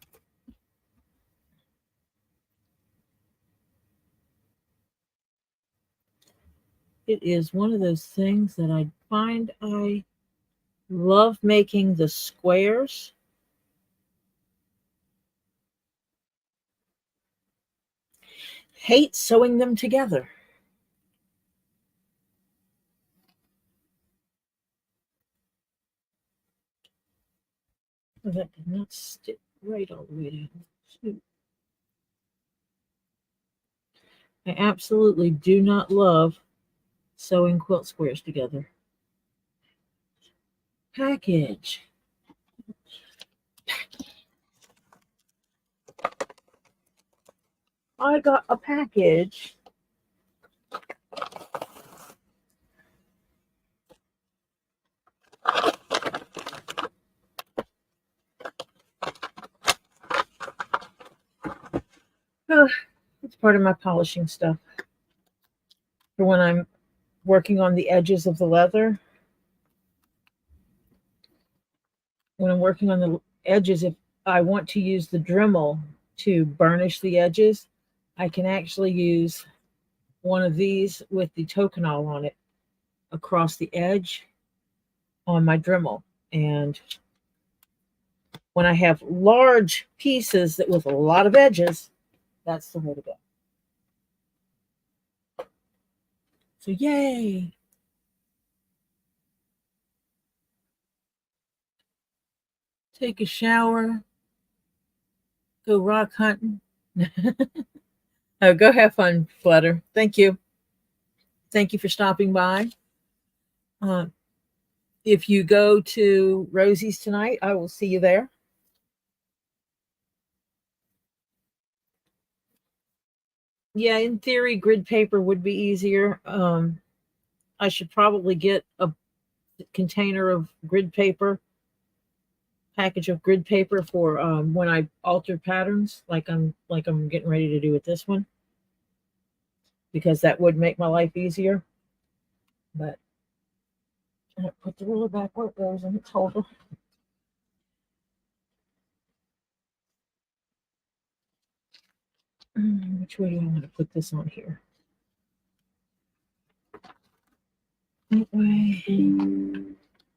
[SPEAKER 1] It is one of those things that I find I love making the squares. Hate sewing them together. Oh, that did not stick right all the way down. Shoot. I absolutely do not love sewing quilt squares together. Package. I got a package. Oh, it's part of my polishing stuff. For when I'm working on the edges of the leather. When I'm working on the edges, if I want to use the Dremel to burnish the edges, I can actually use one of these with the Tokanol on it across the edge on my Dremel. And when I have large pieces that with a lot of edges, that's the way to go. So yay! Take a shower, go rock hunting. Oh, go have fun, Flutter. Thank you. Thank you for stopping by. If you go to Rosie's tonight, I will see you there. Yeah, in theory, grid paper would be easier. I should probably get a container of grid paper, package of grid paper for when I alter patterns, like I'm getting ready to do with this one, because that would make my life easier. But I put the ruler back where it goes in its holder. Which way do I want to put this on here? That way.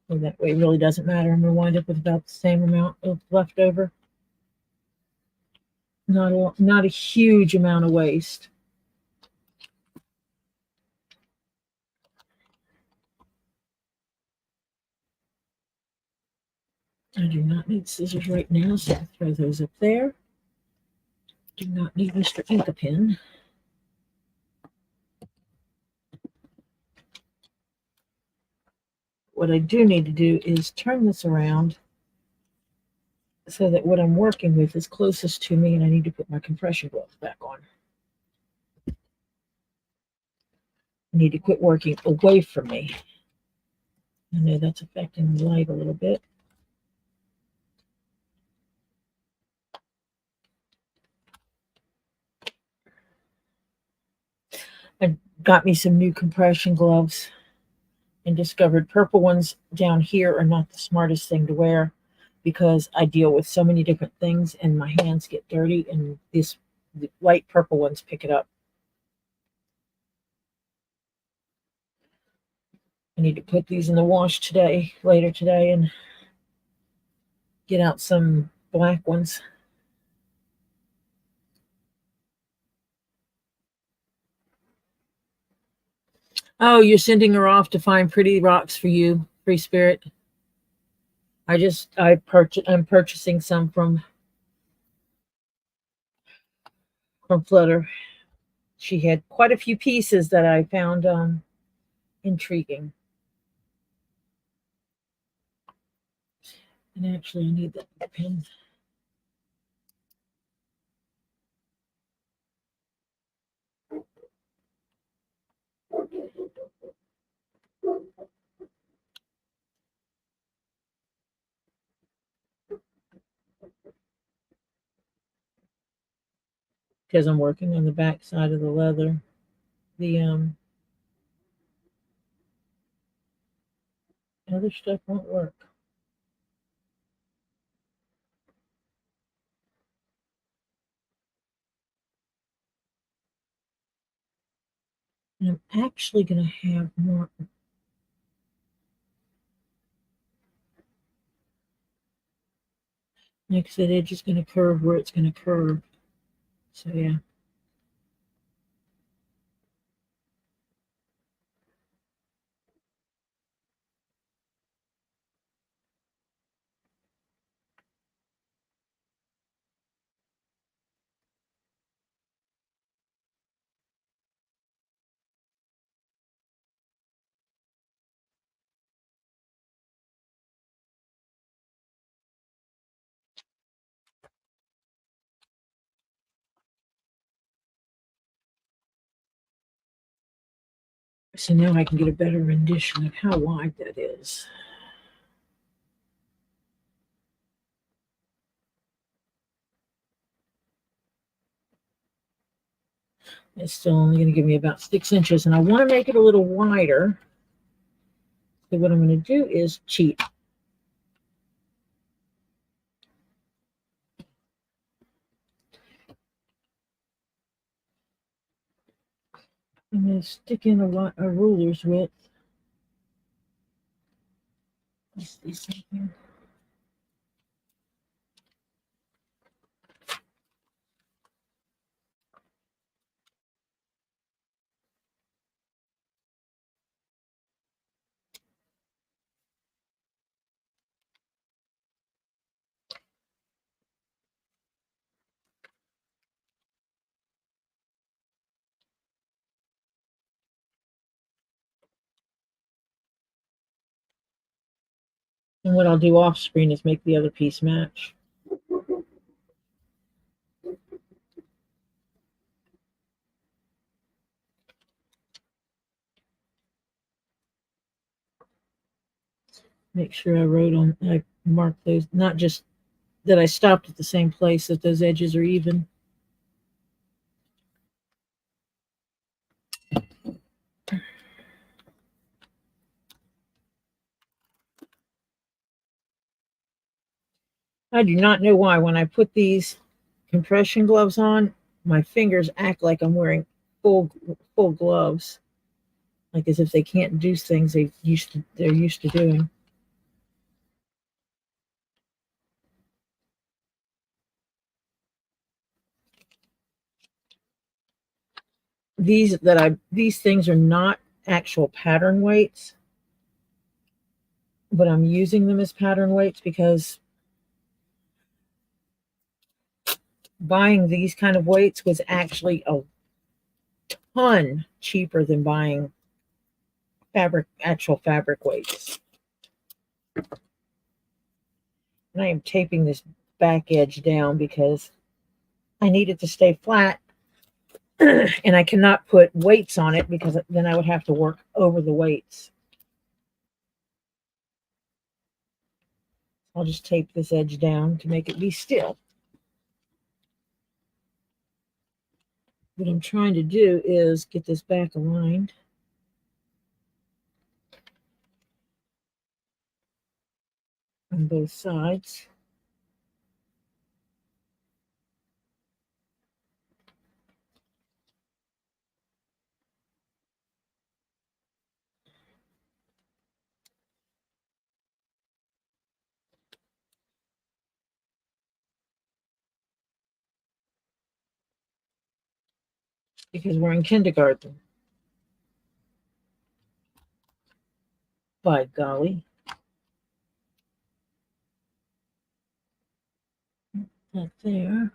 [SPEAKER 1] Well, that way really doesn't matter. I'm going to wind up with about the same amount of leftover. Not a huge amount of waste. I do not need scissors right now, so I'll throw those up there. Do not need Mr. Ink-A-Pen. What I do need to do is turn this around so that what I'm working with is closest to me, and I need to put my compression gloves back on. I need to quit working away from me. I know that's affecting the light a little bit. I got me some new compression gloves and discovered purple ones down here are not the smartest thing to wear, because I deal with so many different things and my hands get dirty, and the light purple ones pick it up. I need to put these in the wash later today, and get out some black ones. Oh, you're sending her off to find pretty rocks for you, Free Spirit. I'm purchasing some from Flutter. She had quite a few pieces that I found intriguing. And actually, I need that pen. Because I'm working on the back side of the leather. The other stuff won't work. And I'm actually going to have more. Next, that edge is going to curve where it's going to curve. So yeah. So now I can get a better rendition of how wide that is. It's still only going to give me about 6 inches, and I want to make it a little wider. So what I'm going to do is cheat. I'm going to stick in a ruler's width. Let's see something. And what I'll do off screen is make the other piece match. Make sure I marked those, not just that I stopped at the same place, that those edges are even. I do not know why when I put these compression gloves on, my fingers act like I'm wearing full gloves, like as if they can't do things they're used to doing. These things are not actual pattern weights, but I'm using them as pattern weights because buying these kind of weights was actually a ton cheaper than buying actual fabric weights. And I am taping this back edge down because I need it to stay flat and I cannot put weights on it because then I would have to work over the weights. I'll just tape this edge down to make it be still. What I'm trying to do is get this back aligned. On both sides. Because we're in kindergarten. By golly. That there.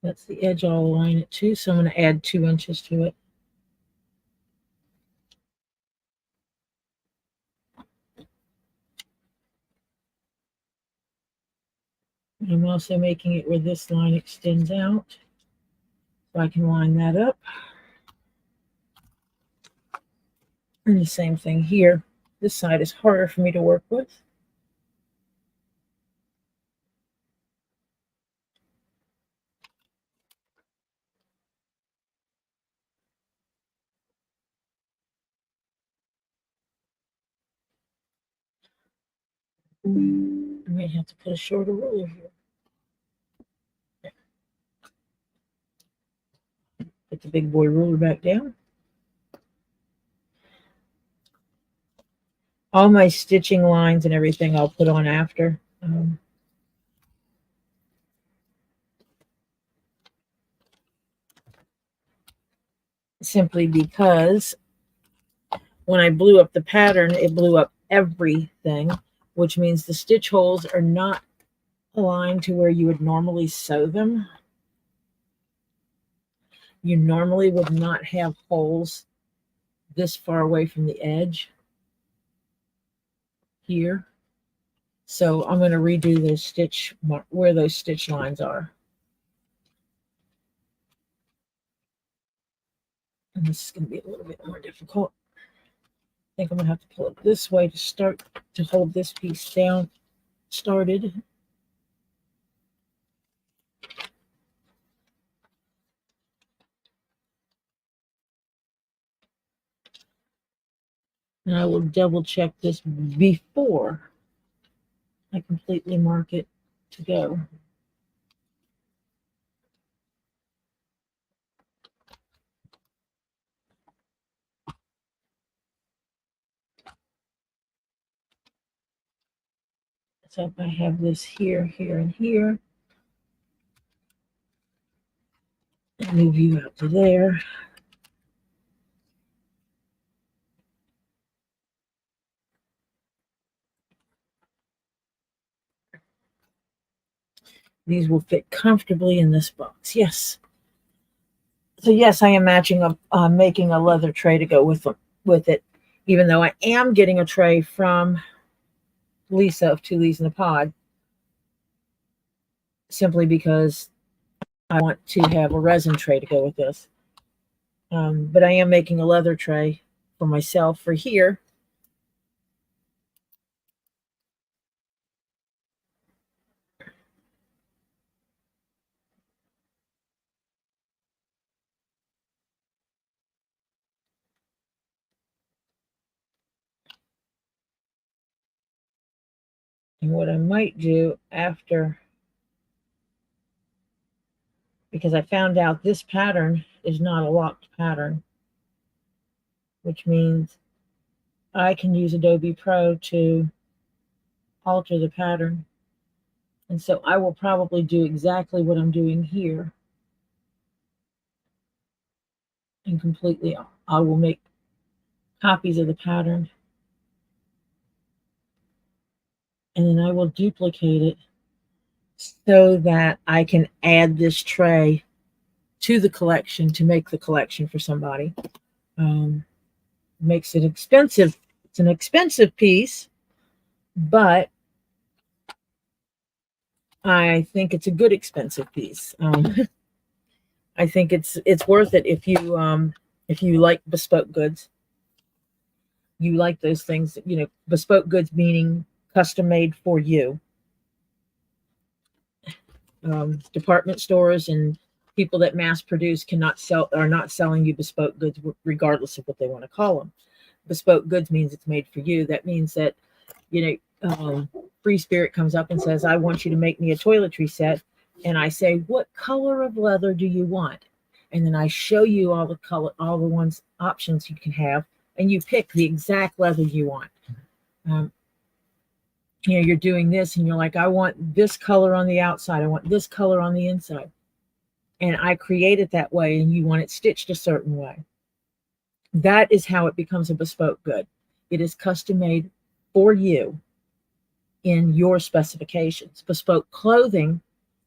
[SPEAKER 1] That's the edge I'll align it to, so I'm going to add 2 inches to it. I'm also making it where this line extends out, so I can line that up. And the same thing here. This side is harder for me to work with. I may have to put a shorter ruler here. Put the big boy ruler back down. All my stitching lines and everything I'll put on after. Simply because when I blew up the pattern, it blew up everything, which means the stitch holes are not aligned to where you would normally sew them. You normally would not have holes this far away from the edge here. So I'm going to redo those where those stitch lines are. And this is going to be a little bit more difficult. I think I'm going to have to pull it this way to hold this piece down, started. And I will double check this before I completely mark it to go. So if I have this here, here, and here, and move you out to there. These will fit comfortably in this box. Yes. So yes, I am making a leather tray to go with it, even though I am getting a tray from Lisa of Two Leaves in a Pod, simply because I want to have a resin tray to go with this. But I am making a leather tray for myself for here. And what I might do after, because I found out this pattern is not a locked pattern, which means I can use Adobe Pro to alter the pattern. And so I will probably do exactly what I'm doing here. And completely, I will make copies of the pattern. And then I will duplicate it so that I can add this tray to the collection to make the collection for somebody. Makes it expensive. It's an expensive piece, but I think it's a good expensive piece. I think it's worth it if you like bespoke goods. You like those things, bespoke goods meaning custom made for you. Department stores and people that mass produce are not selling you bespoke goods regardless of what they want to call them. Bespoke goods means it's made for you. That means that Free Spirit comes up and says, I want you to make me a toiletry set. And I say, what color of leather do you want? And then I show you all the options you can have, and you pick the exact leather you want. You're doing this and you're like, I want this color on the outside. I want this color on the inside. And I create it that way, and you want it stitched a certain way. That is how it becomes a bespoke good. It is custom made for you in your specifications. Bespoke clothing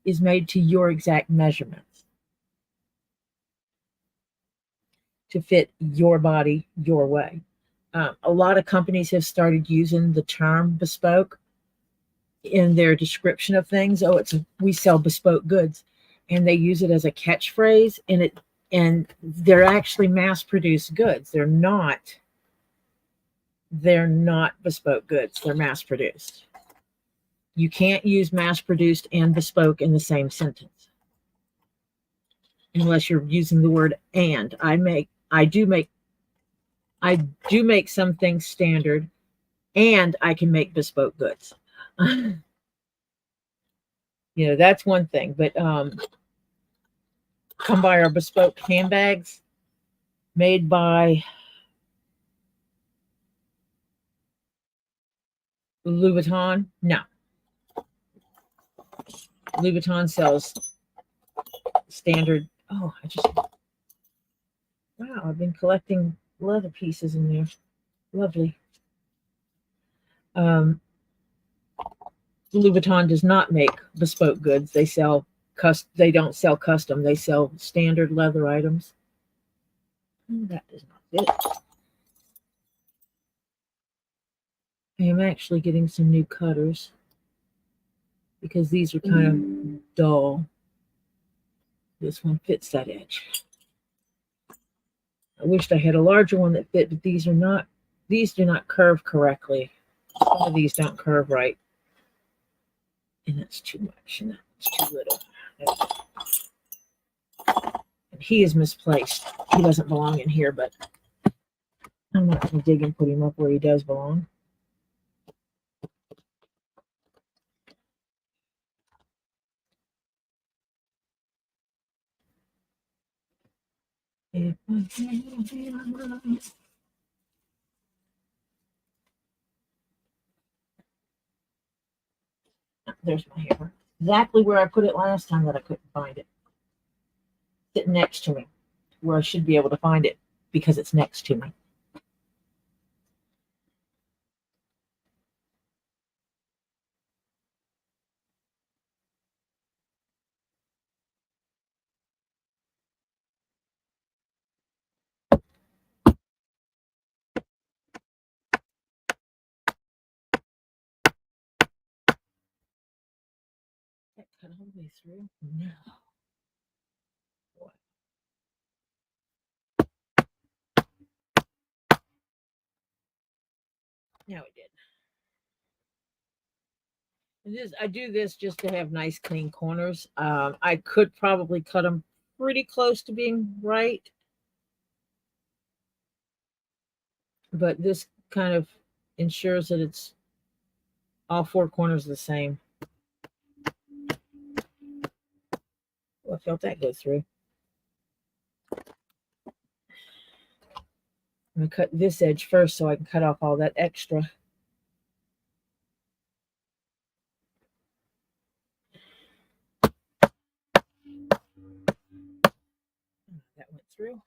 [SPEAKER 1] is made to your exact measurements to fit your body your way. A lot of companies have started using the term bespoke in their description of things. Oh, we sell bespoke goods, and they use it as a catchphrase, and they're actually mass-produced goods. They're not bespoke goods. They're mass-produced. You can't use mass-produced and bespoke in the same sentence unless you're using the word and. I do make some things standard, and I can make bespoke goods. That's one thing. But come by our bespoke handbags made by Louis Vuitton. No. Louis Vuitton sells standard. Oh, wow, I've been collecting leather pieces in there. Lovely. Louis Vuitton does not make bespoke goods. They don't sell custom. They sell standard leather items. That does not fit. I am actually getting some new cutters because these are kind of dull. This one fits that edge. I wished I had a larger one that fit, but these do not curve correctly. Some of these don't curve right. And that's too much, and that's too little. And he is misplaced. He doesn't belong in here, but I'm not going to dig and put him up where he does belong. There's my hammer. Exactly where I put it last time that I couldn't find it. Sitting next to me, where I should be able to find it because it's next to me. That cut all the way through? No. Now it did. And this, I do this just to have nice clean corners. I could probably cut them pretty close to being right, but this kind of ensures that it's all four corners the same. Well, I felt that go through. I'm going to cut this edge first so I can cut off all that extra. That went through.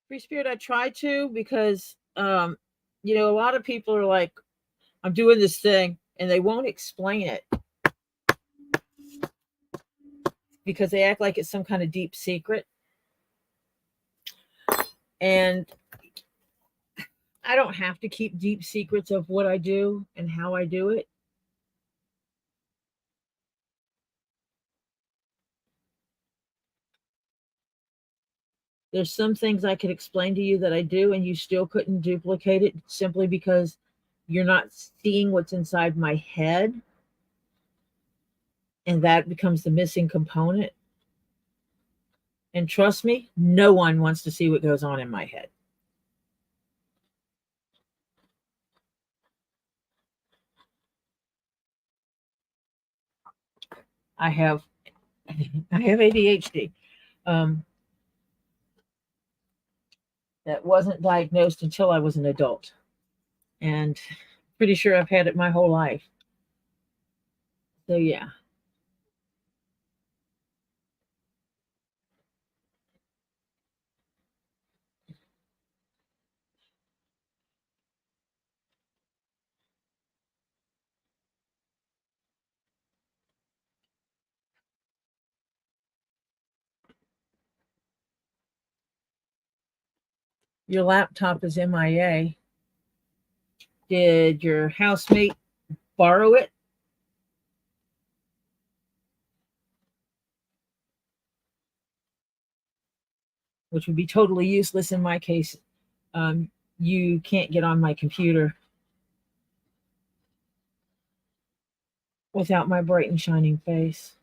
[SPEAKER 1] Free Spirit, I try to because, you know, a lot of people are like, I'm doing this thing, and they won't explain it because they act like it's some kind of deep secret. And I don't have to keep deep secrets of what I do and how I do it. There's some things I could explain to you that I do, and you still couldn't duplicate it simply because you're not seeing what's inside my head. And that becomes the missing component. And trust me, no one wants to see what goes on in my head. I have ADHD. That wasn't diagnosed until I was an adult. And pretty sure I've had it my whole life. So yeah. Your laptop is MIA. Did your housemate borrow it? Which would be totally useless in my case. You can't get on my computer without my bright and shining face.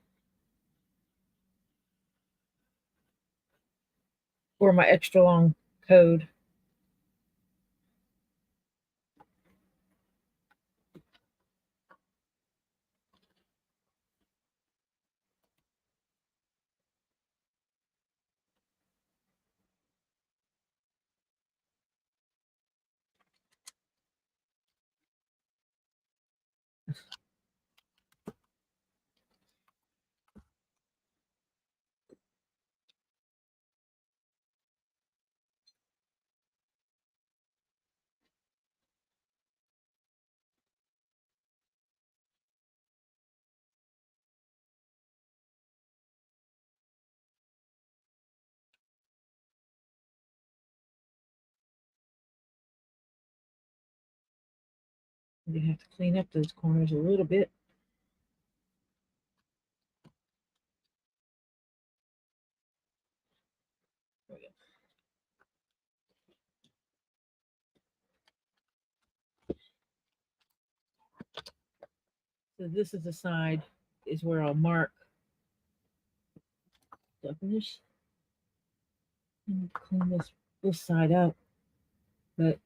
[SPEAKER 1] Or my extra long code. You have to clean up those corners a little bit. There we go. So this is the side is where I'll mark finish and clean this side up. But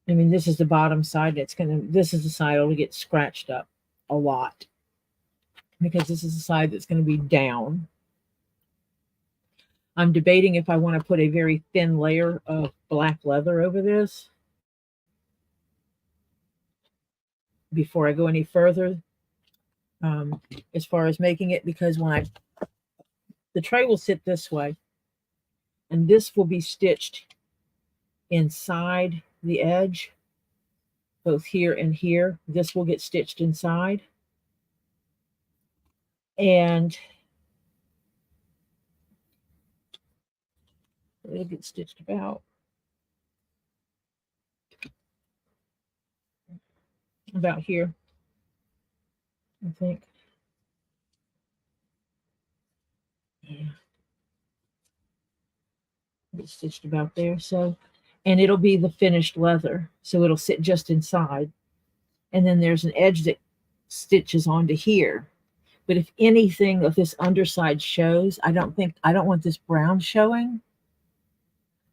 [SPEAKER 1] I mean, this is the bottom side. This is the side that'll get scratched up a lot because this is the side that's going to be down. I'm debating if I want to put a very thin layer of black leather over this before I go any further as far as making it, because the tray will sit this way and this will be stitched inside the edge, both here and here. This will get stitched inside, and it'll get stitched about here, I think. Yeah. It's stitched about there. So, and it'll be the finished leather. So it'll sit just inside. And then there's an edge that stitches onto here. But if anything of this underside shows, I don't want this brown showing.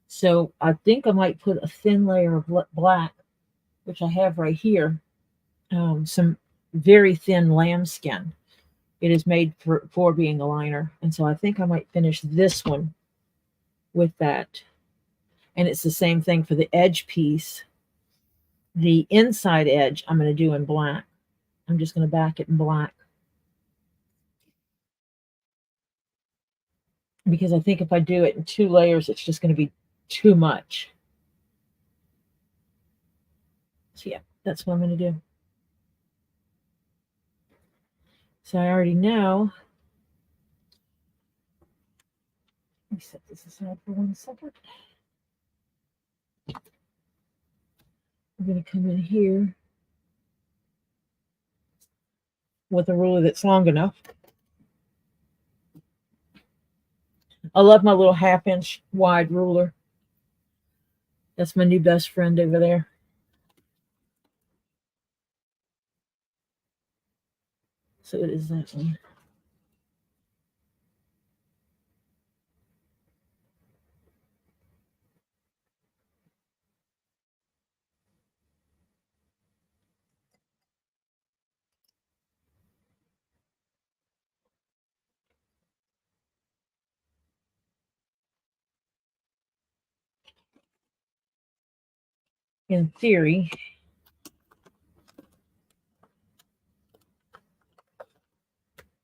[SPEAKER 1] So I think I might put a thin layer of black, which I have right here. Some very thin lambskin. It is made for being a liner. And so I think I might finish this one with that. And it's the same thing for the edge piece. The inside edge I'm going to do in black. I'm just going to back it in black. Because I think if I do it in 2 layers, it's just going to be too much. So yeah, that's what I'm going to do. So I already know. Let me set this aside for 1 second. I'm going to come in here with a ruler that's long enough. I love my little 1/2 inch wide ruler. That's my new best friend over there. So it is that one. In theory,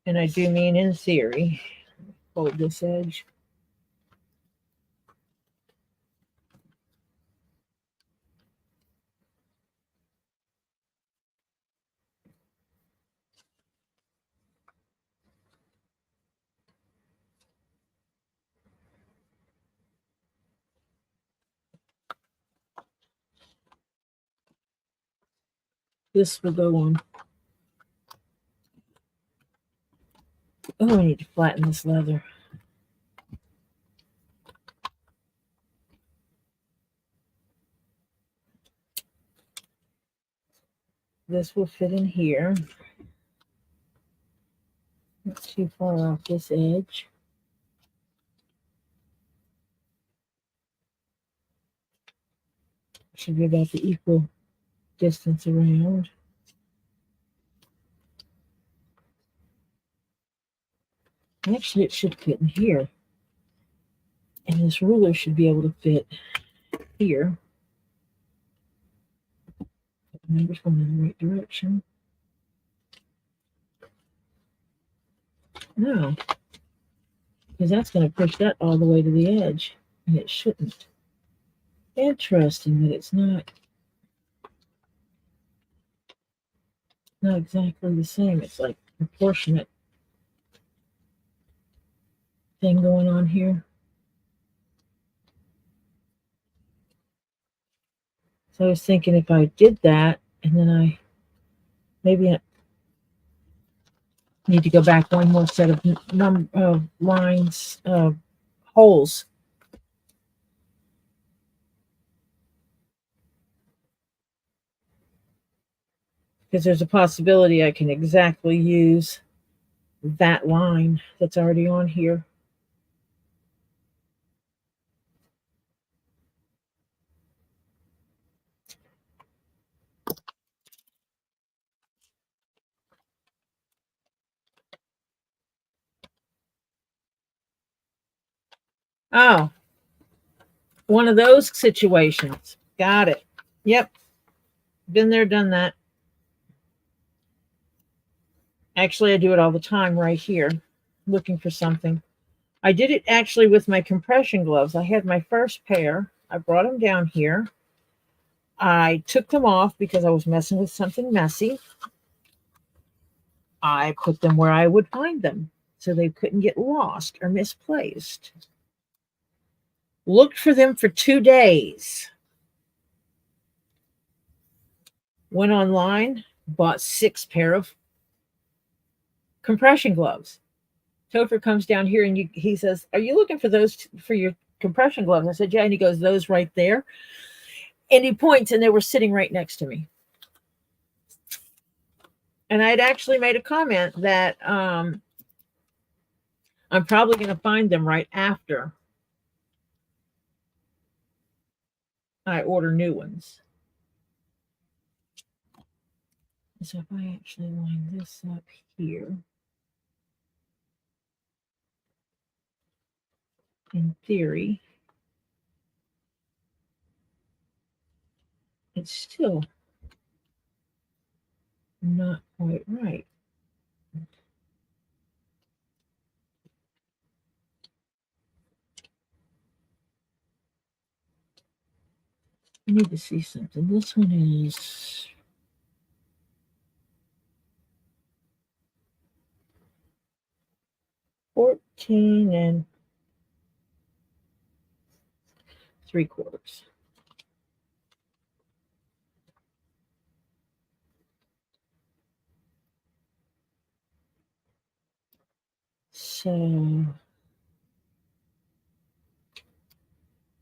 [SPEAKER 1] and I do mean in theory, fold this edge. This will go on. Oh, I need to flatten this leather. This will fit in here. Not too far off this edge. Should be about the equal distance around. Actually, it should fit in here. And this ruler should be able to fit here. Remember, it's going in the right direction. No, because that's going to push that all the way to the edge, and it shouldn't. Interesting that it's not exactly the same. It's like a proportionate thing going on here. So I was thinking if I did that, and then I need to go back 1 more set of lines, holes. Because there's a possibility I can exactly use that line that's already on here. Oh, one of those situations. Got it. Yep. Been there, done that. Actually, I do it all the time right here, looking for something. I did it actually with my compression gloves. I had my first pair. I brought them down here. I took them off because I was messing with something messy. I put them where I would find them so they couldn't get lost or misplaced. Looked for them for 2 days. Went online, bought 6 pair of compression gloves. Topher comes down here and he says, "Are you looking for those for your compression gloves. I said, yeah. And he goes, those right there. And he points, and they were sitting right next to me. And I had actually made a comment that I'm probably going to find them right after I order new ones. So if I actually line this up here, in theory, it's still not quite right. I need to see something. This one is 14 3/4. So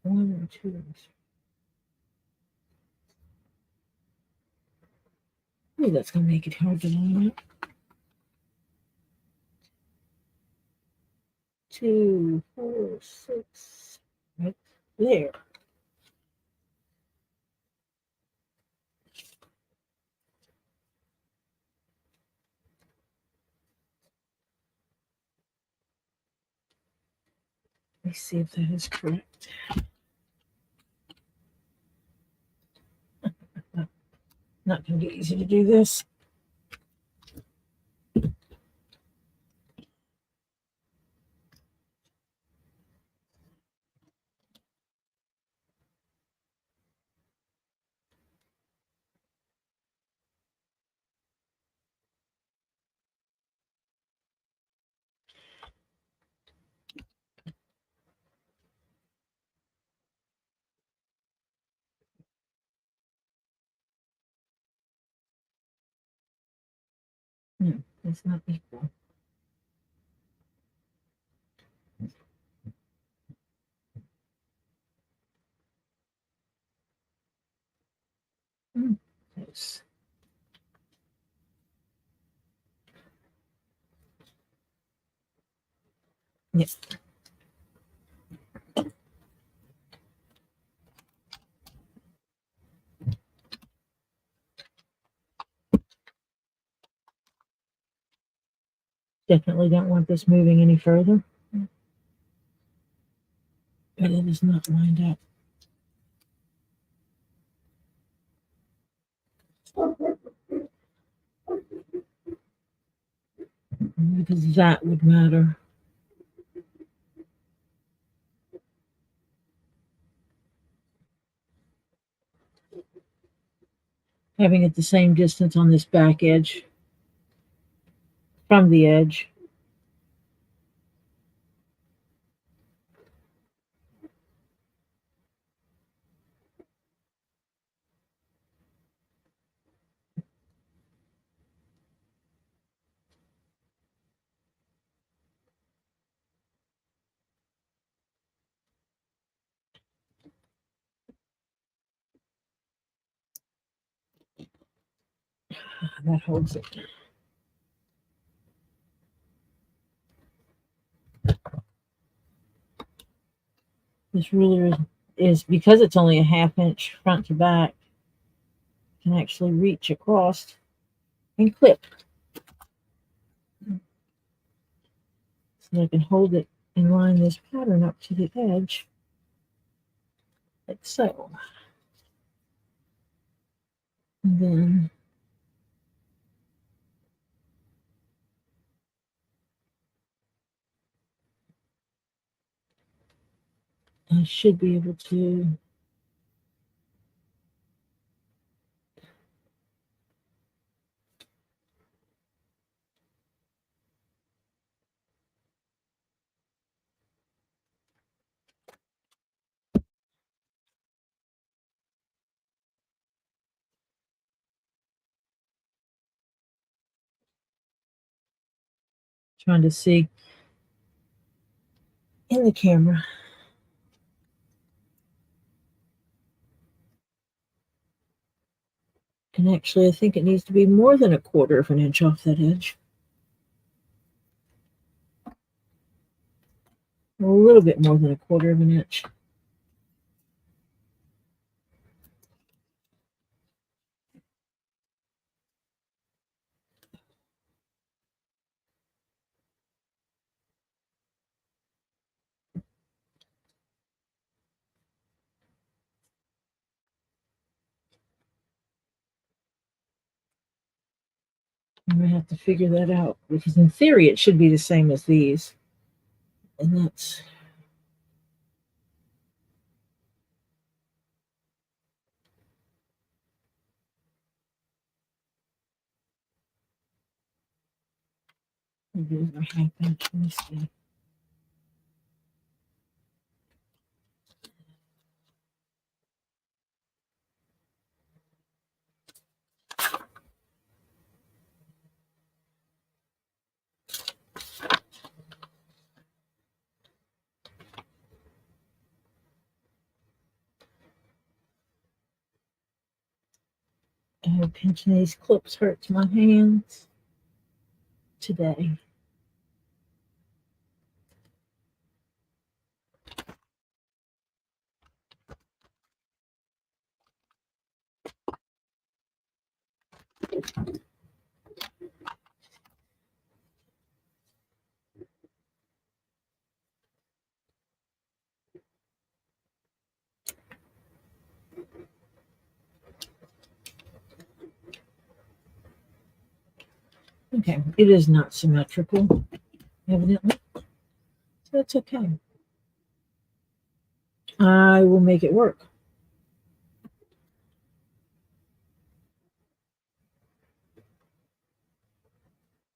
[SPEAKER 1] 1 2. Oh, that's gonna make it hard to line up. 2 4 6 right there. Let me see if that is correct. Not gonna be easy to do this. No, it's not equal. Close. Yep. Definitely don't want this moving any further. But it is not lined up. Because that would matter. Having it the same distance on this back edge from the edge. That holds it. This ruler is because it's only a 1/2 inch front to back, can actually reach across and clip. So I can hold it and line this pattern up to the edge, like so. And then I should be able to trying to see in the camera. And actually, I think it needs to be more than 1/4 of an inch off that edge. A little bit more than 1/4 of an inch. I'm going to have to figure that out because in theory it should be the same as these. And that's maybe a 1/2 inch. Let me see. Oh, pinching these clips hurts my hands today. Okay, it is not symmetrical, evidently. So that's okay. I will make it work.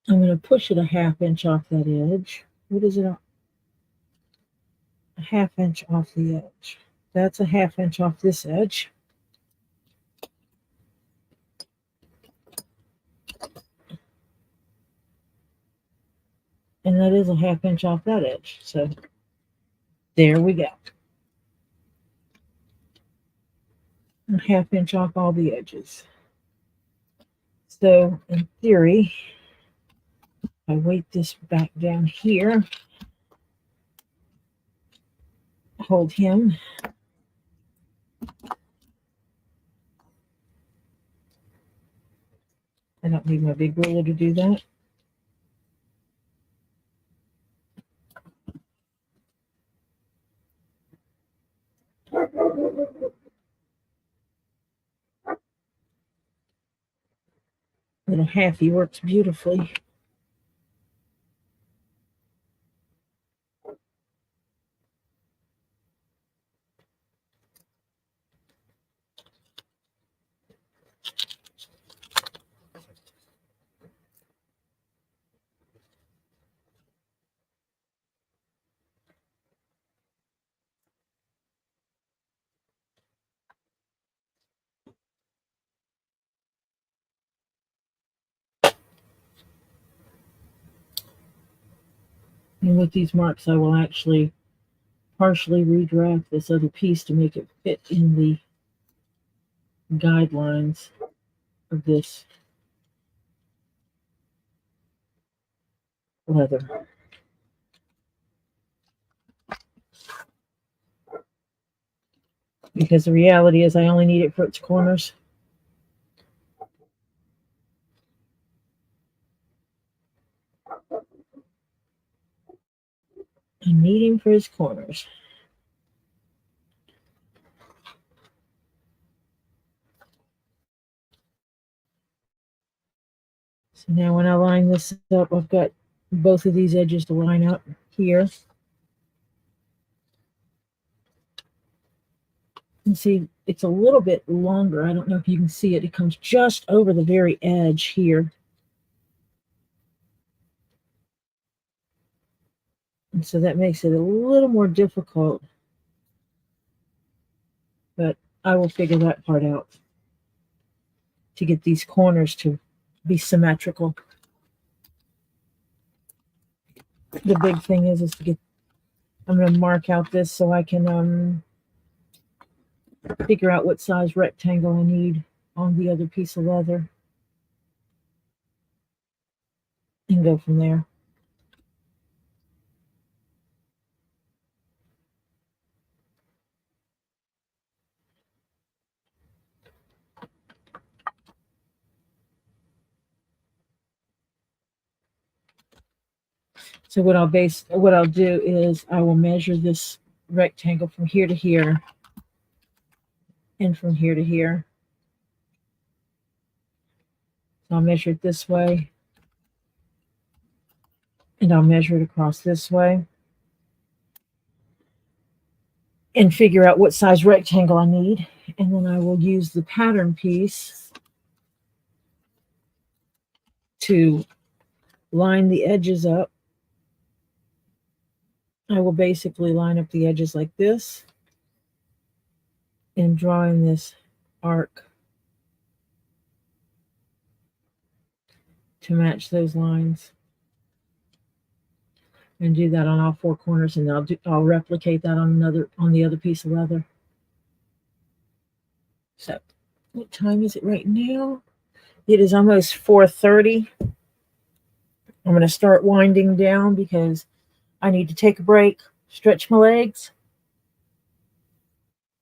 [SPEAKER 1] I'm going to push it a 1/2 inch off that edge. What is it? A 1/2 inch off the edge. That's a 1/2 inch off this edge. And that is a 1/2 inch off that edge. So there we go. A 1/2 inch off all the edges. So in theory, I weight this back down here, hold him. I don't need my big ruler to do that. Little halfy works beautifully. And with these marks, I will actually partially redraft this other piece to make it fit in the guidelines of this leather. Because the reality is I only need it for its corners. I need him for his corners. So now when I line this up, I've got both of these edges to line up here. And see, it's a little bit longer. I don't know if you can see it. It comes just over the very edge here. And so that makes it a little more difficult. But I will figure that part out to get these corners to be symmetrical. The big thing is to get, I'm going to mark out this so I can figure out what size rectangle I need. on the other piece of leather and go from there. So what I'll do is I will measure this rectangle from here to here and from here to here. So I'll measure it this way and I'll measure it across this way and figure out what size rectangle I need. And then I will use the pattern piece to line the edges up. I will basically line up the edges like this and draw in this arc to match those lines, and do that on all four corners, and I'll replicate that on the other piece of leather. So what time is it right now? It is almost 4:30. I'm going to start winding down because I need to take a break, stretch my legs,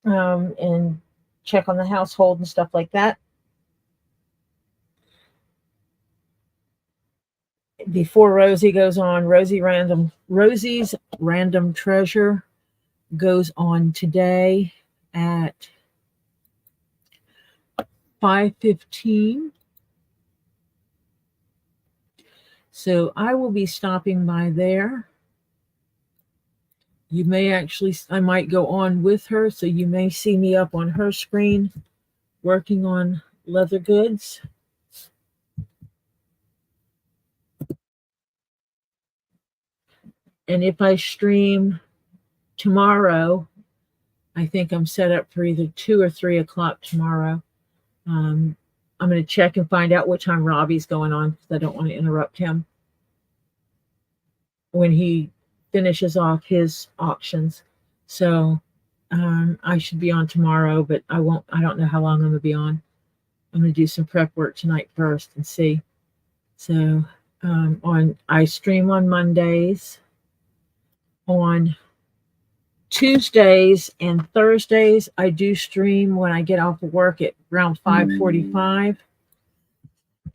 [SPEAKER 1] and check on the household and stuff like that. Before Rosie goes on, Rosie's Random Treasure goes on today at 5:15. So I will be stopping by there. I might go on with her, so you may see me up on her screen working on leather goods. And if I stream tomorrow, I think I'm set up for either 2 or 3 o'clock tomorrow. I'm going to check and find out what time Robbie's going on because I don't want to interrupt him when he finishes off his auctions. So I should be on tomorrow, but I don't know how long I'm going to be on. I'm going to do some prep work tonight first and see. So I stream on Mondays. On Tuesdays and Thursdays, I do stream when I get off of work at around 5:45.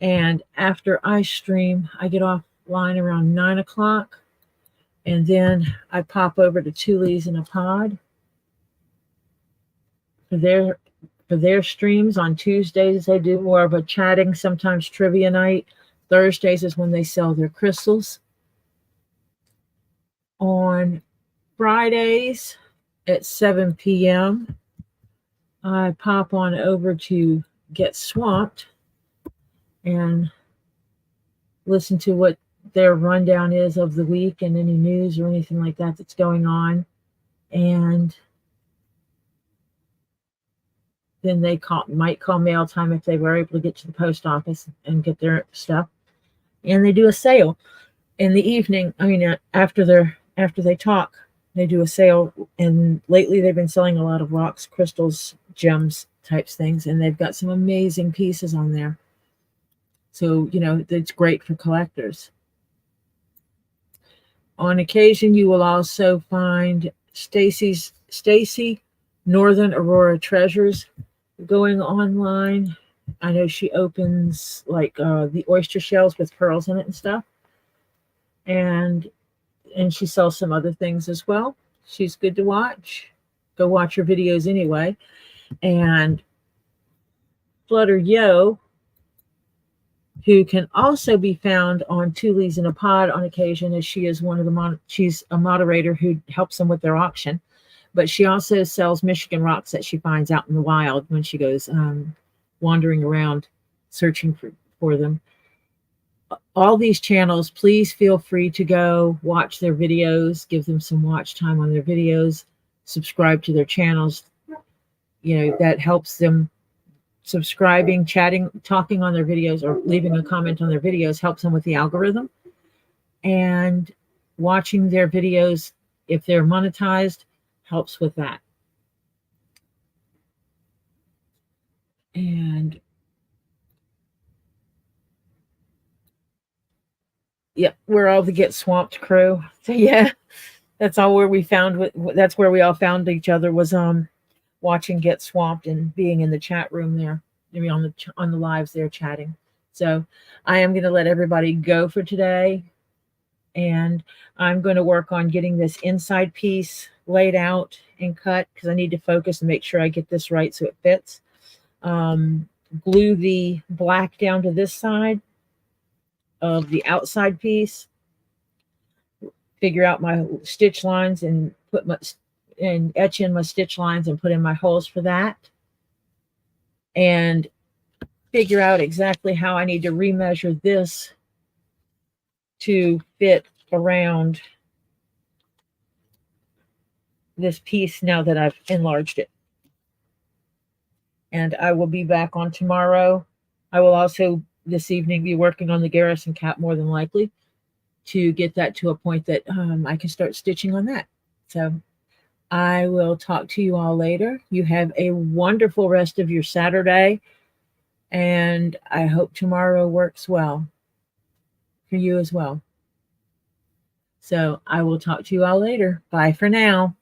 [SPEAKER 1] And after I stream, I get offline around 9 o'clock. And then I pop over to Tulies in a Pod for their streams. On Tuesdays, they do more of a chatting, sometimes trivia night. Thursdays is when they sell their crystals. On Fridays at 7 p.m., I pop on over to Get Swamped and listen to what their rundown is of the week and any news or anything like that that's going on. And then they might call mail time if they were able to get to the post office and get their stuff. And they do a sale in the evening. I mean, after they talk, they do a sale. And lately they've been selling a lot of rocks, crystals, gems types things, and they've got some amazing pieces on there. So, it's great for collectors. On occasion, you will also find Stacy Northern Aurora Treasures going online. I know she opens like the oyster shells with pearls in it and stuff. And she sells some other things as well. She's good to watch. Go watch her videos anyway. And Flutter Yo, who can also be found on Tulies in a Pod on occasion, as she is she's a moderator who helps them with their auction. But she also sells Michigan rocks that she finds out in the wild when she goes wandering around searching for them. All these channels, please feel free to go watch their videos, give them some watch time on their videos, subscribe to their channels. That helps them. Subscribing, chatting, talking on their videos, or leaving a comment on their videos helps them with the algorithm. And watching their videos, if they're monetized, helps with that. And Yep, we're all the Get Swamped crew. So yeah, that's all where we found. That's where we all found each other was watching Get Swamped and being in the chat room there. I mean on the lives there chatting. So I am going to let everybody go for today, and I'm going to work on getting this inside piece laid out and cut because I need to focus and make sure I get this right so it fits. Glue the black down to this side of the outside piece, figure out my stitch lines and etch in my stitch lines and put in my holes for that, and figure out exactly how I need to remeasure this to fit around this piece now that I've enlarged it. And I will be back on tomorrow. I will also this evening be working on the Garrison Cap more than likely to get that to a point that I can start stitching on that. So I will talk to you all later. You have a wonderful rest of your Saturday, and I hope tomorrow works well for you as well. So I will talk to you all later. Bye for now.